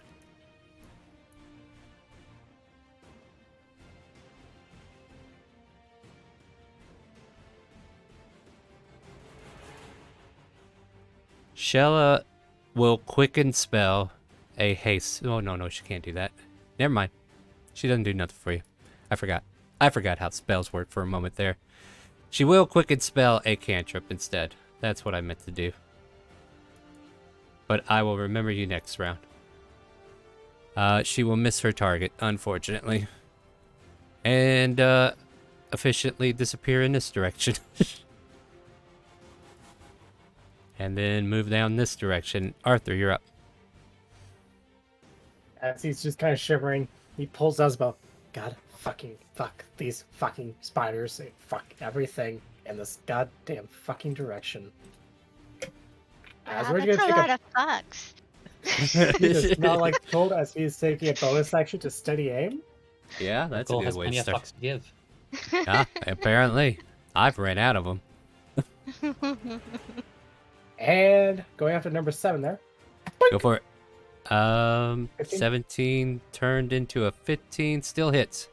Shella will quicken spell a haste. Oh, no, she can't do that. Never mind. She doesn't do nothing for you. I forgot. I forgot how spells work for a moment there. She will quicken spell a cantrip instead. That's what I meant to do. But I will remember you next round. She will miss her target, unfortunately. And efficiently disappear in this direction. And then move down this direction. Arthur, you're up. As he's just kind of shivering, he pulls out his bow. God fucking fuck these fucking spiders. They fuck everything in this goddamn fucking direction. As Wow, we're that's gonna a take lot of fucks. He does not like told as he's taking a bonus action to steady aim. Yeah, that's a Cole good has way plenty to of start. fucks to give. Ah, apparently. I've ran out of them. And going after number 7 there. Go for it. 15? 17 turned into a 15. Still hits.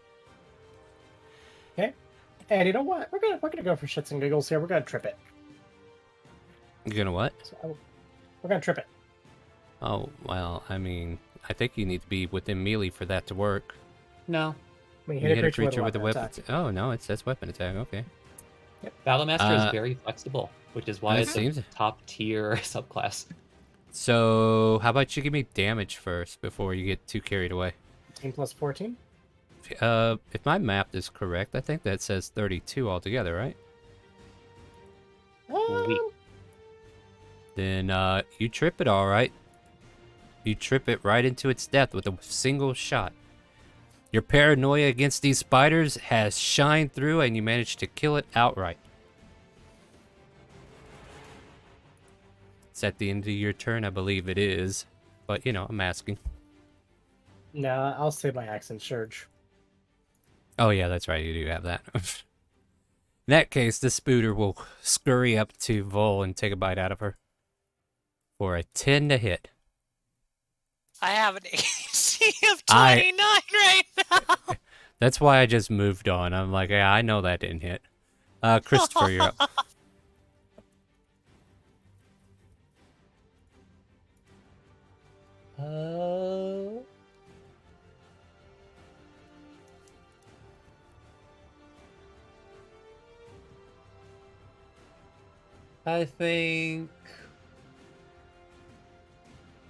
Okay. And you know what? We're gonna go for shits and giggles here. We're gonna trip it. You gonna what? So we're gonna trip it. Oh, well, I mean, I think you need to be within melee for that to work. No. When You hit a creature with a weapon. attack. Oh, no, it says weapon attack. Okay. Battlemaster is Uh, very flexible, which is why that it's seems- a top tier subclass. So, how about you give me damage first before you get too carried away? 15 plus 14. If my map is correct, I think that says 32 altogether, right? Sweet. Then, you trip it all right. You trip it right into its death with a single shot. Your paranoia against these spiders has shined through and you managed to kill it outright. It's at the end of your turn, I believe it is. But, you know, I'm asking. Nah, I'll save my accent surge. Oh, yeah, that's right. You do have that. In that case, the spooter will scurry up to Vol and take a bite out of her. For a 10 to hit. I have an AC of 29 right now. That's why I just moved on. I'm like, yeah, I know that didn't hit. Christopher, you're up. I think.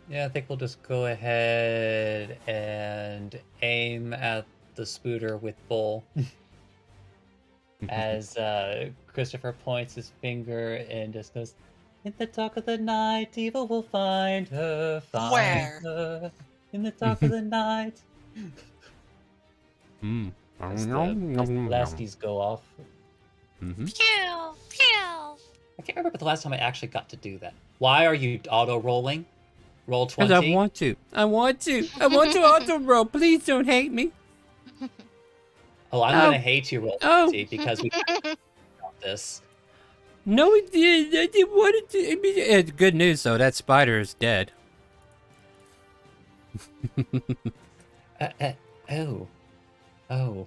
Yeah, I think we'll just go ahead and aim at the spooter with bull. As Christopher points his finger and just goes, "In the dark of the night, evil will find her. Find Where? her. In the dark of the night." As the Laskies go off. Mm-hmm. Pew, pew. I can't remember the last time I actually got to do that. Why are you auto-rolling? Roll 20? Because I want to. I want to auto roll. Please don't hate me. Oh, I'm gonna hate you, roll Oh. 20, because we got this. No, it did. I didn't want it to. It's good news, though. That spider is dead. Oh. Oh.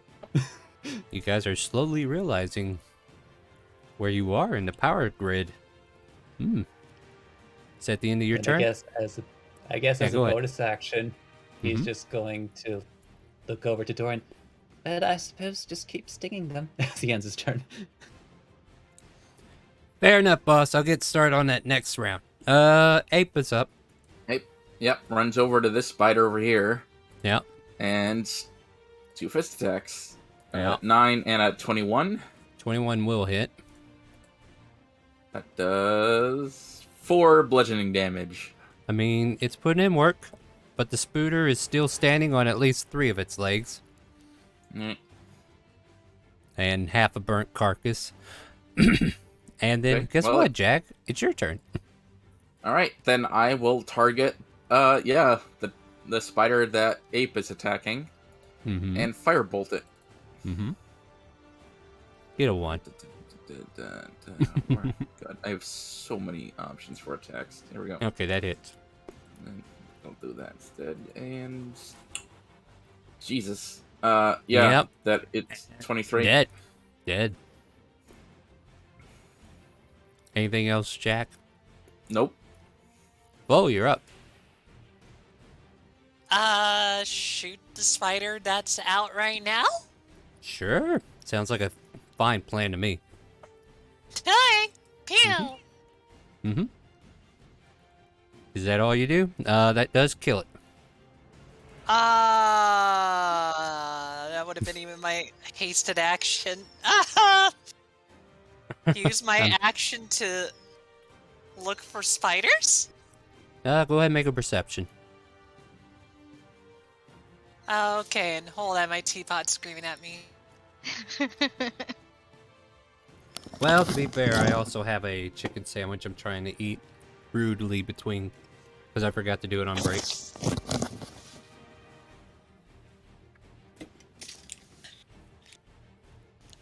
You guys are slowly realizing where you are in the power grid. It's at the end of your And turn? I guess as Yeah, a go ahead. bonus action, he's Mhm. just going to look over to Doran. And I suppose just keep stinging them as he ends his turn. Fair enough, boss. I'll get started on that next round. Ape is up. Yep, runs over to this spider over here Yep. and 2 fist attacks. Yeah. 9 and a 21. 21 will hit. That does 4 bludgeoning damage. I mean, it's putting in work, but the spooter is still standing on at least 3 of its legs. Mm. And half a burnt carcass. And then, Okay, guess well, what, Jack? It's your turn. All right, then I will target. Yeah, the spider that Ape is attacking, Mm-hmm. and firebolt it. Mm-hmm. Get a 1. God, I have so many options for attacks. Here we go. Okay, that hits. And I'll do that instead. And Jesus. Yeah. Yep. That it's 23. Dead. Anything else, Jack? Nope. Bo, you're up. Shoot the spider that's out right now? Sure. Sounds like a fine plan to me. Hi! Pew! Mm-hmm. Is that all you do? That does kill it. That would have been even my hasted action. Use my action to look for spiders? Go ahead and make a perception. Okay, and hold on, my teapot's screaming at me. Well, to be fair, I also have a chicken sandwich I'm trying to eat rudely between, because I forgot to do it on break.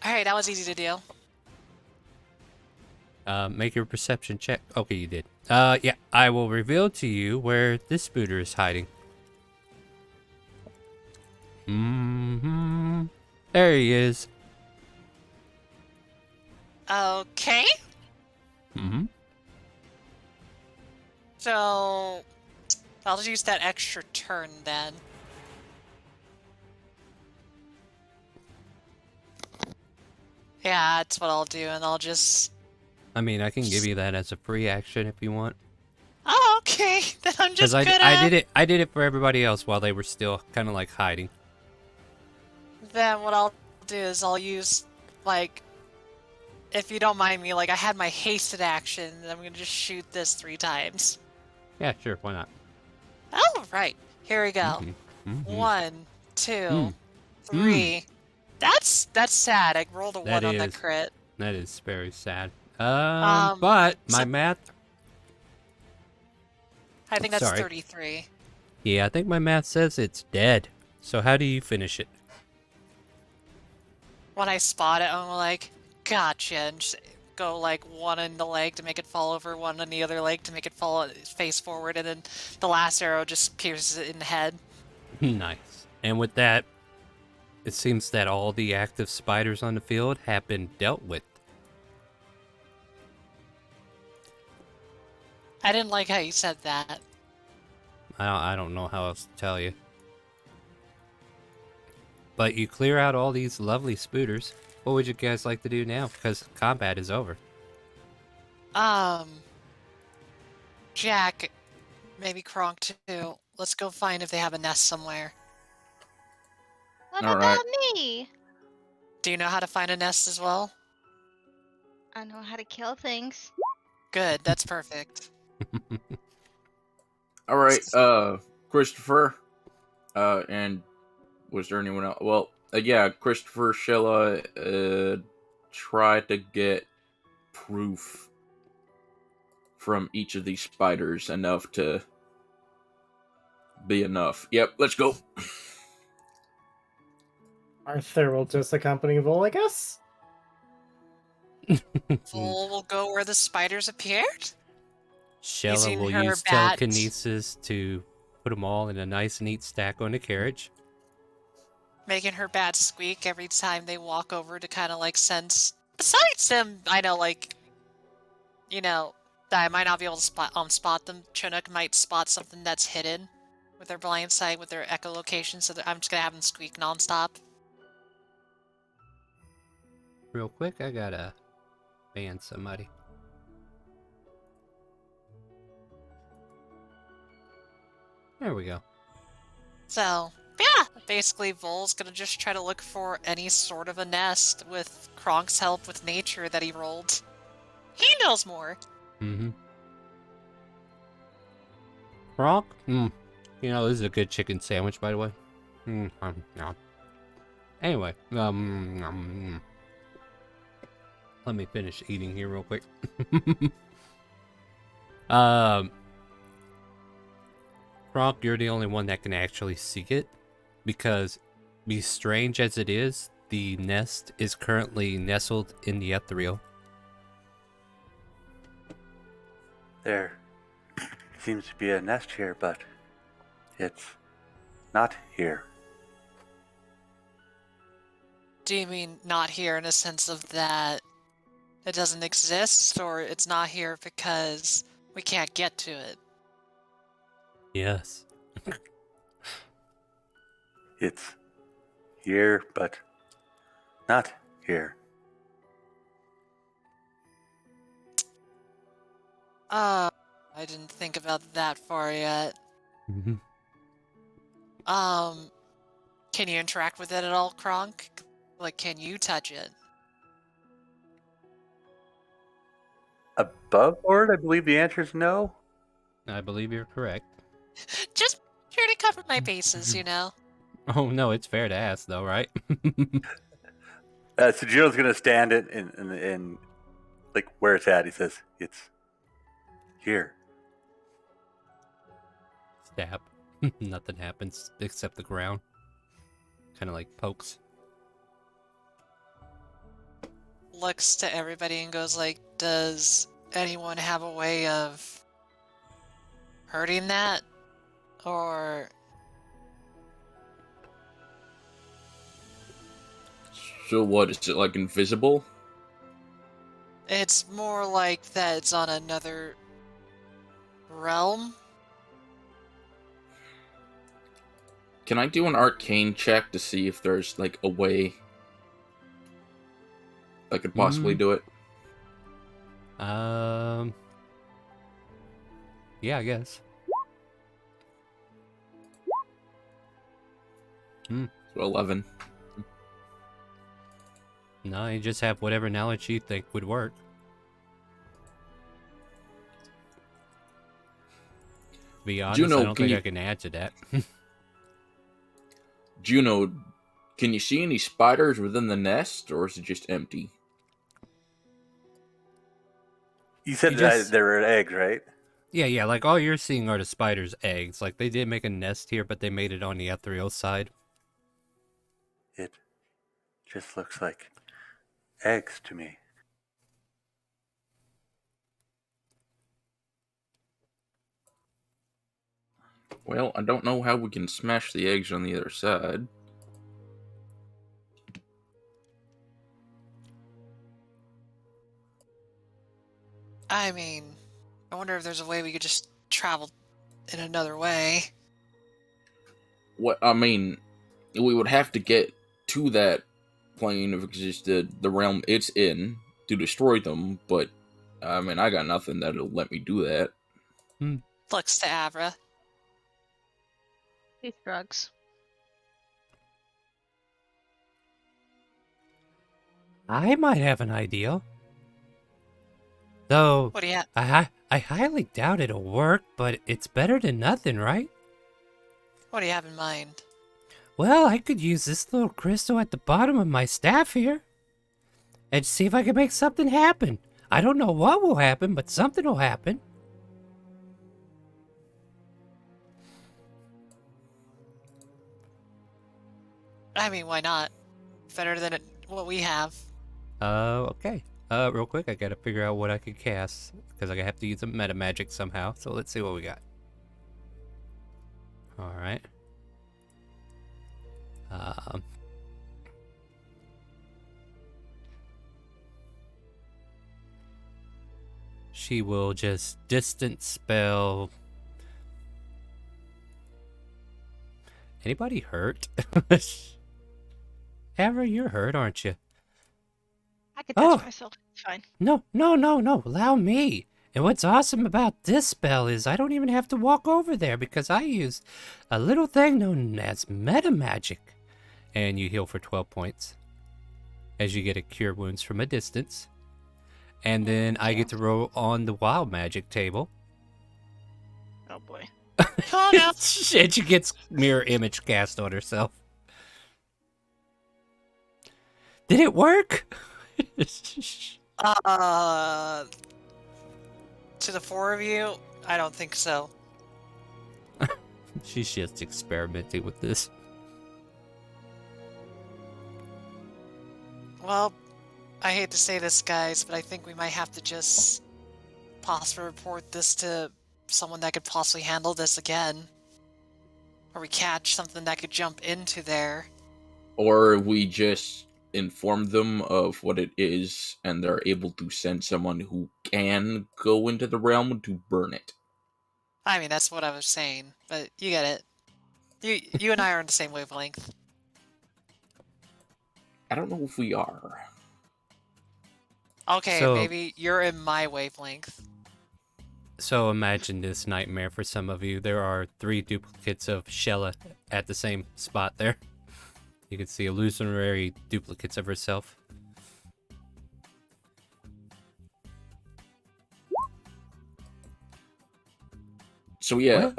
Alright, that was easy to do. Make your perception check. Okay, you did. Yeah, I will reveal to you where this spooter is hiding. Mm-hmm. There he is. Okay. Mm-hmm. So, I'll just use that extra turn then. Yeah, that's what I'll do, and I'll just... I mean, I can give you that as a free action if you want. Oh, okay. Then I'm just Because gonna... I did it for everybody else while they were still kind of like hiding. Then what I'll do is I'll use, like... If you don't mind me, like, I had my hasted action, and I'm gonna just shoot this 3 times. Yeah, sure, why not? Oh, right. Here we go. Mm-hmm. 1, 2, 3. That's sad. I rolled a 1 on the crit. That is very sad. But my math... I think that's Sorry. 33. Yeah, I think my math says it's dead. So how do you finish it? When I spot it, I'm like, gotcha, and just go like 1 in the leg to make it fall over, 1 in the other leg to make it fall face forward, and then the last arrow just pierces it in the head. Nice. And with that, it seems that all the active spiders on the field have been dealt with. I didn't like how you said that. I don't know how else to tell you. But you clear out all these lovely spooters. What would you guys like to do now? Because combat is over. Jack, maybe Kronk too. Let's go find if they have a nest somewhere. What All about right. me? Do you know how to find a nest as well? I know how to kill things. Good, that's perfect. All right, Christopher, and was there anyone else? Well, yeah, Christopher, Sheila, try to get proof from each of these spiders enough to be enough. Yep, let's go. Arthur will just accompany Vol, I guess? Vol will go where the spiders appeared? Shella Using will her use bat. telekinesis to put them all in a nice, neat stack on the carriage. Making her bat squeak every time they walk over to kind of like sense. Besides them, I know, like, you know, that I might not be able to spot them. Chinook might spot something that's hidden with their blind sight, with their echolocation, so I'm just gonna have them squeak nonstop. Real quick, I gotta ban somebody. There we go. So, yeah, basically Vol's gonna just try to look for any sort of a nest with Kronk's help with nature that he rolled. He knows more. Mm-hmm. Kronk? You know, this is a good chicken sandwich, by the way. No. Anyway, let me finish eating here real quick. Kronk, you're the only one that can actually see it, because, be strange as it is, the nest is currently nestled in the ethereal. There seems to be a nest here, but it's not here. Do you mean not here in a sense of that it doesn't exist, or it's not here because we can't get to it? Yes. It's here, but not here. I didn't think about that far yet. Can you interact with it at all, Kronk? Like, can you touch it? Above board, I believe the answer is no. I believe you're correct. Just here to cover my bases, you know? Oh no, it's fair to ask though, right? So Gino's gonna stand it in like where it's at. He says, "It's here." Stab. Nothing happens except the ground. Kind of like pokes. Looks to everybody and goes like, does anyone have a way of hurting that? Or... So what, is it like invisible? It's more like that it's on another realm. Can I do an arcane check to see if there's like a way I could possibly do it? Yeah, I guess. So 11. No, you just have whatever knowledge you think would work. To be honest, Juno, I don't can think you- I can add to that. Juno, can you see any spiders within the nest, or is it just empty? You said You just- there were eggs, right? Yeah, like all you're seeing are the spider's eggs. Like they did make a nest here, but they made it on the ethereal side. It just looks like eggs to me. Well, I don't know how we can smash the eggs on the other side. I mean, I wonder if there's a way we could just travel in another way. What I mean, we would have to get to that plane if existed, the realm it's in, to destroy them, but I mean, I got nothing that'll let me do that. Looks to Avra. These drugs. I might have an idea. Though, What do you have? I highly doubt it'll work, but it's better than nothing, right? What do you have in mind? Well, I could use this little crystal at the bottom of my staff here. And see if I can make something happen. I don't know what will happen, but something will happen. I mean, why not? Better than what we have. Okay. Real quick, I gotta figure out what I can cast, because I have to use a meta magic somehow, so let's see what we got. Alright. She will just distance spell. Anybody hurt? Amber, you're hurt, aren't you? I could touch Oh. myself. It's fine. No. Allow me. And what's awesome about this spell is I don't even have to walk over there because I use a little thing known as meta magic. And you heal for 12 points as you get a cure wounds from a distance. And then I get to roll on the wild magic table. Oh boy. Oh no. And she gets mirror image cast on herself. Did it work? To the four of you, I don't think so. She's just experimenting with this. Well, I hate to say this, guys, but I think we might have to just possibly report this to someone that could possibly handle this again. Or we catch something that could jump into there. Or we just inform them of what it is, and they're able to send someone who can go into the realm to burn it. I mean, that's what I was saying, but you get it. You and I are on the same wavelength. I don't know if we are. Okay, So- maybe you're in my wavelength. So imagine this nightmare for some of you. There are 3 duplicates of Shella at the same spot there. You can see illusionary duplicates of herself. So yeah,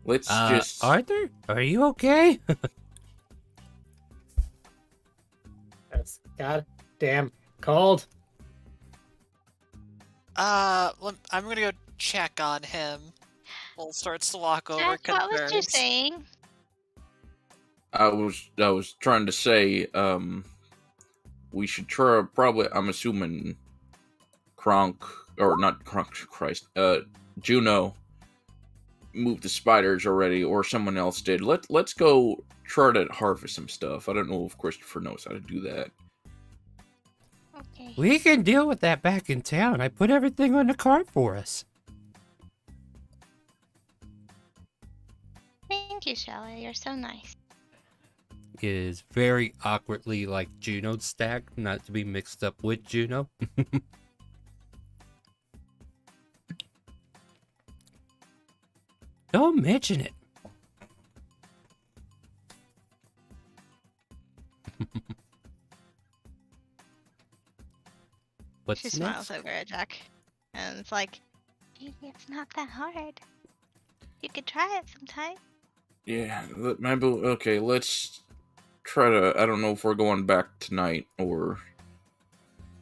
let's just Arthur, are you okay? That's goddamn cold. I'm gonna go check on him. Bull starts to walk over. Jack, what was you concerns. saying? I was trying to say, we should try probably. I'm assuming Kronk or not Kronk. Christ, Juno moved the spiders already, or someone else did. Let's go try to harvest some stuff. I don't know if Christopher knows how to do that. Okay. We can deal with that back in town. I put everything on the cart for us. Thank you, Shella. You're so nice. It is very awkwardly like Juno's stack, not to be mixed up with Juno. Don't mention it. What's She next? smiles over at Jack. And it's like, maybe it's not that hard. You could try it sometime. Yeah, maybe. Okay, let's try to. I don't know if we're going back tonight or.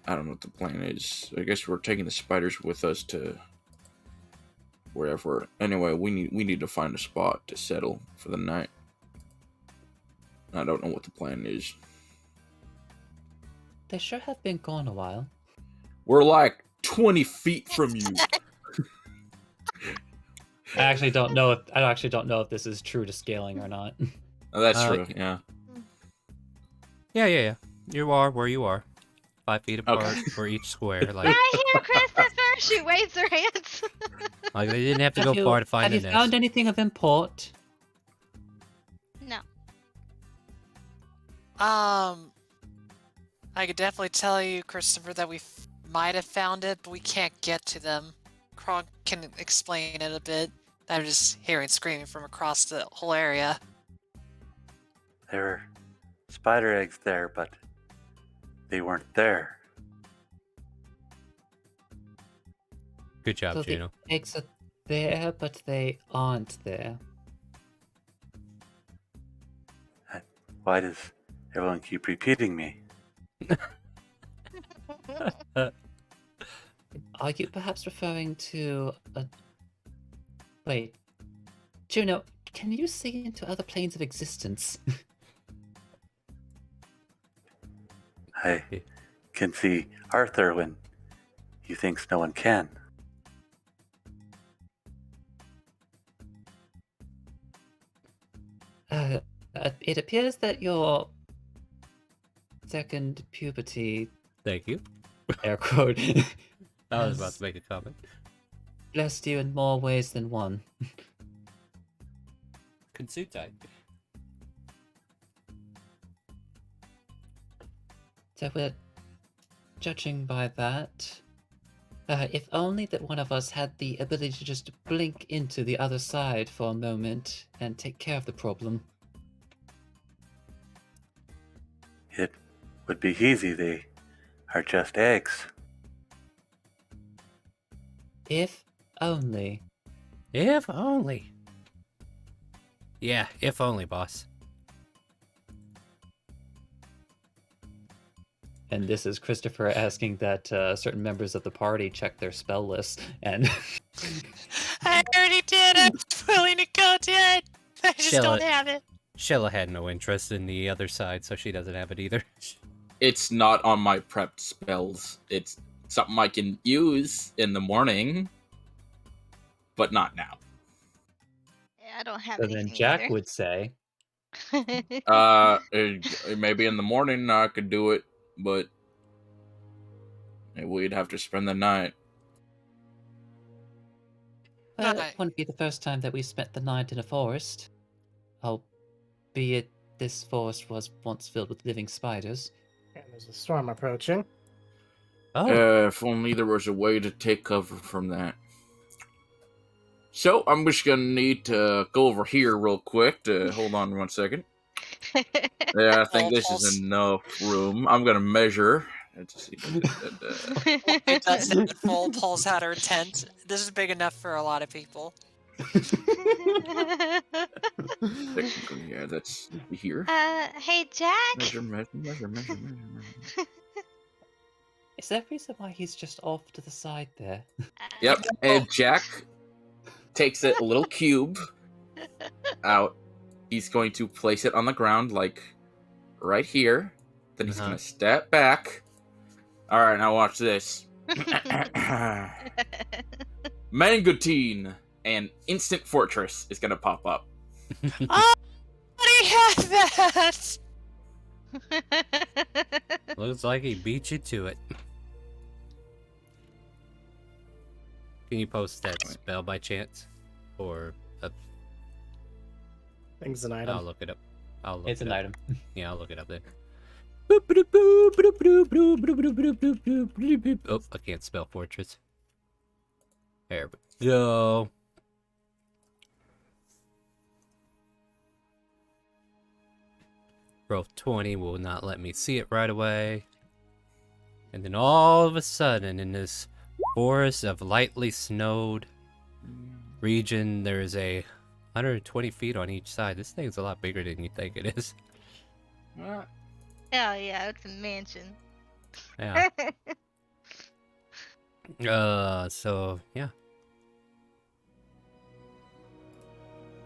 I don't know what the plan is. I guess we're taking the spiders with us to wherever. Anyway, we need to find a spot to settle for the night. I don't know what the plan is. They sure have been gone a while. We're like 20 feet from you. I actually don't know if this is true to scaling or not. Oh, that's Uh, true. Yeah. Yeah. You are where you are. 5 feet apart Okay. for each square. Like, Right here, Christopher! She waves her hands. like they didn't have to go far to find the have you nest. found anything of import? No. I could definitely tell you, Christopher, that we might have found it, but we can't get to them. Kronk can explain it a bit. I'm just hearing screaming from across the whole area. There were spider eggs there, but they weren't there. Good job, So Juno. the eggs are there, but they aren't there. Why does everyone keep repeating me? Are you perhaps referring to a... Wait. Juno, can you see into other planes of existence? I can see Arthur when he thinks no one can. It appears that your second puberty, Thank you. air quote, I was about to make a comment. blessed you in more ways than one. Konsutai. So we're judging by that. If only that one of us had the ability to just blink into the other side for a moment and take care of the problem. It would be easy. They are just eggs. If only. If only. Yeah, if only, boss. And this is Christopher asking that certain members of the party check their spell list. And I already did. I was willing to go to it. I just don't have it. Shella had no interest in the other side, so she doesn't have it either. It's not on my prepped spells. It's something I can use in the morning, but not now. Yeah, I don't have so anything then Jack either. would say, Maybe in the morning I could do it, but we'd have to spend the night. well, Right. it wouldn't be the first time that we spent the night in a forest. Albeit this forest was once filled with living spiders. And there's a storm approaching. Oh, If only there was a way to take cover from that. So I'm just gonna need to go over here real quick. Hold on 1 second. Yeah, I think this is enough room. I'm gonna measure. Let's see. It does say that Full pulls out her tent. This is big enough for a lot of people. Technically, yeah, that's here. Hey, Jack. Measure. Is there a reason why he's just off to the side there? Yep, and Jack takes a little cube out. He's going to place it on the ground, like right here. Then he's gonna step back. All right, now watch this. Mangutine and Instant Fortress is gonna pop up. Oh, he had that. looks like he beat you to it. Can you post that spell by chance? Or Thing's an item. I'll look it up. It's an item. Yeah, I'll look it up then. Oh, I can't spell fortress. There we go. Roll 20 will not let me see it right away. And then all of a sudden, in this forest of lightly snowed region, there's a 120 feet on each side. This thing's a lot bigger than you think it is. Oh yeah, it's a mansion. Yeah. So yeah.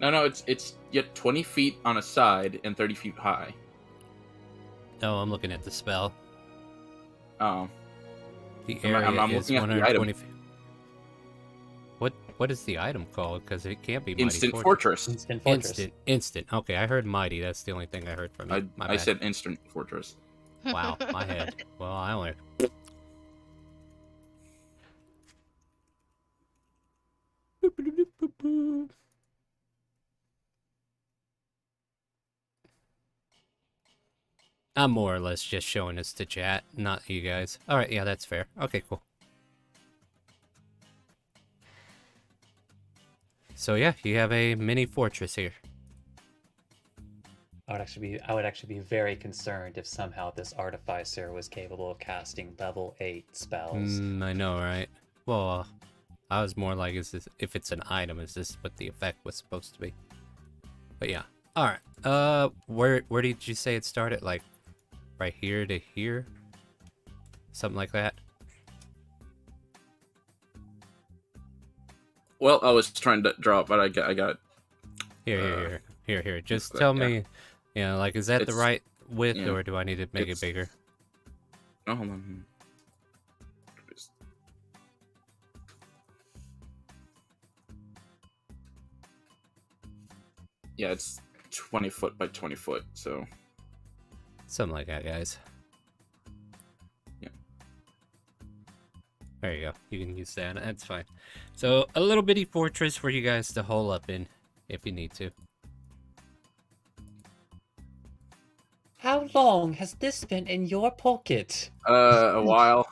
No, it's yet 20 feet on a side and 30 feet high. Oh, I'm looking at the spell. Oh. The I'm area is looking at the item. 120 feet. What is the item called? Because it can't be Mighty Instant Fortress. Instant Fortress. Instant. Okay, I heard Mighty. That's the only thing I heard from you. I said Instant Fortress. Wow, my head. Well, I only... I'm more or less just showing this to chat, not you guys. Alright, yeah, that's fair. Okay, cool. So yeah, you have a mini fortress here. I would actually be very concerned if somehow this artificer was capable of casting level 8 spells. I know, right? Well, I was more like, is this, if it's an item, is this what the effect was supposed to be? But yeah. Alright. Where did you say it started? Like, right here to here? Something like that? Well, I was trying to draw it, but I got. Here. Just tell me, you know, like, is that the right width, yeah, or do I need to make it bigger? Oh, hold on. Yeah, it's 20 foot by 20 foot, so. Something like that, guys. Yeah. There you go. You can use that. That's fine. So, a little bitty fortress for you guys to hole up in, if you need to. How long has this been in your pocket? A while.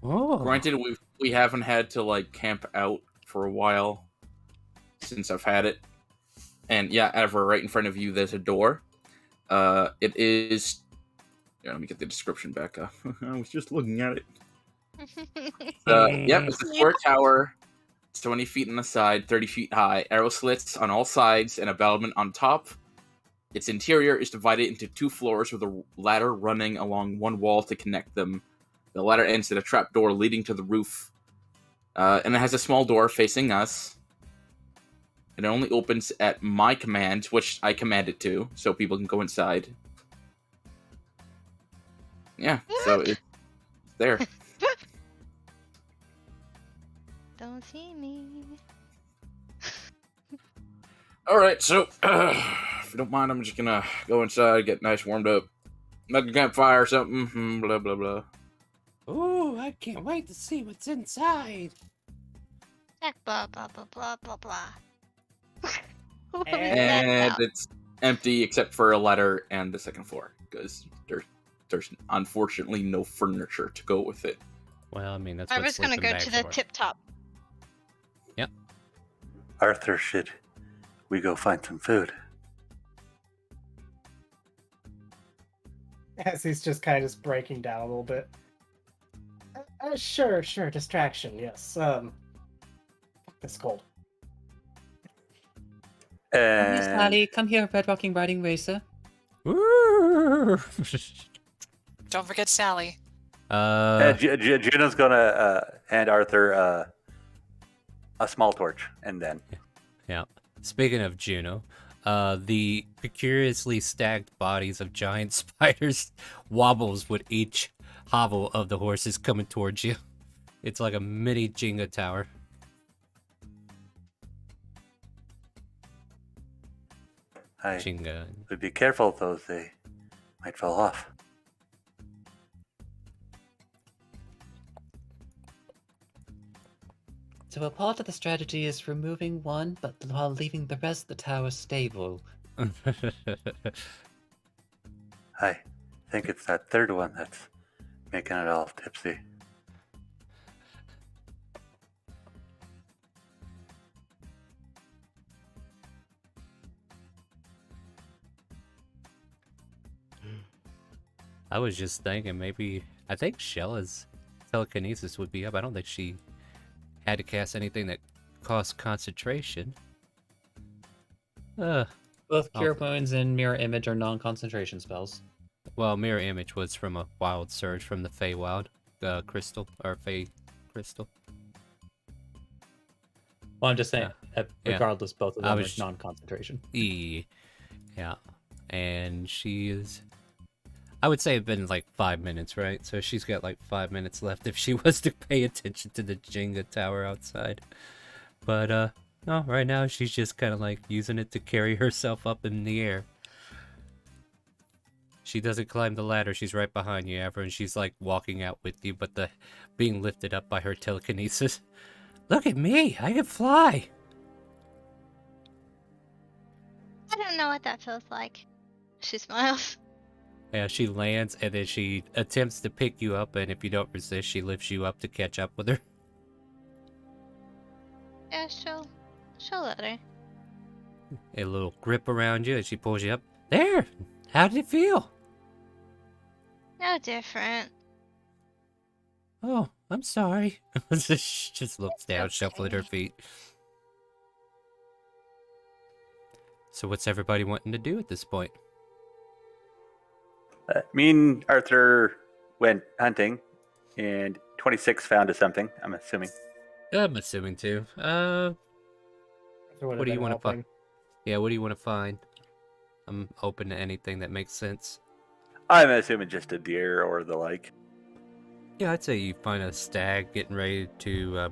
Oh. Granted, we haven't had to like camp out for a while since I've had it. And yeah, ever right in front of you, there's a door. It is. Yeah, let me get the description back up. I was just looking at it. Yep, it's a square tower 20 feet on the side, 30 feet high, arrow slits on all sides, and a battlement on top. Its interior is divided into 2 floors with a ladder running along one wall to connect them. The ladder ends at a trapdoor leading to the roof. And it has a small door facing us. And it only opens at my command, which I command it to, so people can go inside. Yeah, so it's there. Don't see me. Alright, so, if you don't mind, I'm just gonna go inside, get nice warmed up. Make a campfire or something, blah, blah, blah. Ooh, I can't wait to see what's inside. Blah blah blah blah blah blah. What was that And about? it's empty except for a ladder and the second floor, because there's unfortunately no furniture to go with it. Well, I mean, that's I what was gonna sleeping go to the bags are. tip top. Arthur, should we go find some food? As he's just kind of just breaking down a little bit. Sure, distraction, yes. It's cold. Come here, And Sally. Come here, Red Rocking Riding Racer. Ooh. Don't forget Sally. Juno's gonna hand Arthur a small torch, and then Yeah. Speaking of Juno, the precariously stacked bodies of giant spiders wobbles with each hobble of the horses coming towards you. It's like a mini Jenga tower. I Jenga. would be careful, though, they might fall off. So a part of the strategy is removing one, but while leaving the rest of the tower stable. I think it's that third one that's making it all tipsy. I was just thinking maybe, I think Shella's telekinesis would be up. I don't think she had to cast anything that cost concentration. Both Oh. Cure Wounds and Mirror Image are non-concentration spells. Well, Mirror Image was from a Wild Surge from the Feywild crystal, or Fey crystal. Well, I'm just saying, Yeah. regardless, both of I them are was- non-concentration. Yeah, and she is, I would say it's been like 5 minutes, right? So she's got like 5 minutes left if she was to pay attention to the Jenga tower outside. But, no, right now she's just kind of like using it to carry herself up in the air. She doesn't climb the ladder, she's right behind you, Avra, and she's like walking out with you, but being lifted up by her telekinesis. Look at me, I can fly! I don't know what that feels like. She smiles. Yeah, she lands and then she attempts to pick you up, and if you don't resist, she lifts you up to catch up with her. Yeah, she'll let her. A little grip around you and she pulls you up. There! How did it feel? No different. Oh, I'm sorry. She just looks down, okay. shuffling her feet. So what's everybody wanting to do at this point? me and Arthur went hunting, and 26 found us something. I'm assuming. I'm assuming too. What do you want to find? Yeah, what do you want to find? I'm open to anything that makes sense. I'm assuming just a deer or the like. Yeah, I'd say you find a stag getting ready to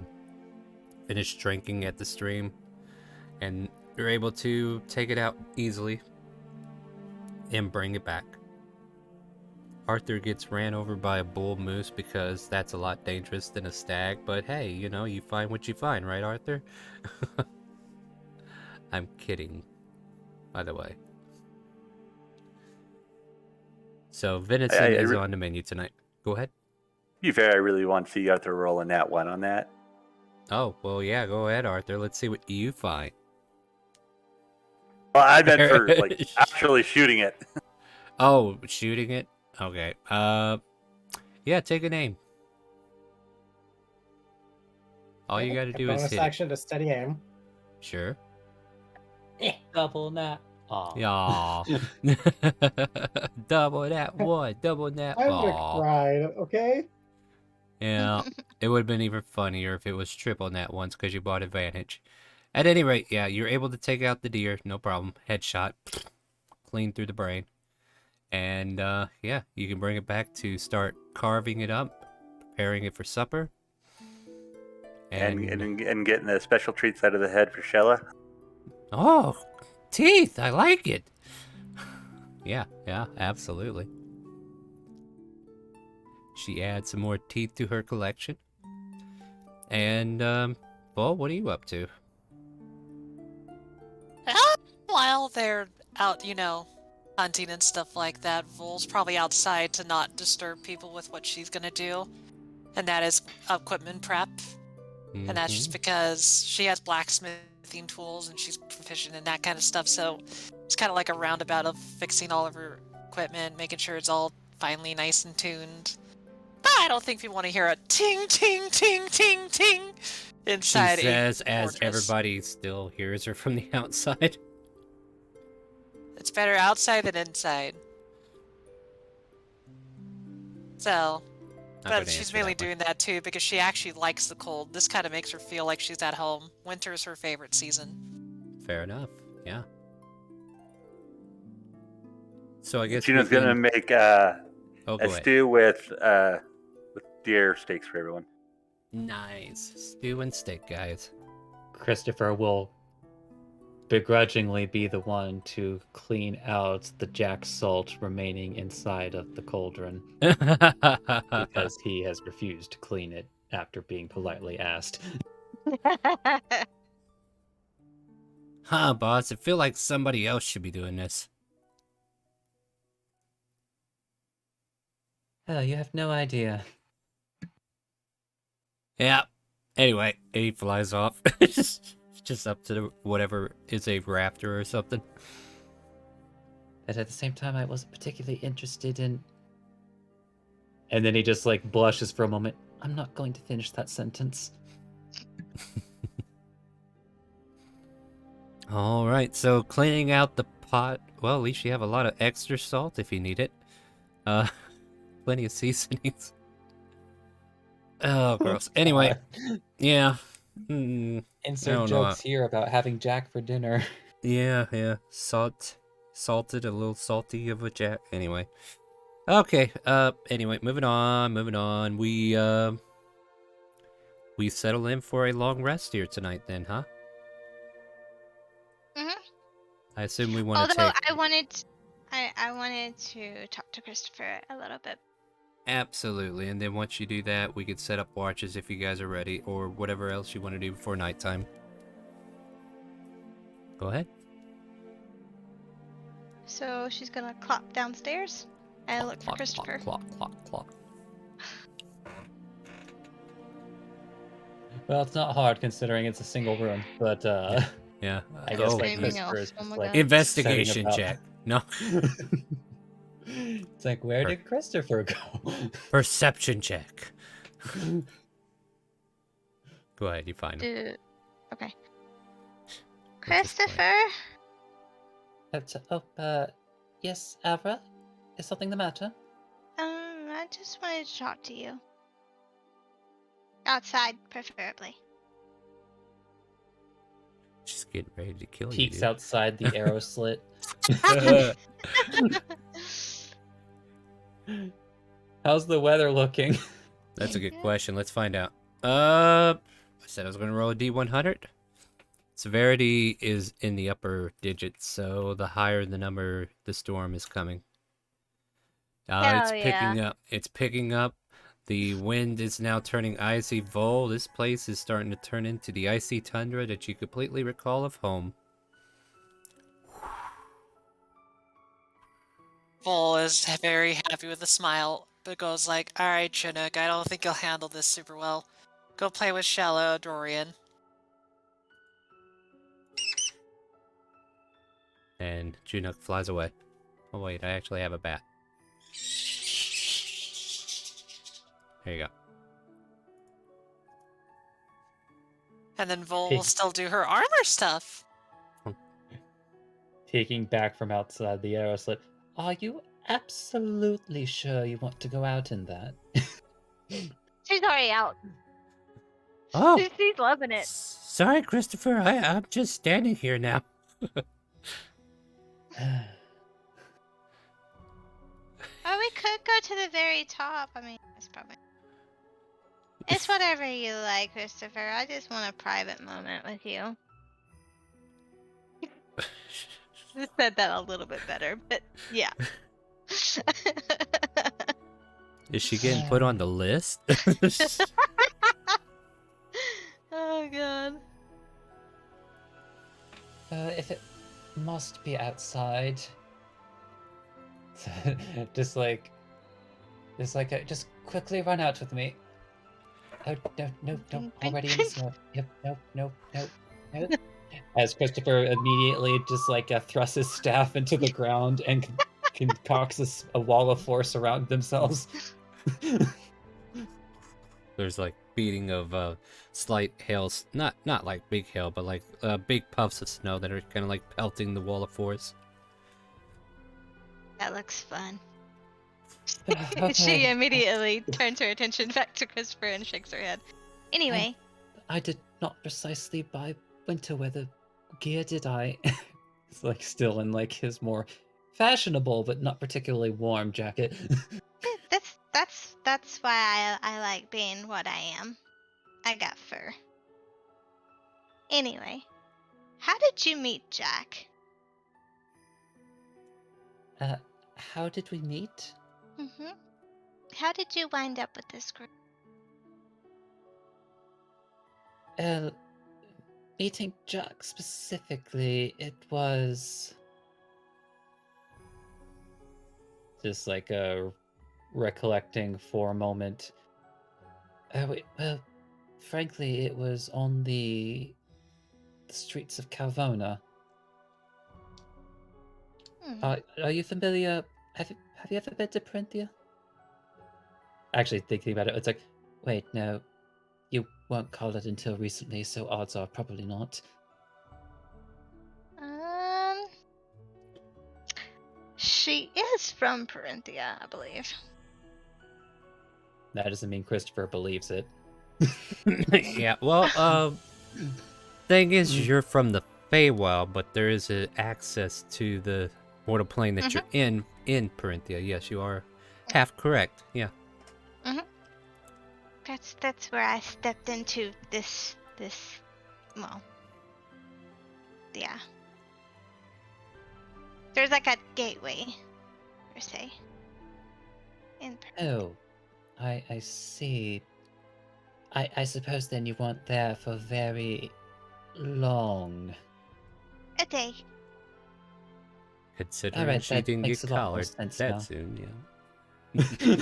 finish drinking at the stream, and you're able to take it out easily and bring it back. Arthur gets ran over by a bull moose because that's a lot dangerous than a stag, but hey, you know, you find what you find, right, Arthur? I'm kidding, by the way. So venison is on the menu tonight. Go ahead. To be fair, I really want to see Arthur roll a nat 1 on that. Oh, well, yeah, go ahead, Arthur. Let's see what you find. Well, I meant for like actually shooting it. Oh, shooting it? Okay. Yeah, take a name. All you gotta A do is bonus hit it. action to steady aim. Sure. Double nat. Aw. Double that one. Double that. I would have Aw. cried, okay? Yeah. It would have been even funnier if it was triple nat once because you bought advantage. At any rate, yeah, you're able to take out the deer. No problem. Headshot. Clean through the brain. And, yeah, you can bring it back to start carving it up, preparing it for supper. And getting the special treats out of the head for Shella. Oh, teeth! I like it! Yeah, absolutely. She adds some more teeth to her collection. And, Bull, what are you up to? While they're out, hunting and stuff like that, Vol's probably outside to not disturb people with what she's gonna do. And that is equipment prep. And that's just because she has blacksmithing tools and she's proficient in that kind of stuff. So it's kind of like a roundabout of fixing all of her equipment, making sure it's all finely nice and tuned. But I don't think people want to hear a ting, ting, ting, ting, ting inside. She says a as fortress. everybody still hears her from the outside. It's better outside than inside. So, but she's mainly doing that too because she actually likes the cold. This kind of makes her feel like she's at home. Winter is her favorite season. Fair enough, yeah. So I guess Gina's gonna make a stew with deer steaks for everyone. Nice. Stew and steak, guys. Christopher will begrudgingly be the one to clean out the jack salt remaining inside of the cauldron because he has refused to clean it after being politely asked. Huh, boss? I feel like somebody else should be doing this. Oh, you have no idea. Yeah. Anyway, he flies off. Just up to whatever is a raptor or something. But at the same time, I wasn't particularly interested in... And then he just, like, blushes for a moment. I'm not going to finish that sentence. Alright, so cleaning out the pot. Well, at least you have a lot of extra salt if you need it. Plenty of seasonings. Oh, gross. Anyway, yeah. Insert jokes here about having Jack for dinner. Yeah. Salted, a little salty of a Jack. Anyway. Okay, anyway, moving on. We settle in for a long rest here tonight then, huh? I assume we want to take... I wanted to talk to Christopher a little bit. Absolutely, and then once you do that, we could set up watches if you guys are ready, or whatever else you want to do before nighttime. Go ahead. So she's gonna clop downstairs and look for Christopher. Clock. Well, it's not hard considering it's a single room, but Yeah. I guess like Screaming Christopher is elf. just Oh my like God. Investigation check. No. It's like, where did Christopher go? Perception check. Go ahead, you find him. Okay. Christopher? Yes, Avra? Is something the matter? I just wanted to talk to you. Outside, preferably. She's getting ready to kill Peeks you. Dude. outside the arrow slit. How's the weather looking? That's a good question. Let's find out. I said I was going to roll a D100. Severity is in the upper digits, so the higher the number, the storm is coming. It's picking up. It's picking up. The wind is now turning icy. Vol, this place is starting to turn into the icy tundra that you completely recall of home. Vol is very happy with a smile, but goes like, alright, Chinook, I don't think you'll handle this super well. Go play with Shallow, Dorian. And Chinook flies away. Oh wait, I actually have a bat. There you go. And then Vol will still do her armor stuff. Peeking back from outside the arrow slit. Are you absolutely sure you want to go out in that? She's already out. Oh, She's loving it. sorry, Christopher. I'm just standing here now. Oh, we could go to the very top. I mean, that's probably. It's whatever you like, Christopher. I just want a private moment with you. I said that a little bit better, but yeah. Is she getting put on the list? Oh god. If it must be outside, just quickly run out with me. Oh no, already in the snow. Yep, nope. As Christopher immediately just thrusts his staff into the ground and concocts a wall of force around themselves. There's like beating of slight hail, not like big hail, but like big puffs of snow that are kind of like pelting the wall of force. That looks fun. Okay. She immediately turns her attention back to Christopher and shakes her head. Anyway. I did not precisely buy winter weather gear, did I? It's still in his more fashionable but not particularly warm jacket. That's why I like being what I am. I got fur. Anyway, how did you meet Jack? How did we meet? Mm-hmm. How did you wind up with this group? Meeting Jack specifically, it was just recollecting for a moment. Well, frankly, it was on the streets of Calvona. Are you familiar? Have you ever been to Perinthia? Actually, thinking about it, it's wait, no, you weren't collared until recently, so odds are probably not. She is from Perinthia, I believe. That doesn't mean Christopher believes it. Yeah, well, thing is, you're from the Feywild, but there is access to the mortal plane that you're in Perinthia. Yes, you are half correct. Yeah. That's where I stepped into this. Well, yeah. There's a gateway, per se. Oh, I see. I suppose then you weren't there for very long. A day. Considering Alright, she that didn't makes get a lot more collared sense that now. soon, yeah.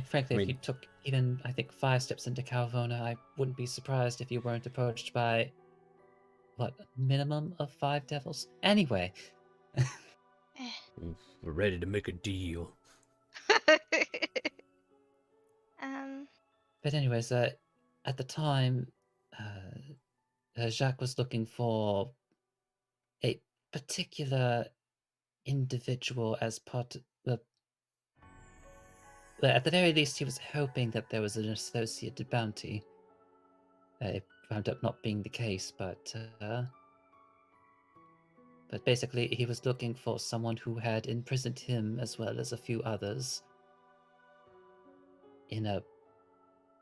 Frankly, I if you took even, I think, 5 steps into Calvona, I wouldn't be surprised if you weren't approached by, what, a minimum of 5 devils? Anyway. We're ready to make a deal. But anyways, at the time, Jacques was looking for a particular individual as part of at the very least, he was hoping that there was an associated bounty. It wound up not being the case, but basically, he was looking for someone who had imprisoned him as well as a few others in a.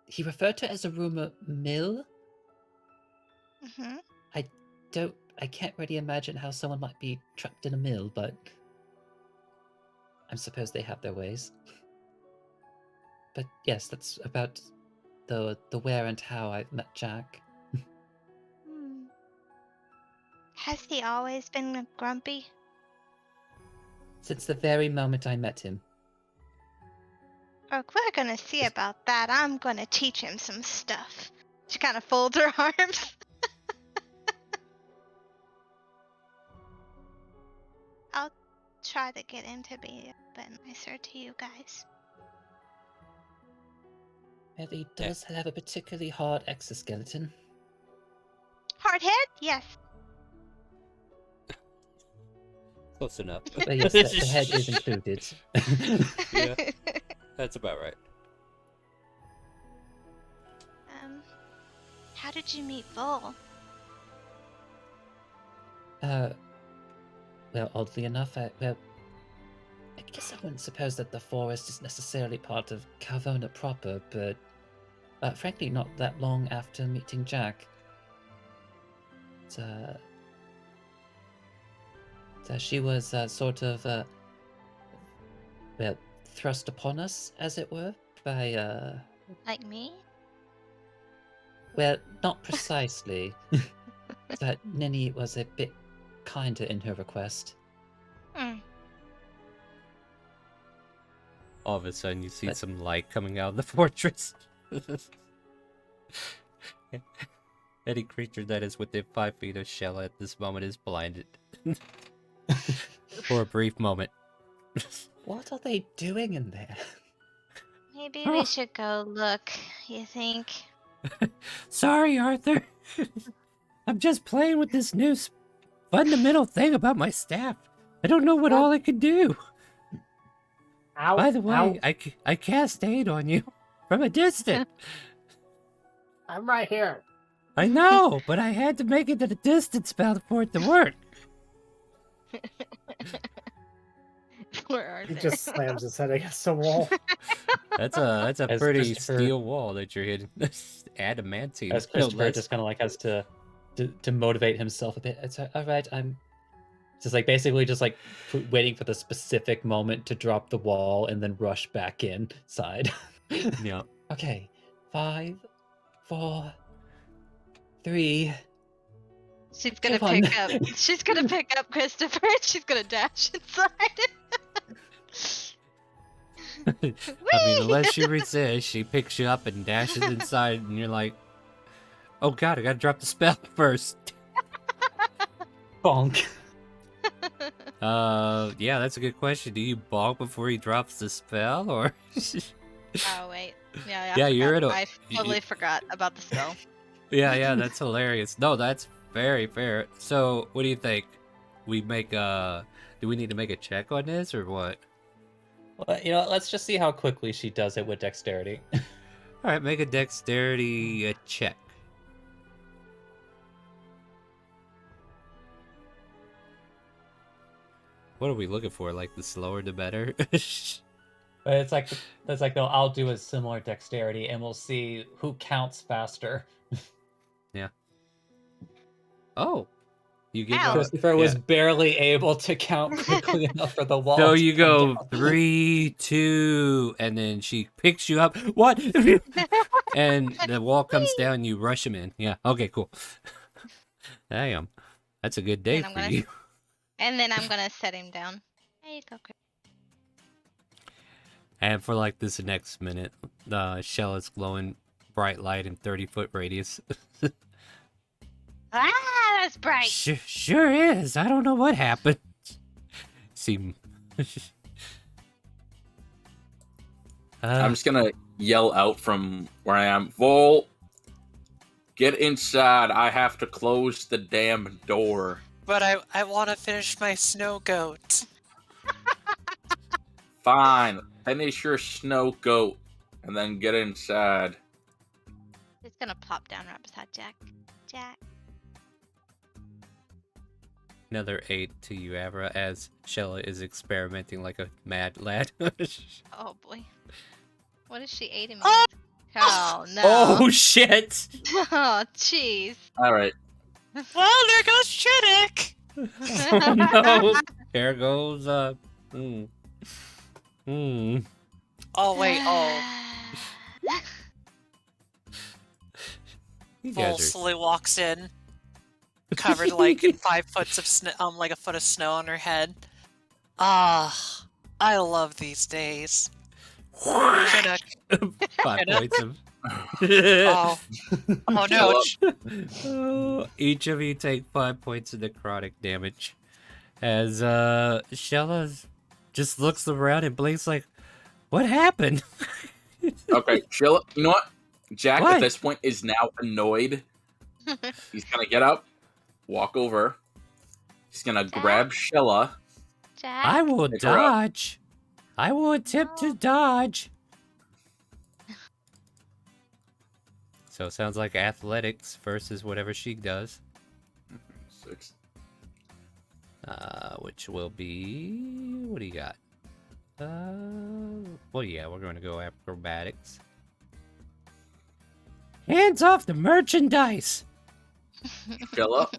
He referred to it as a rumor mill. I can't really imagine how someone might be trapped in a mill, but I suppose they have their ways. But yes, that's about the where and how I met Jack. Has he always been grumpy? Since the very moment I met him. Oh, we're gonna see about that. I'm gonna teach him some stuff. She kind of folds her arms. I'll try to get him to be a bit nicer to you guys. And he does have a particularly hard exoskeleton. Hard head? Yes. Close enough. But yes, the head is included. Yeah, that's about right. How did you meet Vol? Well, oddly enough, I guess I wouldn't suppose that the forest is necessarily part of Calvona proper, but frankly, not that long after meeting Jack. She was sort of, well, thrust upon us, as it were, by, Like me? well, not precisely. That Ninny was a bit kinder in her request. All of a sudden, you see some light coming out of the fortress. Any creature that is within 5 feet of Shella at this moment is blinded. For a brief moment. What are they doing in there? Maybe we should go look, you think? Sorry, Arthur. I'm just playing with this new fundamental thing about my staff. I don't know what all it could do. Ow, By the way, ow. I cast aid on you from a distance. I'm right here. I know, but I had to make it to the distance spell for it to work. Poor Arthur. He just slams his head against the wall. That's a As pretty Christopher- steel wall that you're hitting. Adamantine. As no Christopher less. just kind of like has to motivate himself a bit. It's all right. I'm just like basically just like waiting for the specific moment to drop the wall and then rush back inside. Yeah. Okay, 5, 4, 3. She's gonna Come on. pick up. She's gonna pick up Christopher. And she's gonna dash inside. I mean, unless she resists, she picks you up and dashes inside, and you're like, "Oh God, I gotta drop the spell first." Bonk. Yeah, that's a good question. Do you bonk before he drops the spell, or? Oh wait, yeah, Yeah, you're in a- I totally forgot about the spell. Yeah, that's hilarious. No, that's very fair. So, what do you think? We make do we need to make a check on this, or what? Well, let's just see how quickly she does it with dexterity. All right, make a dexterity check. What are we looking for? Like the slower, the better. But it's like no, I'll do a similar dexterity, and we'll see who counts faster. Yeah. Oh, you get. Ow. Christopher was barely able to count quickly enough for the wall. So to you come go down. 3, 2, and then she picks you up. What? And the wall comes down. You rush him in. Yeah. Okay. Cool. Damn, that's a good day And I'm for gonna- you. And then I'm gonna set him down. There you go, Chris. And for like this next minute, the shell is glowing bright light in 30-foot radius. Ah, that's bright. Sure is. I don't know what happened. Seem. I'm just gonna yell out from where I am. Vol, get inside. I have to close the damn door. But I want to finish my snow goat. Fine. Finish your snow goat and then get inside. It's gonna plop down right beside Jack. Jack. Another 8 to you, Avra, as Shella is experimenting like a mad lad. Oh boy. What is she aiding me Oh! with? Oh no. Oh shit! Oh jeez. All right. Well, there goes Chittick. Oh no! There goes Oh wait, oh. You Vol guys are. slowly walks in, covered like in 5 foot of snow, like a foot of snow on her head. Ah, I love these days. Chittick. 5 points of. Oh, oh no! Oh, each of you take 5 points of necrotic damage. As Shella just looks around and blinks like, what happened? Okay, chill. You know what? Jack What? at this point is now annoyed. He's gonna get up, walk over. He's gonna grab Shella, Jack? I will pick her up. dodge. I will attempt to dodge. So it sounds like athletics versus whatever she does. 6. Which will be... What do you got? Well, yeah, we're going to go acrobatics. Hands off the merchandise! Shella,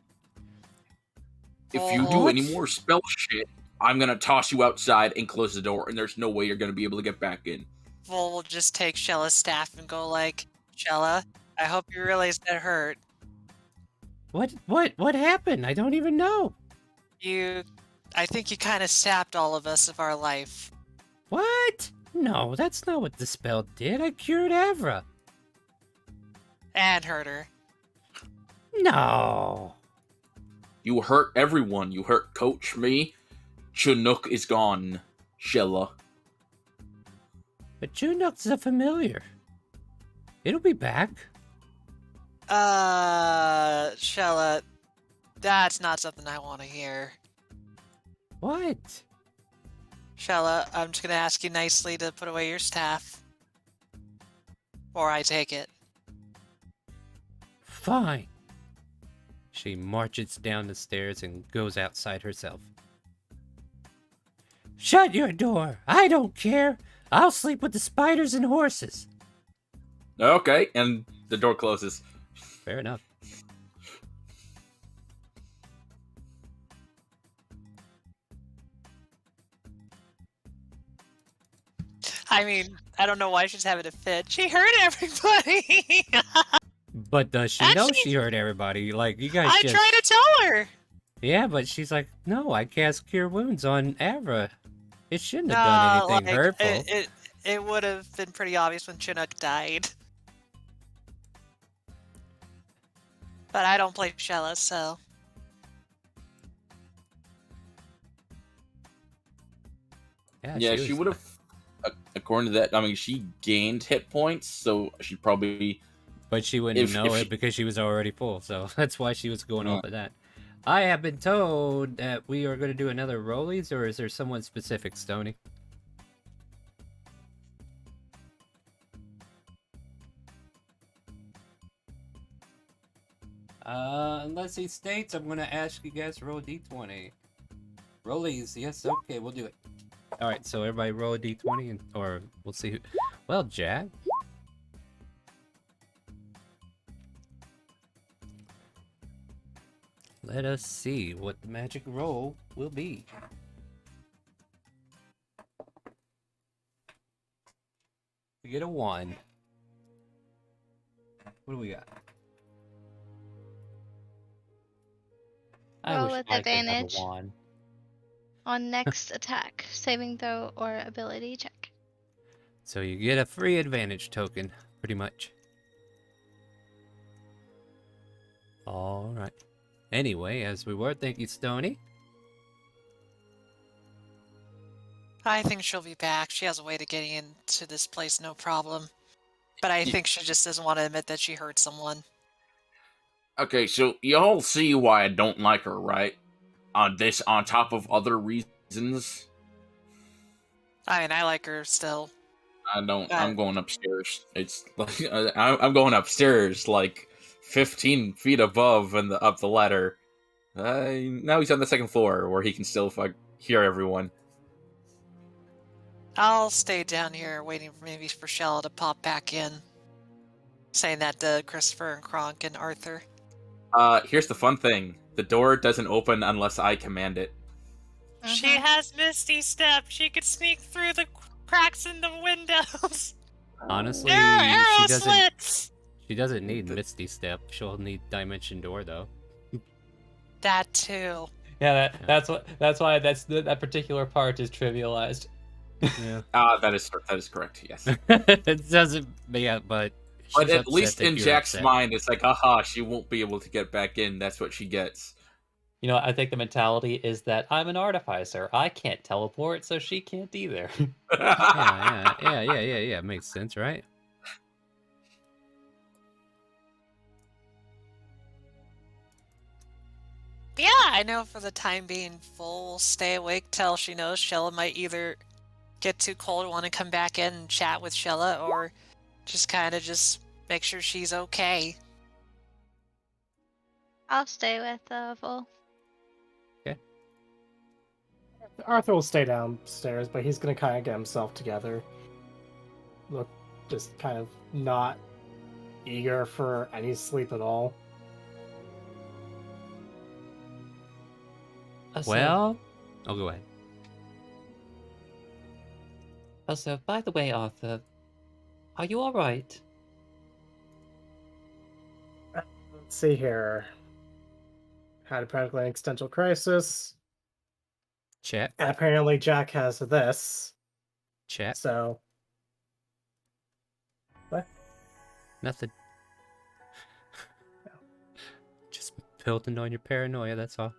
if you do any more spell shit, I'm gonna toss you outside and close the door, and there's no way you're gonna be able to get back in. Vol will just take Shella's staff and go like, Shella, I hope you realize that hurt. What happened? I don't even know. I think you kind of sapped all of us of our life. What? No, that's not what the spell did. I cured Avra. And hurt her. No. You hurt everyone. You hurt Coach, me. Chinook is gone. Shella. But Chinook's a familiar. It'll be back. Shella, that's not something I want to hear. What? Shella, I'm just gonna ask you nicely to put away your staff. Or I take it. Fine. She marches down the stairs and goes outside herself. Shut your door. I don't care. I'll sleep with the spiders and horses. Okay, and the door closes. Fair enough. I mean, I don't know why she's having a fit. She hurt everybody! But does she know she hurt everybody? Like, you guys I just... tried to tell her! Yeah, but she's like, no, I cast Cure Wounds on Avra. It shouldn't have done anything hurtful. It would have been pretty obvious when Chinook died. But I don't play Shella, so... Yeah, she would have... According to that, I mean, she gained hit points, so she probably... But she wouldn't know it because she was already full, so that's why she was going off of that. I have been told that we are going to do another rollies, or is there someone specific, Stony? Unless he states, I'm going to ask you guys to roll a d20. Rollies, yes, okay, we'll do it. Alright, so everybody roll a d20, and, or we'll see who... Well, Jack. Let us see what the magic roll will be. We get a 1. What do we got? Roll wish with I could have a advantage. 1. On next attack, saving throw, or ability check. So you get a free advantage token, pretty much. Alright. Anyway, as we were, thank you, Stony. I think she'll be back. She has a way to getting into this place, no problem. But I think she just doesn't want to admit that she hurt someone. Okay, so y'all see why I don't like her, right? On top of other reasons. I mean, I like her still. I don't. I'm going upstairs. It's like I'm going upstairs, like 15 feet above and up the ladder. Now he's on the second floor, where he can still hear everyone. I'll stay down here waiting maybe for Shella to pop back in. Saying that to Christopher and Kronk and Arthur. Here's the fun thing. The door doesn't open unless I command it. She has Misty Step. She could sneak through the cracks in the windows. Honestly, she doesn't need Misty Step. She'll need Dimension Door, though. That too. Yeah, that's why that particular part is trivialized. Yeah. That is correct. Yes. It doesn't. Yeah, but at least in Jack's mind, it's like, aha, she won't be able to get back in. That's what she gets. You know, I think the mentality is that I'm an artificer. I can't teleport, so she can't either. yeah. yeah. Makes sense, right? Yeah, I know for the time being, we'll stay awake till she knows Shella might either get too cold and want to come back in and chat with Shella, or just kind of just make sure she's okay. I'll stay with Vol. Arthur will stay downstairs, but he's gonna kind of get himself together. Look, just kind of not eager for any sleep at all. Well, I'll go ahead. Also, by the way, Arthur, are you all right? Let's see here. Had a practically existential crisis. Check. And apparently Jack has this. Check. So. What? Nothing. Just building on your paranoia, that's all.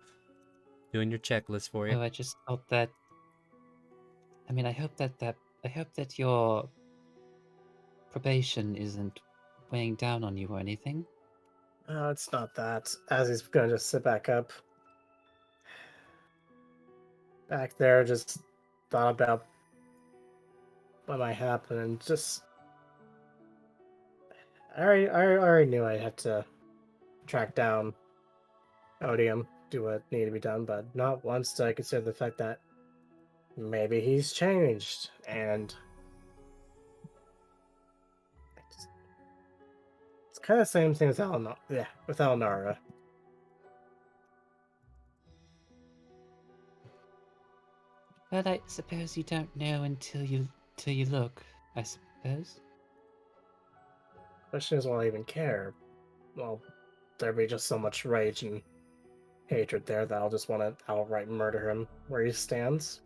Doing your checklist for you. Oh, I just felt that. I mean, I hope that your probation isn't weighing down on you or anything. Oh, it's not that. As he's gonna just sit back up. Back there, just thought about what might happen and just. I already knew I had to track down Odium, do what needed to be done, but not once did I consider the fact that maybe he's changed, and it's kind of the same thing with Alinara. Well, I suppose you don't know until you look, I suppose. Question is, will I even care? Well, there'd be just so much rage and hatred there that I'll just want to outright murder him where he stands.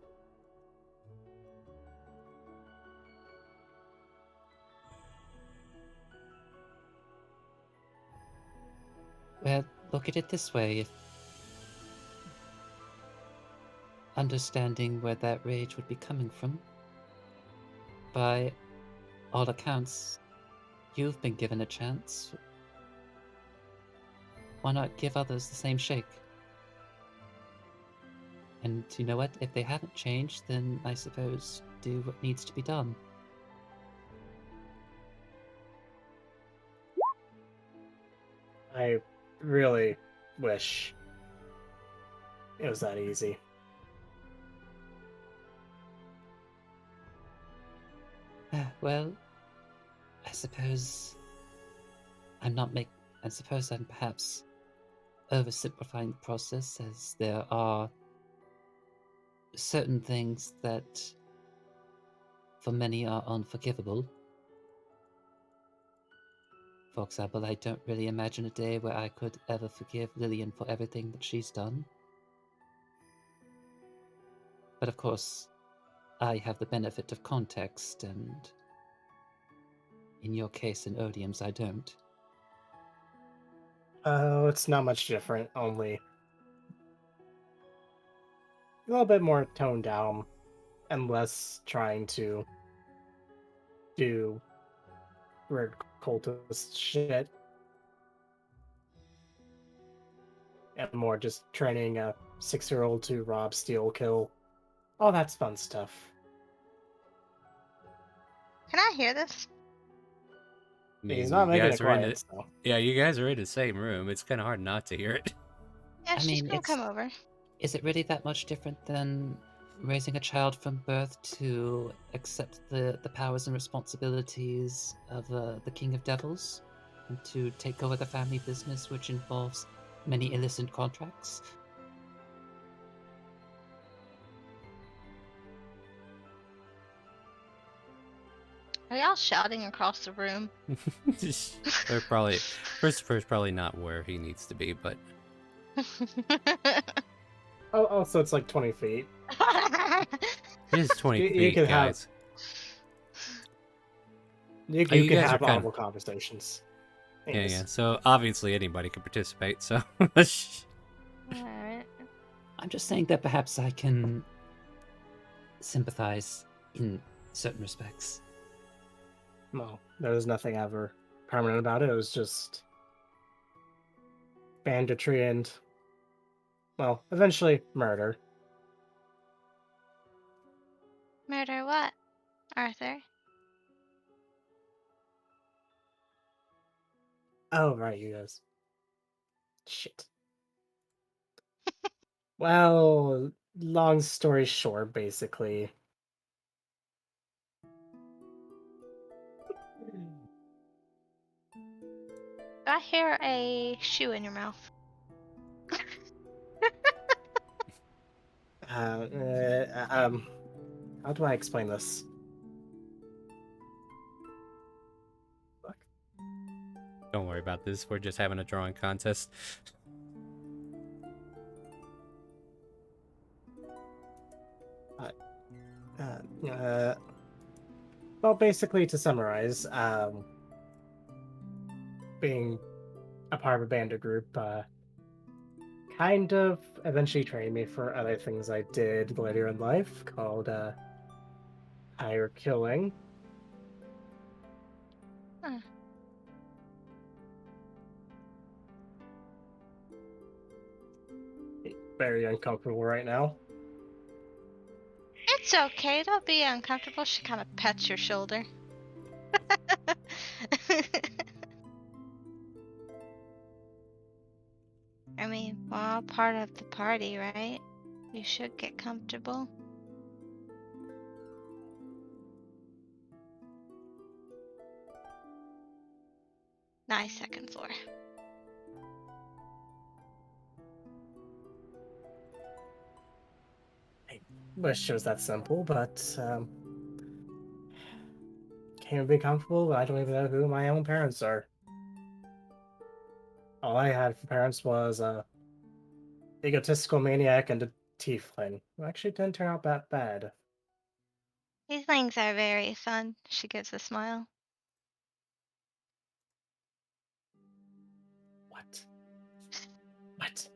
Well, look at it this way: if understanding where that rage would be coming from, by all accounts, you've been given a chance. Why not give others the same shake? And you know what? If they haven't changed, then I suppose do what needs to be done. I really wish it was that easy. Well, I suppose I suppose I'm perhaps oversimplifying the process, as there are certain things that for many are unforgivable. For example, I don't really imagine a day where I could ever forgive Lillian for everything that she's done. But of course, I have the benefit of context, and in your case, in Odium's, I don't. Oh, it's not much different, only a little bit more toned down and less trying to do weird cultist shit. And more just training a 6-year-old to rob, steal, kill. All that's fun stuff. Can I hear this? I mean, He's not you making guys it are in quiet, it. so. Yeah, you guys are in the same room. It's kind of hard not to hear it. Yeah, I she's mean, gonna come over. Is it really that much different than raising a child from birth to accept the powers and responsibilities of the King of Devils, and to take over the family business, which involves many illicit contracts? Are y'all shouting across the room? They're probably Christopher's probably not where he needs to be, but Oh, so it's like 20 feet. it is 20 You feet, can have- guys. You Oh, you can guys are have kind of- audible conversations. Yeah, Yes. yeah. So obviously anybody can participate. So Alright. I'm just saying that perhaps I can sympathize in certain respects. Well, there was nothing ever permanent about it. It was just banditry and, well, eventually murder. Murder what, Arthur? Oh, right, you guys. Shit. Well, long story short, basically. I hear a shoe in your mouth. How do I explain this? Fuck. Don't worry about this. We're just having a drawing contest. Well, basically, to summarize, being a part of a bandit group, kind of eventually trained me for other things I did later in life, called higher killing. Huh. Very uncomfortable right now. It's okay. Don't be uncomfortable. She kind of pets your shoulder. I mean, we're all part of the party, right? You should get comfortable. Nice second floor. Wish it was that simple, but can't be comfortable. I don't even know who my own parents are. All I had for parents was a egotistical maniac and a tiefling, who actually didn't turn out that bad. These things are very fun. She gives a smile. What? What?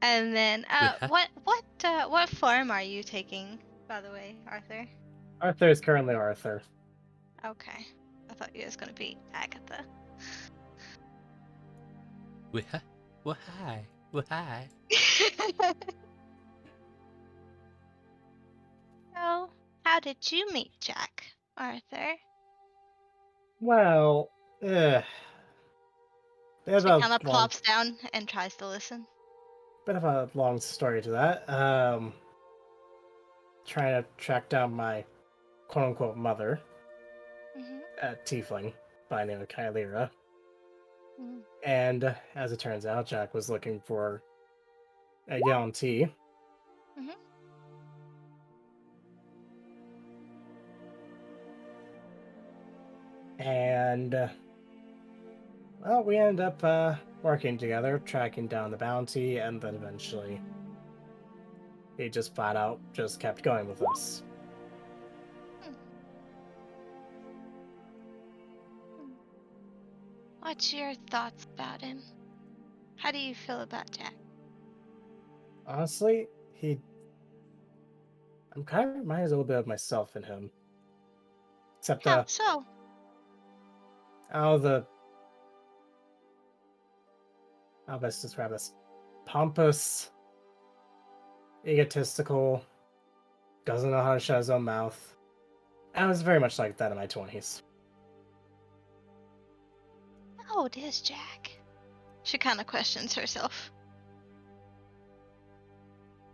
And then, what form are you taking, by the way, Arthur? Arthur is currently Arthur. Okay, I thought you was gonna be Agatha. Well, hi. Well, hi. So, how did you meet Jack, Arthur? Well, bit She of kind of a long, plops down and tries to listen. bit of a long story to that. Trying to track down my quote-unquote mother, Mm-hmm. a tiefling by the name of Kylira. Mm. And as it turns out, Jack was looking for a guarantee. Mhm. And well, we ended up working together, tracking down the bounty, and then eventually he just flat out just kept going with us. Hmm. Hmm. What's your thoughts about him? How do you feel about Jack? Honestly, I'm kind of reminds a little bit of myself in him. Except How so? how the how best describe this? Pompous, egotistical, doesn't know how to shut his own mouth. I was very much like that in my 20s. How old is Jack? She kind of questions herself.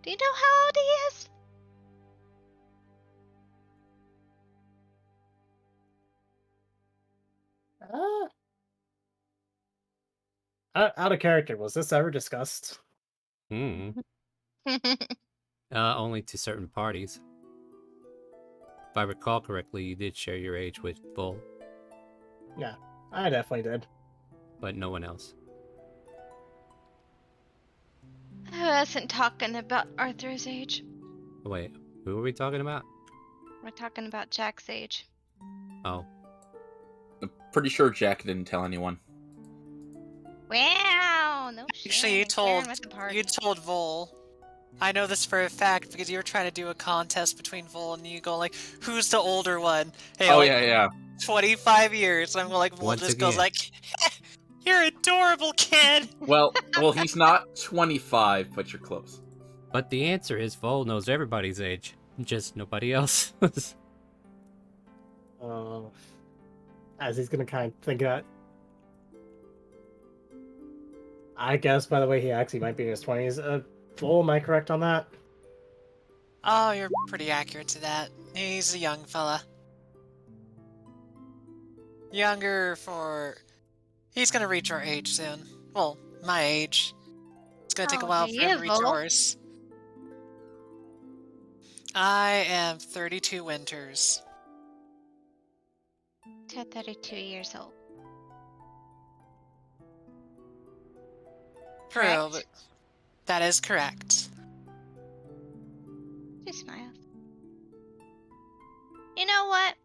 Do you know how old he is? Uh, out of character, was this ever discussed? Hmm. Only to certain parties. If I recall correctly, you did share your age with Bull, Yeah, I definitely did. but no one else. I wasn't talking about Arthur's age. Wait, who are we talking about? We're talking about Jack's age. Oh, I'm pretty sure Jack didn't tell anyone. Wow, no Actually, sharing. Sharing with the party. you told Vol. I know this for a fact because you were trying to do a contest between Vol and you go like, who's the older one? Hey, Oh like, yeah. 25 years. I'm like, Vol Once just goes again. like, you're adorable, kid. Well, he's not 25, but you're close. But the answer is Vol knows everybody's age, just nobody else's. As he's gonna kind of think that. I guess, by the way, he actually might be in his 20s. Full, am I correct on that? Oh, you're pretty accurate to that. He's a young fella. Younger for... He's gonna reach our age soon. Well, my age. It's gonna take a How while old for are him you, to reach Vol? yours. I am 32 winters. To 32 years old. True, Correct? but that is correct. She smiles. You know what?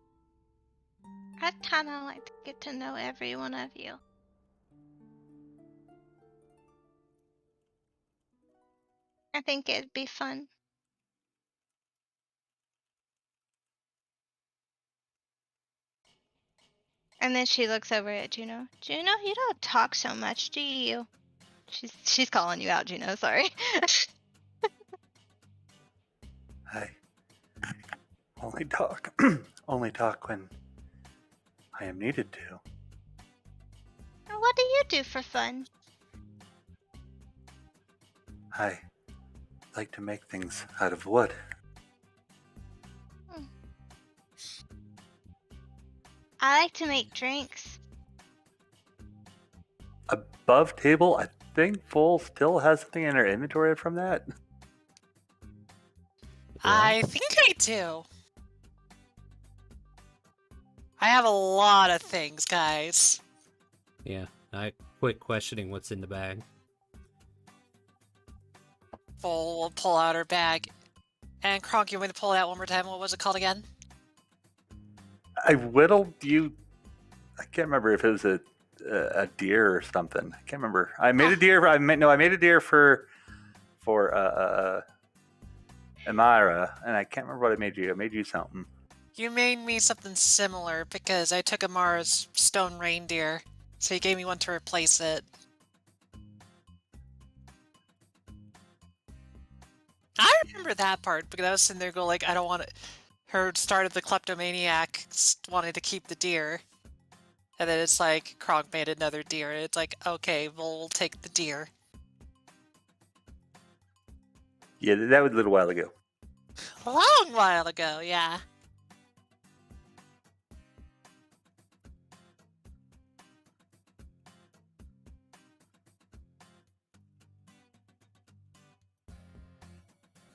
I'd kind of like to get to know every one of you. I think it'd be fun. And then she looks over at Juno. Juno, you don't talk so much, do you? She's calling you out, Juno. Sorry. I only talk, only talk when I am needed to. What do you do for fun? I like to make things out of wood. I like to make drinks. Above table, I think Full still has something in her inventory from that. I think I do. I have a lot of things, guys. Yeah, I quit questioning what's in the bag. Vol will pull out her bag. And Kronk, you want me to pull it out one more time? What was it called again? I whittled you. I can't remember if it was a deer or something. I can't remember. I made a deer. I made a deer for Amira, and I can't remember what I made you. I made you something. You made me something similar because I took Amara's stone reindeer, so you gave me one to replace it. I remember that part because I was sitting there going like, I don't want it. Her started the kleptomaniac wanting to keep the deer. And then it's like, Kronk made another deer. And it's like, okay, we'll take the deer. Yeah, that was a little while ago. A long while ago, yeah.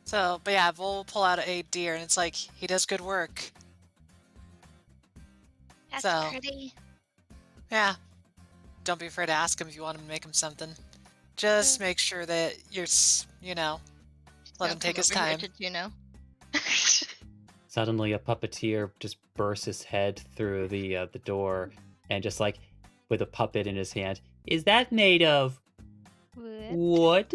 So, but yeah, we'll pull out a deer, and it's like, he does good work. That's So. pretty. Yeah. Don't be afraid to ask him if you want him to make him something. Just make sure that you're, you know, let him take his time. Juno. Suddenly, a puppeteer just bursts his head through the door, and just like with a puppet in his hand, is that made of wood?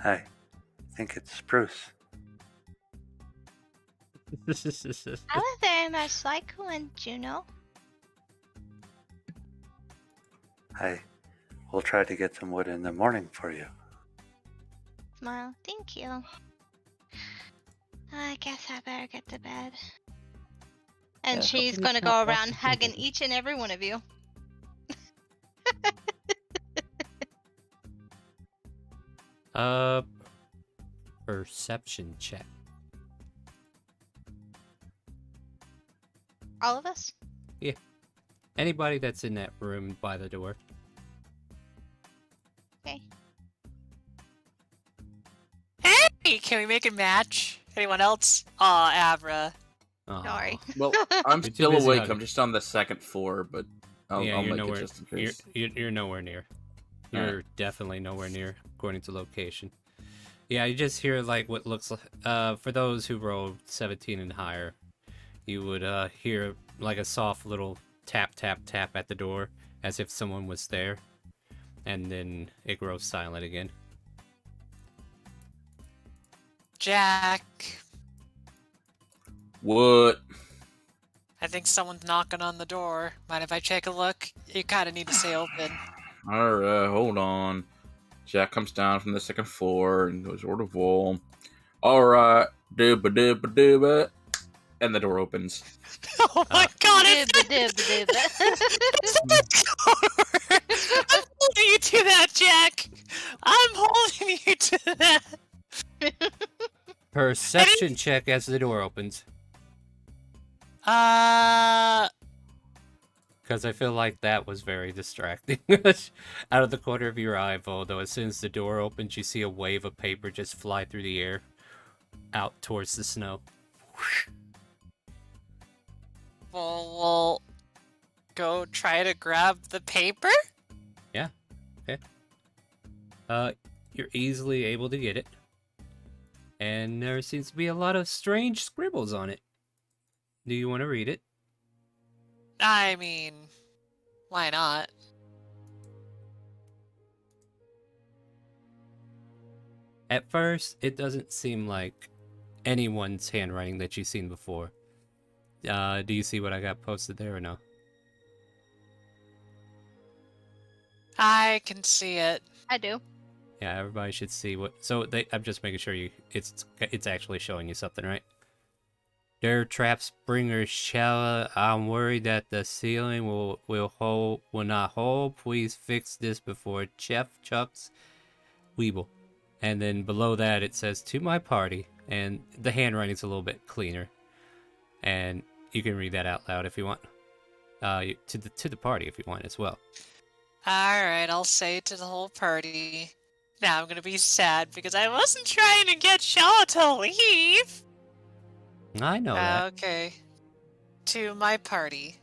I think it's spruce. I would very much like one, Juno. I will try to get some wood in the morning for you. Smile. Thank you. I guess I better get to bed. And Yeah, she's hopefully gonna it's go not around watching hugging TV. each and every one of you. Perception check. All of us? Anybody that's in that room by the door. Okay. Hey, can we make a match? Anyone else? Aw, Abra. Aw. Sorry. Well, I'm You're too still busy awake. hugging. I'm just on the second floor, but I'll Yeah, you're make nowhere. it just in case. You're nowhere near. Alright. You're definitely nowhere near, according to location. Yeah, you just hear like what looks like. For those who rolled 17 and higher, you would hear like a soft little tap tap tap at the door, as if someone was there, and then it grows silent again. Jack, What? I think someone's knocking on the door. Mind if I take a look? You kind of need to stay open. Alright, hold on. Jack comes down from the second floor and goes over to Vol. Alright, dooba dooba dooba. And the door opens. Oh my god, Dibba. I'm holding you to that, Jack! I'm holding you to that! Perception check as the door opens. Uh, Because I feel like that was very distracting. Out of the corner of your eye, Vol, though, as soon as the door opens, you see a wave of paper just fly through the air out towards the snow. we'll go try to grab the paper? Yeah. Okay. You're easily able to get it. And there seems to be a lot of strange scribbles on it. Do you want to read it? I mean, why not? At first, it doesn't seem like anyone's handwriting that you've seen before. Do you see what I got posted there or no? I can see it. I do. Yeah, everybody should see what. So I'm just making sure it's actually showing you something, right? Dear Traps Bringer Shalla, I'm worried that the ceiling will not hold. Please fix this before Chef Chuck's Weeble. And then below that it says to my party, and the handwriting's a little bit cleaner. And you can read that out loud if you want. To the party if you want as well. Alright, I'll say it to the whole party. Now I'm gonna be sad because I wasn't trying to get Shaw to leave! I know that. Okay. To my party.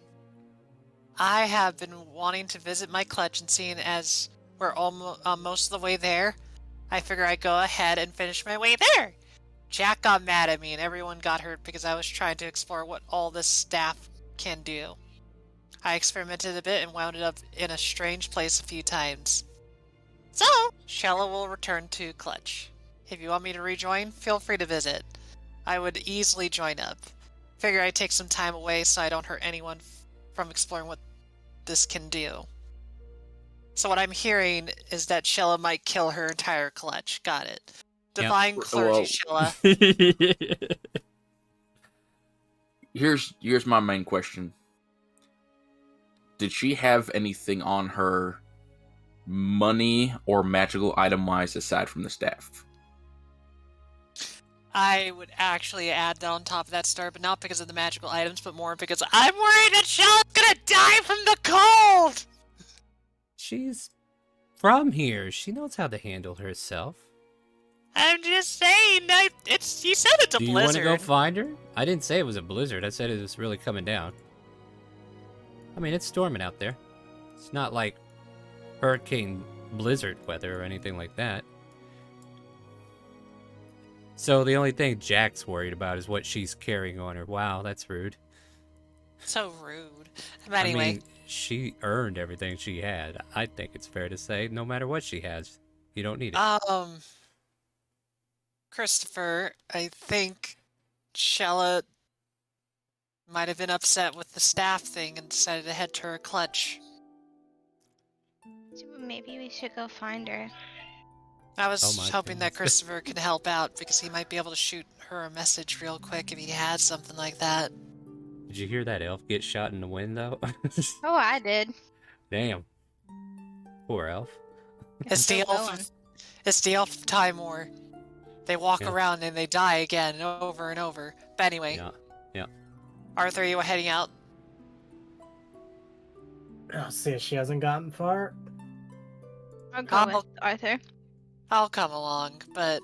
I have been wanting to visit my clutch, and seeing as we're almost most of the way there, I figure I'd go ahead and finish my way there. Jack got mad at me and everyone got hurt because I was trying to explore what all this staff can do. I experimented a bit and wound up in a strange place a few times. So, Shella will return to Clutch. If you want me to rejoin, feel free to visit. I would easily join up. Figure I'd take some time away so I don't hurt anyone from exploring what this can do. So what I'm hearing is that Shella might kill her entire Clutch. Got it. Divine Clergy Shella. Here's my main question. Did she have anything on her, money or magical item-wise, aside from the staff? I would actually add that on top of that star, but not because of the magical items, but more because I'm worried that Shella's gonna die from the cold! She's from here. She knows how to handle herself. I'm just saying, you said it's a Do you want blizzard. to go find her? I didn't say it was a blizzard. I said it was really coming down. I mean, it's storming out there. It's not like hurricane blizzard weather or anything like that. So the only thing Jack's worried about is what she's carrying on her. Wow, that's rude. So rude. But anyway. I mean, she earned everything she had. I think it's fair to say, no matter what she has, you don't need it. Christopher, I think Shella might have been upset with the staff thing and decided to head to her Clutch. Maybe we should go find her. I was Oh my hoping that goodness. Christopher could help out because he might be able to shoot her a message real quick if he had something like that. Did you hear that elf get shot in the wind, though? Oh, I did. Damn. Poor elf. It's the Still elf. going. It's the elf of Time War. They walk Yeah. around and they die again and over and over. But anyway, Yeah. Arthur, are you heading out? I'll see if she hasn't gotten far. I'll go I'll- with Arthur. I'll come along, but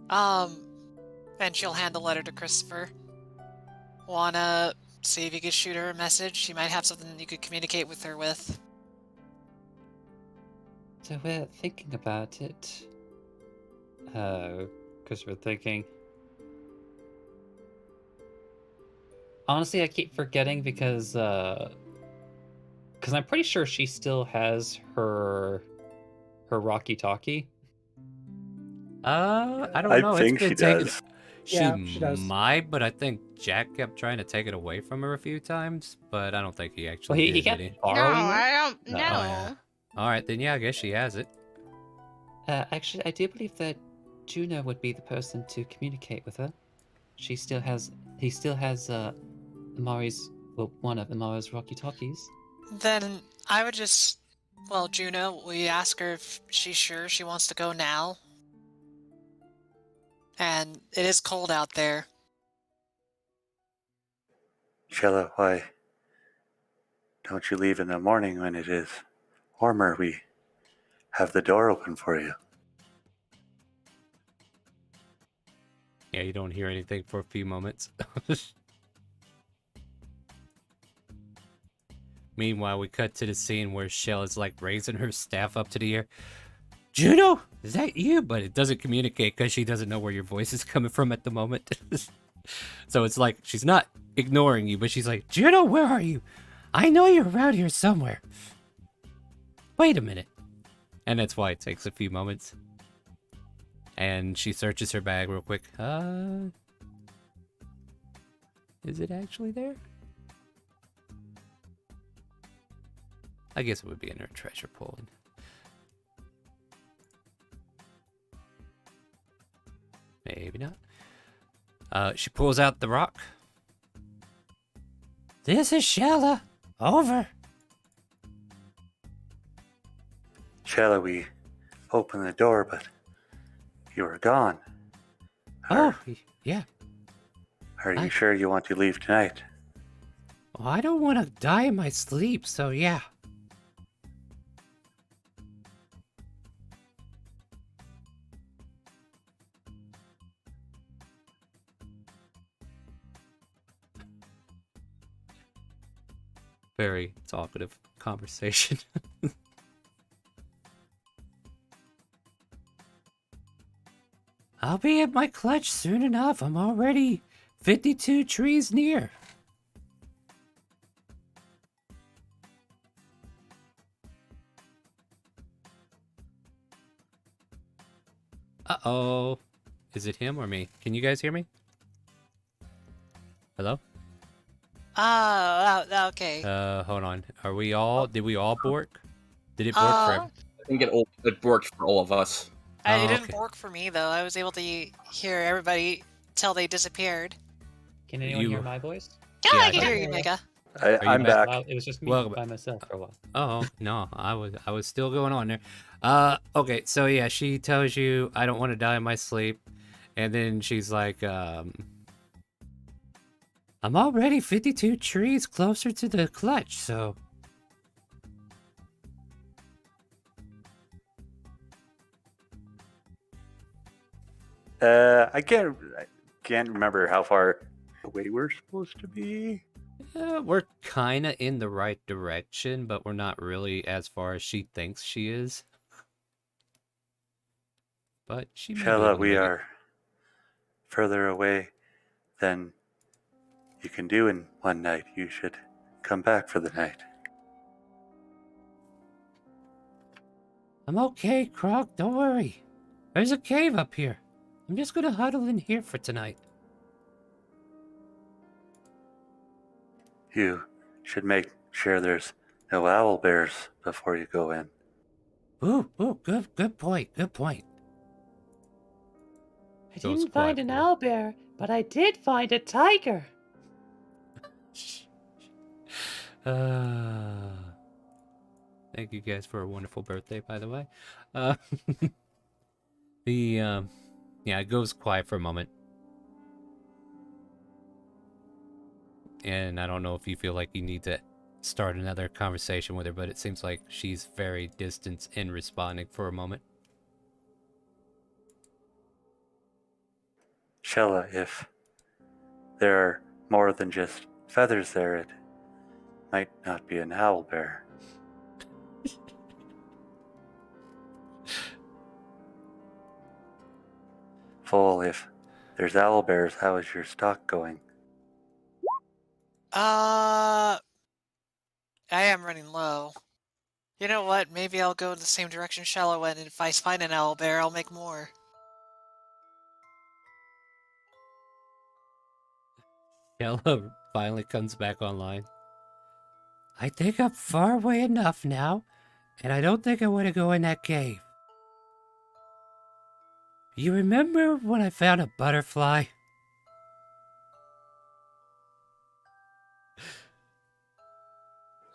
and she'll hand the letter to Christopher. Wanna see if you could shoot her a message? She might have something you could communicate with her with. So we're thinking about it. Because we're thinking. Honestly, I keep forgetting because Because I'm pretty sure she still has her walkie-talkie. I don't I know. It's think been she taken. does. Yeah, she does. Might, but I think Jack kept trying to take it away from her a few times, but I don't think he Well, actually he did kept he? No, borrowing it. I don't No. know. Oh, yeah. All right, then yeah, I guess she has it. Actually, I do believe that Juno would be the person to communicate with her. He still has Amari's, well, one of Amari's walkie-talkies. Then I would just, well, Juno, we ask her if she's sure she wants to go now. And it is cold out there. Shella, why don't you leave in the morning when it is warmer? We have the door open for you. Yeah, you don't hear anything for a few moments. Meanwhile, we cut to the scene where Shell is like raising her staff up to the air. Juno, is that you? But it doesn't communicate because she doesn't know where your voice is coming from at the moment. So it's like she's not ignoring you, but she's like, Juno, where are you? I know you're around here somewhere. Wait a minute. And that's why it takes a few moments. And she searches her bag real quick. Is it actually there? I guess it would be in her treasure pool. Maybe not. She pulls out the rock. This is Shella. Over. Shella, we opened the door, but you were gone. Oh, yeah. Are you sure you want to leave tonight? Well, I don't want to die in my sleep, so yeah. Very talkative conversation. I'll be at my clutch soon enough. I'm already 52 trees near. Uh-oh. Is it him or me? Can you guys hear me? Hello? Oh, okay. Hold on. Did we all bork? Did it bork for everyone? I think it worked for all of us. It didn't okay. work for me, though. I was able to hear everybody till they disappeared. Can anyone hear my voice? Yeah, Yeah, I I can can. hear you, Mega. I'm back? back. Wow, it was just me Welcome by myself for a while. Oh, no. I was still going on there. Okay, so yeah, she tells you I don't want to die in my sleep. And then she's like, I'm already 52 trees closer to the clutch, so I can't remember how far away we're supposed to be. we're kind of in the right direction, but we're not really as far as she thinks she is. But she may be able Shella, to we make it. are further away than you can do in one night. You should come back for the night. I'm okay, Croc. Don't worry. There's a cave up here. I'm just gonna huddle in here for tonight. You should make sure there's no owl bears before you go in. Ooh, good point, good point. I Goes didn't find quiet an for a- owlbear, but I did find a tiger. Thank you guys for a wonderful birthday, by the way. Yeah, it goes quiet for a moment. And I don't know if you feel like you need to start another conversation with her, but it seems like she's very distant in responding for a moment. Shella, if there are more than just feathers there, it might not be an owl bear. Foal, if there's owl bears, how is your stock going? I am running low. You know what? Maybe I'll go in the same direction Shallow went, and if I find an owlbear, I'll make more. Yellow finally comes back online. I think I'm far away enough now, and I don't think I want to go in that cave. You remember when I found a butterfly?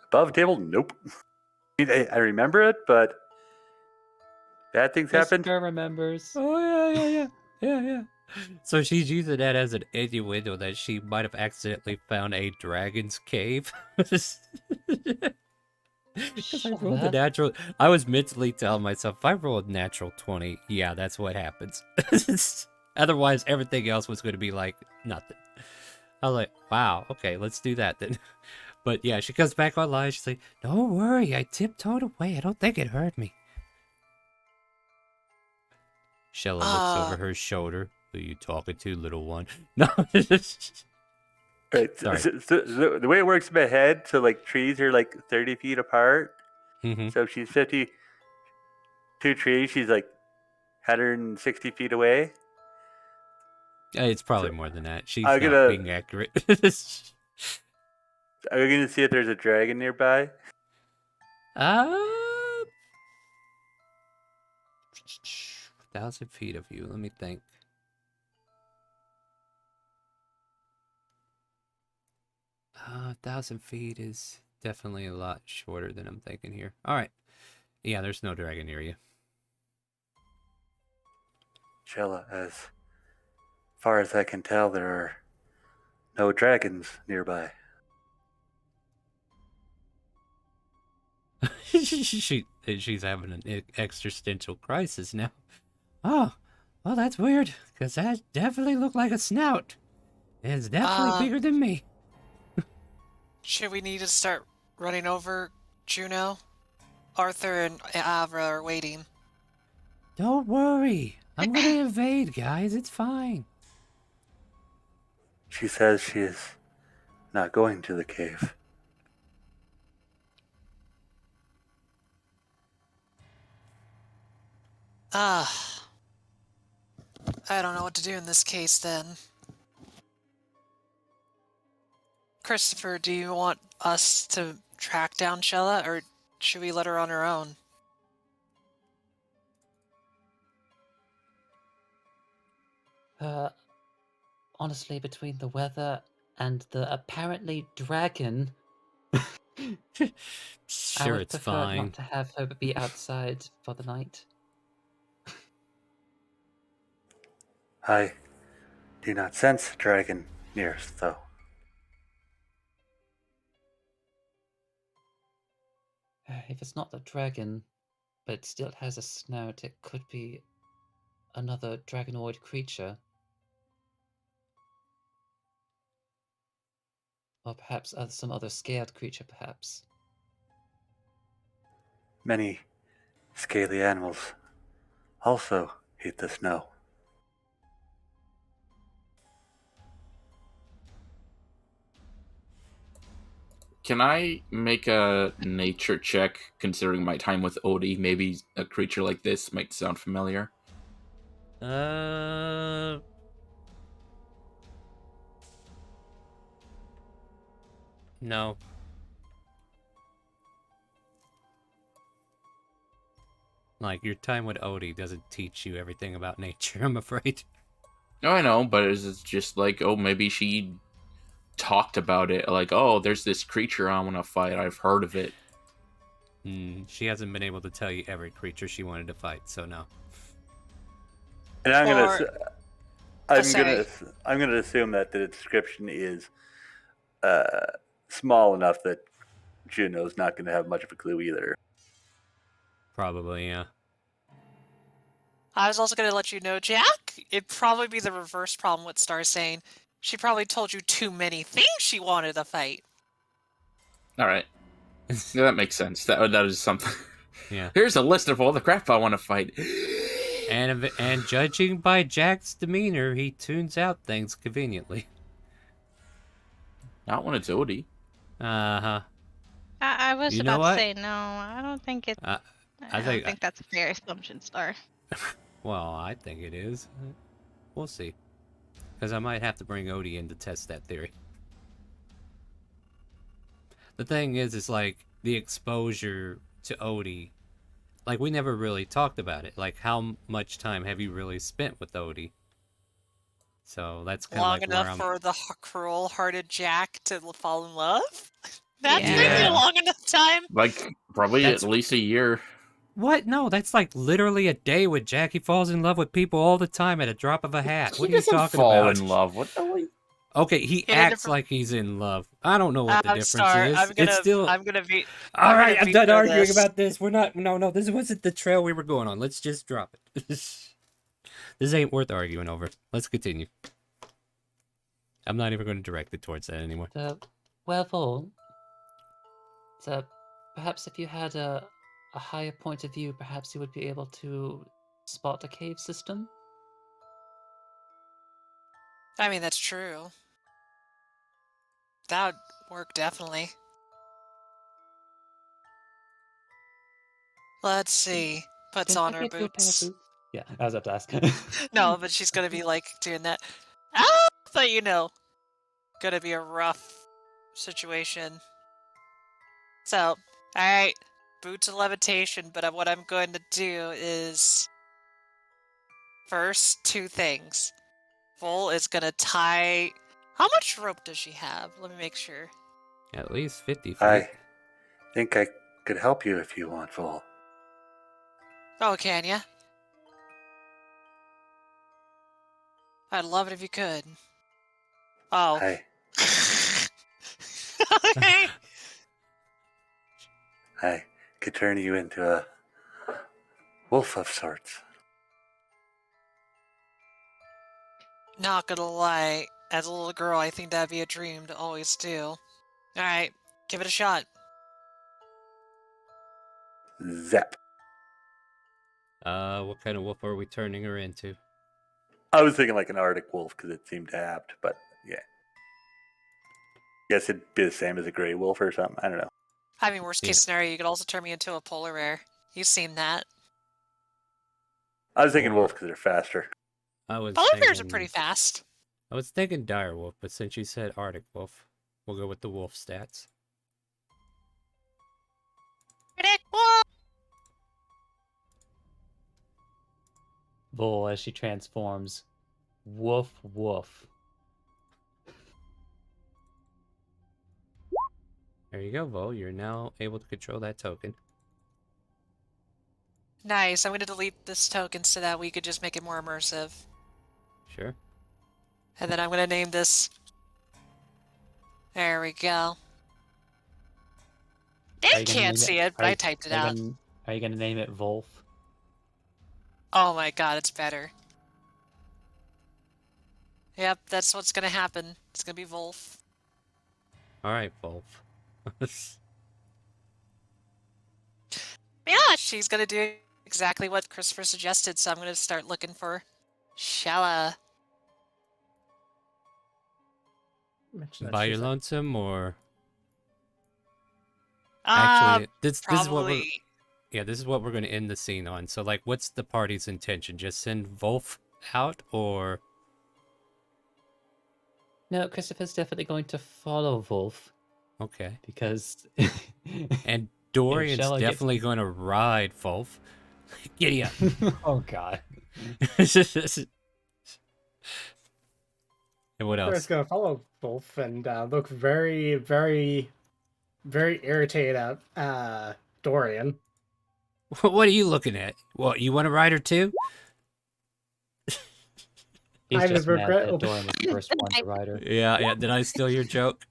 Above table? Nope. I remember it, but bad things happened. Christopher remembers. Oh, yeah. So she's using that as an innuendo that she might have accidentally found a dragon's cave. Because I rolled the Shut up. natural. I was mentally telling myself, if I roll a natural 20, yeah, that's what happens. Otherwise, everything else was going to be like nothing. I was like, wow, okay, let's do that then. But yeah, she comes back online. She's like, don't worry, I tiptoed away. I don't think it hurt me. Shella looks over her shoulder. Who are you talking to, little one? No. Right. Sorry. So the way it works in my head, so like trees are like 30 feet apart. Mm-hmm. So if she's 52 trees, she's like 160 feet away. It's probably more than that. She's I'm not gonna- being accurate. Are we going to see if there's a dragon nearby? 1,000 feet of you. Let me think. 1,000 feet is definitely a lot shorter than I'm thinking here. All right. Yeah, there's no dragon near you. Shella, as far as I can tell, there are no dragons nearby. She's having an existential crisis now. Oh, well, that's weird, because that definitely looked like a snout. It's definitely bigger than me. Should we need to start running over Juno? Arthur and Avra are waiting. Don't worry. I'm gonna invade, guys. It's fine. She says she is not going to the cave. I don't know what to do in this case then. Christopher, do you want us to track down Shella, or should we let her on her own? Honestly, between the weather and the apparently dragon, I Sure, would it's prefer fine. not to have her be outside for the night. I do not sense a dragon near us, though. If it's not the dragon, but it still has a snout, it could be another dragonoid creature. Or perhaps some other scared creature, perhaps. Many scaly animals also hate the snow. Can I make a nature check, considering my time with Odie? Maybe a creature like this might sound familiar. No. Like, your time with Odie doesn't teach you everything about nature, I'm afraid. No, I know, but it's just like, oh, maybe she talked about it. Like, oh, there's this creature I want to fight. I've heard of it. She hasn't been able to tell you every creature she wanted to fight, so no. And I'm Sorry. gonna assume that the description is small enough that Juno's not gonna have much of a clue either. Probably, yeah. I was also going to let you know, Jack, it'd probably be the reverse problem with Star saying she probably told you too many things she wanted to fight. All right. Yeah, that makes sense. That is something. Yeah. Here's a list of all the crap I want to fight. And judging by Jack's demeanor, he tunes out things conveniently. Not when it's Odie. Uh-huh. I was You know about to what? say no. I don't think it. I I think- don't think that's a fair assumption, Star. Well, I think it is. We'll see. Because I might have to bring Odie in to test that theory. The thing is like, the exposure to Odie. Like, we never really talked about it. Like, how much time have you really spent with Odie? So that's kind of Long like where enough I'm... for the cruel-hearted Jack to fall in love? That's Yeah. maybe Yeah. a long enough time. Like, probably That's- at least a year. What? No, that's like literally a day with Jack. He falls in love with people all the time at a drop of a hat. What He are you doesn't talking fall about? in love. What the hell? Okay, he Get a acts different- like he's in love. I don't know what the difference Star, is. It's still... I'm gonna be. All right, I'm done veto arguing this. about this. We're not... No, this wasn't the trail we were going on. Let's just drop it. This ain't worth arguing over. Let's continue. I'm not even going to direct it towards that anymore. Well, Vol, so perhaps if you had a higher point of view, perhaps you would be able to spot a cave system. I mean, that's true. That would work, definitely. Let's see. Puts Can on I her get your boots. passes? Yeah, I was about to ask. No, but she's gonna be like doing that. Ah, but you know, gonna be a rough situation. So, alright, boots of levitation, but what I'm going to do is first two things. Vol is gonna tie. How much rope does she have? Let me make sure. At least 50 feet. I think I could help you if you want, Vol. Oh, can ya? I'd love it if you could. Oh. I Okay. I could turn you into a wolf of sorts. Not gonna lie, as a little girl, I think that'd be a dream to always do. Alright, give it a shot. Zap. What kind of wolf are we turning her into? I was thinking like an Arctic wolf because it seemed apt, but yeah. Guess it'd be the same as a gray wolf or something. I don't know. I mean, worst Yeah. case scenario, you could also turn me into a polar bear. You've seen that. I was thinking Or- wolf because they're faster. I was Polar bears are thinking- pretty fast. I was thinking dire wolf, but since you said Arctic wolf, we'll go with the wolf stats. Vol, as she transforms, woof woof. There you go, Vol. You're now able to control that token. Nice, I'm gonna delete this token so that we could just make it more immersive. Sure. And then I'm gonna name this... There we go. Are They you gonna can't name see it, but are I you- typed it are you out. gonna- Are you gonna name it Wolf? Oh my god, it's better. Yep, that's what's gonna happen. It's gonna be Wolf. All right, Wolf. Yeah, she's gonna do exactly what Christopher suggested, so I'm gonna start looking for Shalla. Mention that By she's your like- lonesome, or actually, this is what we're Probably. this is what we're going to end the scene on. So, like, what's the party's intention? Just send Wolf out, or No, Christopher's definitely going to follow Wolf okay? because And Dorian's Shella gets- definitely going to ride Wolf. Giddy up. oh god. And what Claire's else? gonna follow Wolf and look very, very, very irritated at Dorian. What are you looking at? What, you want to ride her too? He's I just just mad regret- that Dorian was the first one to ride her. Yeah. Did I steal your joke?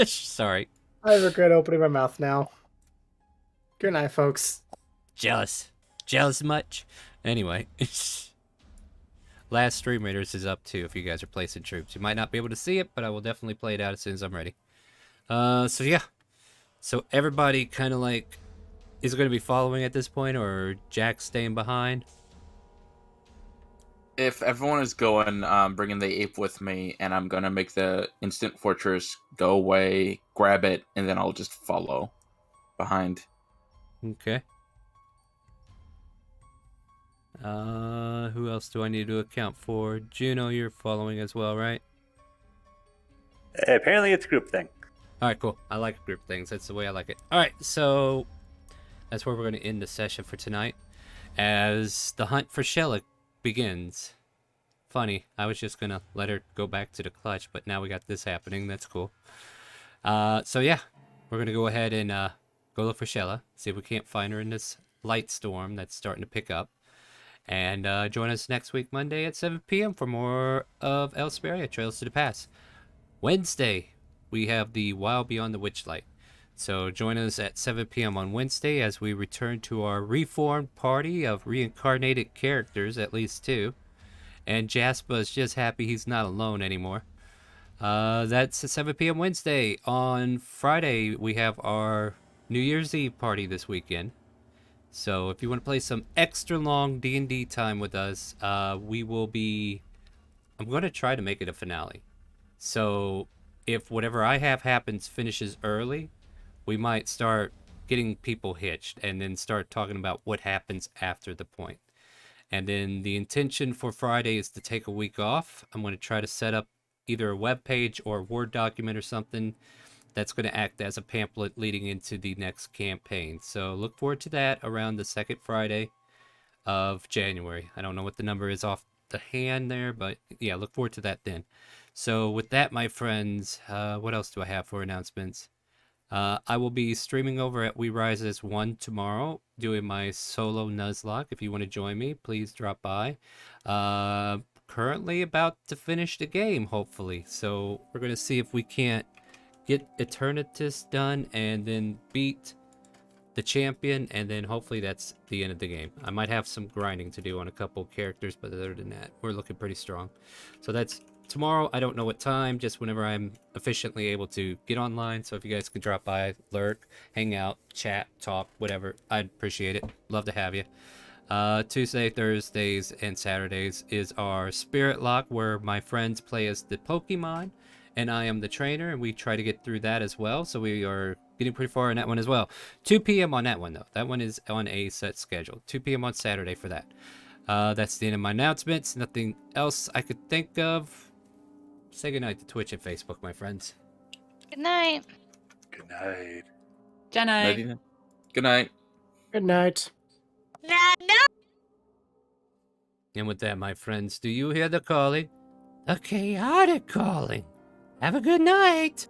Sorry. I regret opening my mouth now. Good night, folks. Jealous much? Anyway. Last StreamRaiders is up too if you guys are placing troops. You might not be able to see it, but I will definitely play it out as soon as I'm ready. So yeah. So everybody kind of like is going to be following at this point, or Jack staying behind? If everyone is going, bringing the ape with me, and I'm gonna make the instant fortress go away, grab it, and then I'll just follow. behind. Okay. Who else do I need to account for? Juno, you're following as well, right? Apparently, it's group thing. All right, cool. I like group things. That's the way I like it. All right, so that's where we're going to end the session for tonight as the hunt for Shella begins. Funny, I was just going to let her go back to the clutch, but now we got this happening. That's cool. So yeah, we're going to go ahead and go look for Shella, see if we can't find her in this light storm that's starting to pick up. And join us next week, Monday at 7 p.m. for more of Elsparia, Trails to the Past. Wednesday, we have the Wild Beyond the Witchlight. So join us at 7 p.m. on Wednesday as we return to our reformed party of reincarnated characters, at least 2. And Jasper is just happy he's not alone anymore. That's at 7 p.m. Wednesday. On Friday, we have our New Year's Eve party this weekend. So if you want to play some extra long D&D time with us, we will be... I'm going to try to make it a finale. So if whatever I have happens finishes early, we might start getting people hitched and then start talking about what happens after the point. And then the intention for Friday is to take a week off. I'm going to try to set up either a web page or a Word document or something that's going to act as a pamphlet leading into the next campaign. So look forward to that around the second Friday of January. I don't know what the number is off the hand there, but yeah, look forward to that then. So with that, my friends, what else do I have for announcements? I will be streaming over at We Rise as One tomorrow, doing my solo Nuzlocke. If you want to join me, please drop by. Currently about to finish the game, hopefully. So we're going to see if we can't get Eternatus done and then beat the champion, and then hopefully that's the end of the game. I might have some grinding to do on a couple characters, but other than that, we're looking pretty strong. So that's tomorrow. I don't know what time, just whenever I'm efficiently able to get online. So if you guys could drop by, lurk, hang out, chat, talk, whatever, I'd appreciate it. Love to have you. Tuesday, Thursdays, and Saturdays is our Spirit Lock, where my friends play as the Pokemon, and I am the trainer, and we try to get through that as well. So we are getting pretty far in that one as well. 2 p.m. on that one, though. That one is on a set schedule. 2 p.m. on Saturday for that. That's the end of my announcements. Nothing else I could think of. Say goodnight to Twitch and Facebook, my friends. Good night. Good night. Good night. Love you. Good night. Good night. And with that, my friends, do you hear the calling? The chaotic calling. Have a good night.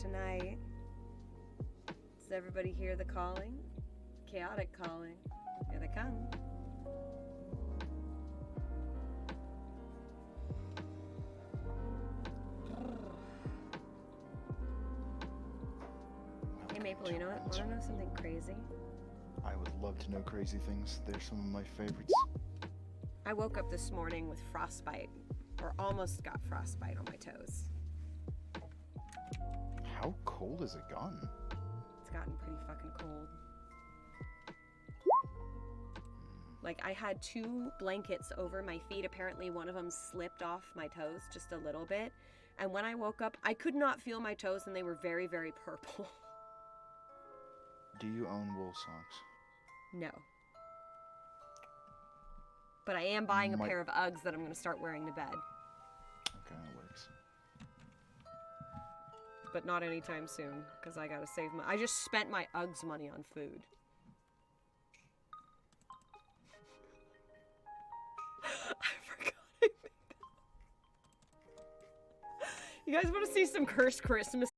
Tonight. Does everybody hear the calling? Chaotic calling. Here they come. Hey Maple, you know what? Wanna know something crazy? I would love to know crazy things. They're some of my favorites. I woke up this morning with frostbite, or almost got frostbite on my toes. How cold has it gotten? It's gotten pretty fucking cold. Like, I had 2 blankets over my feet. Apparently, one of them slipped off my toes just a little bit. And when I woke up, I could not feel my toes, and they were very, very purple. Do you own wool socks? No. But I am buying a Might- pair of Uggs that I'm going to start wearing to bed. Okay, that works. But not anytime soon, because I gotta save my... I just spent my Uggs money on food. I forgot I made that. You guys want to see some cursed Christmas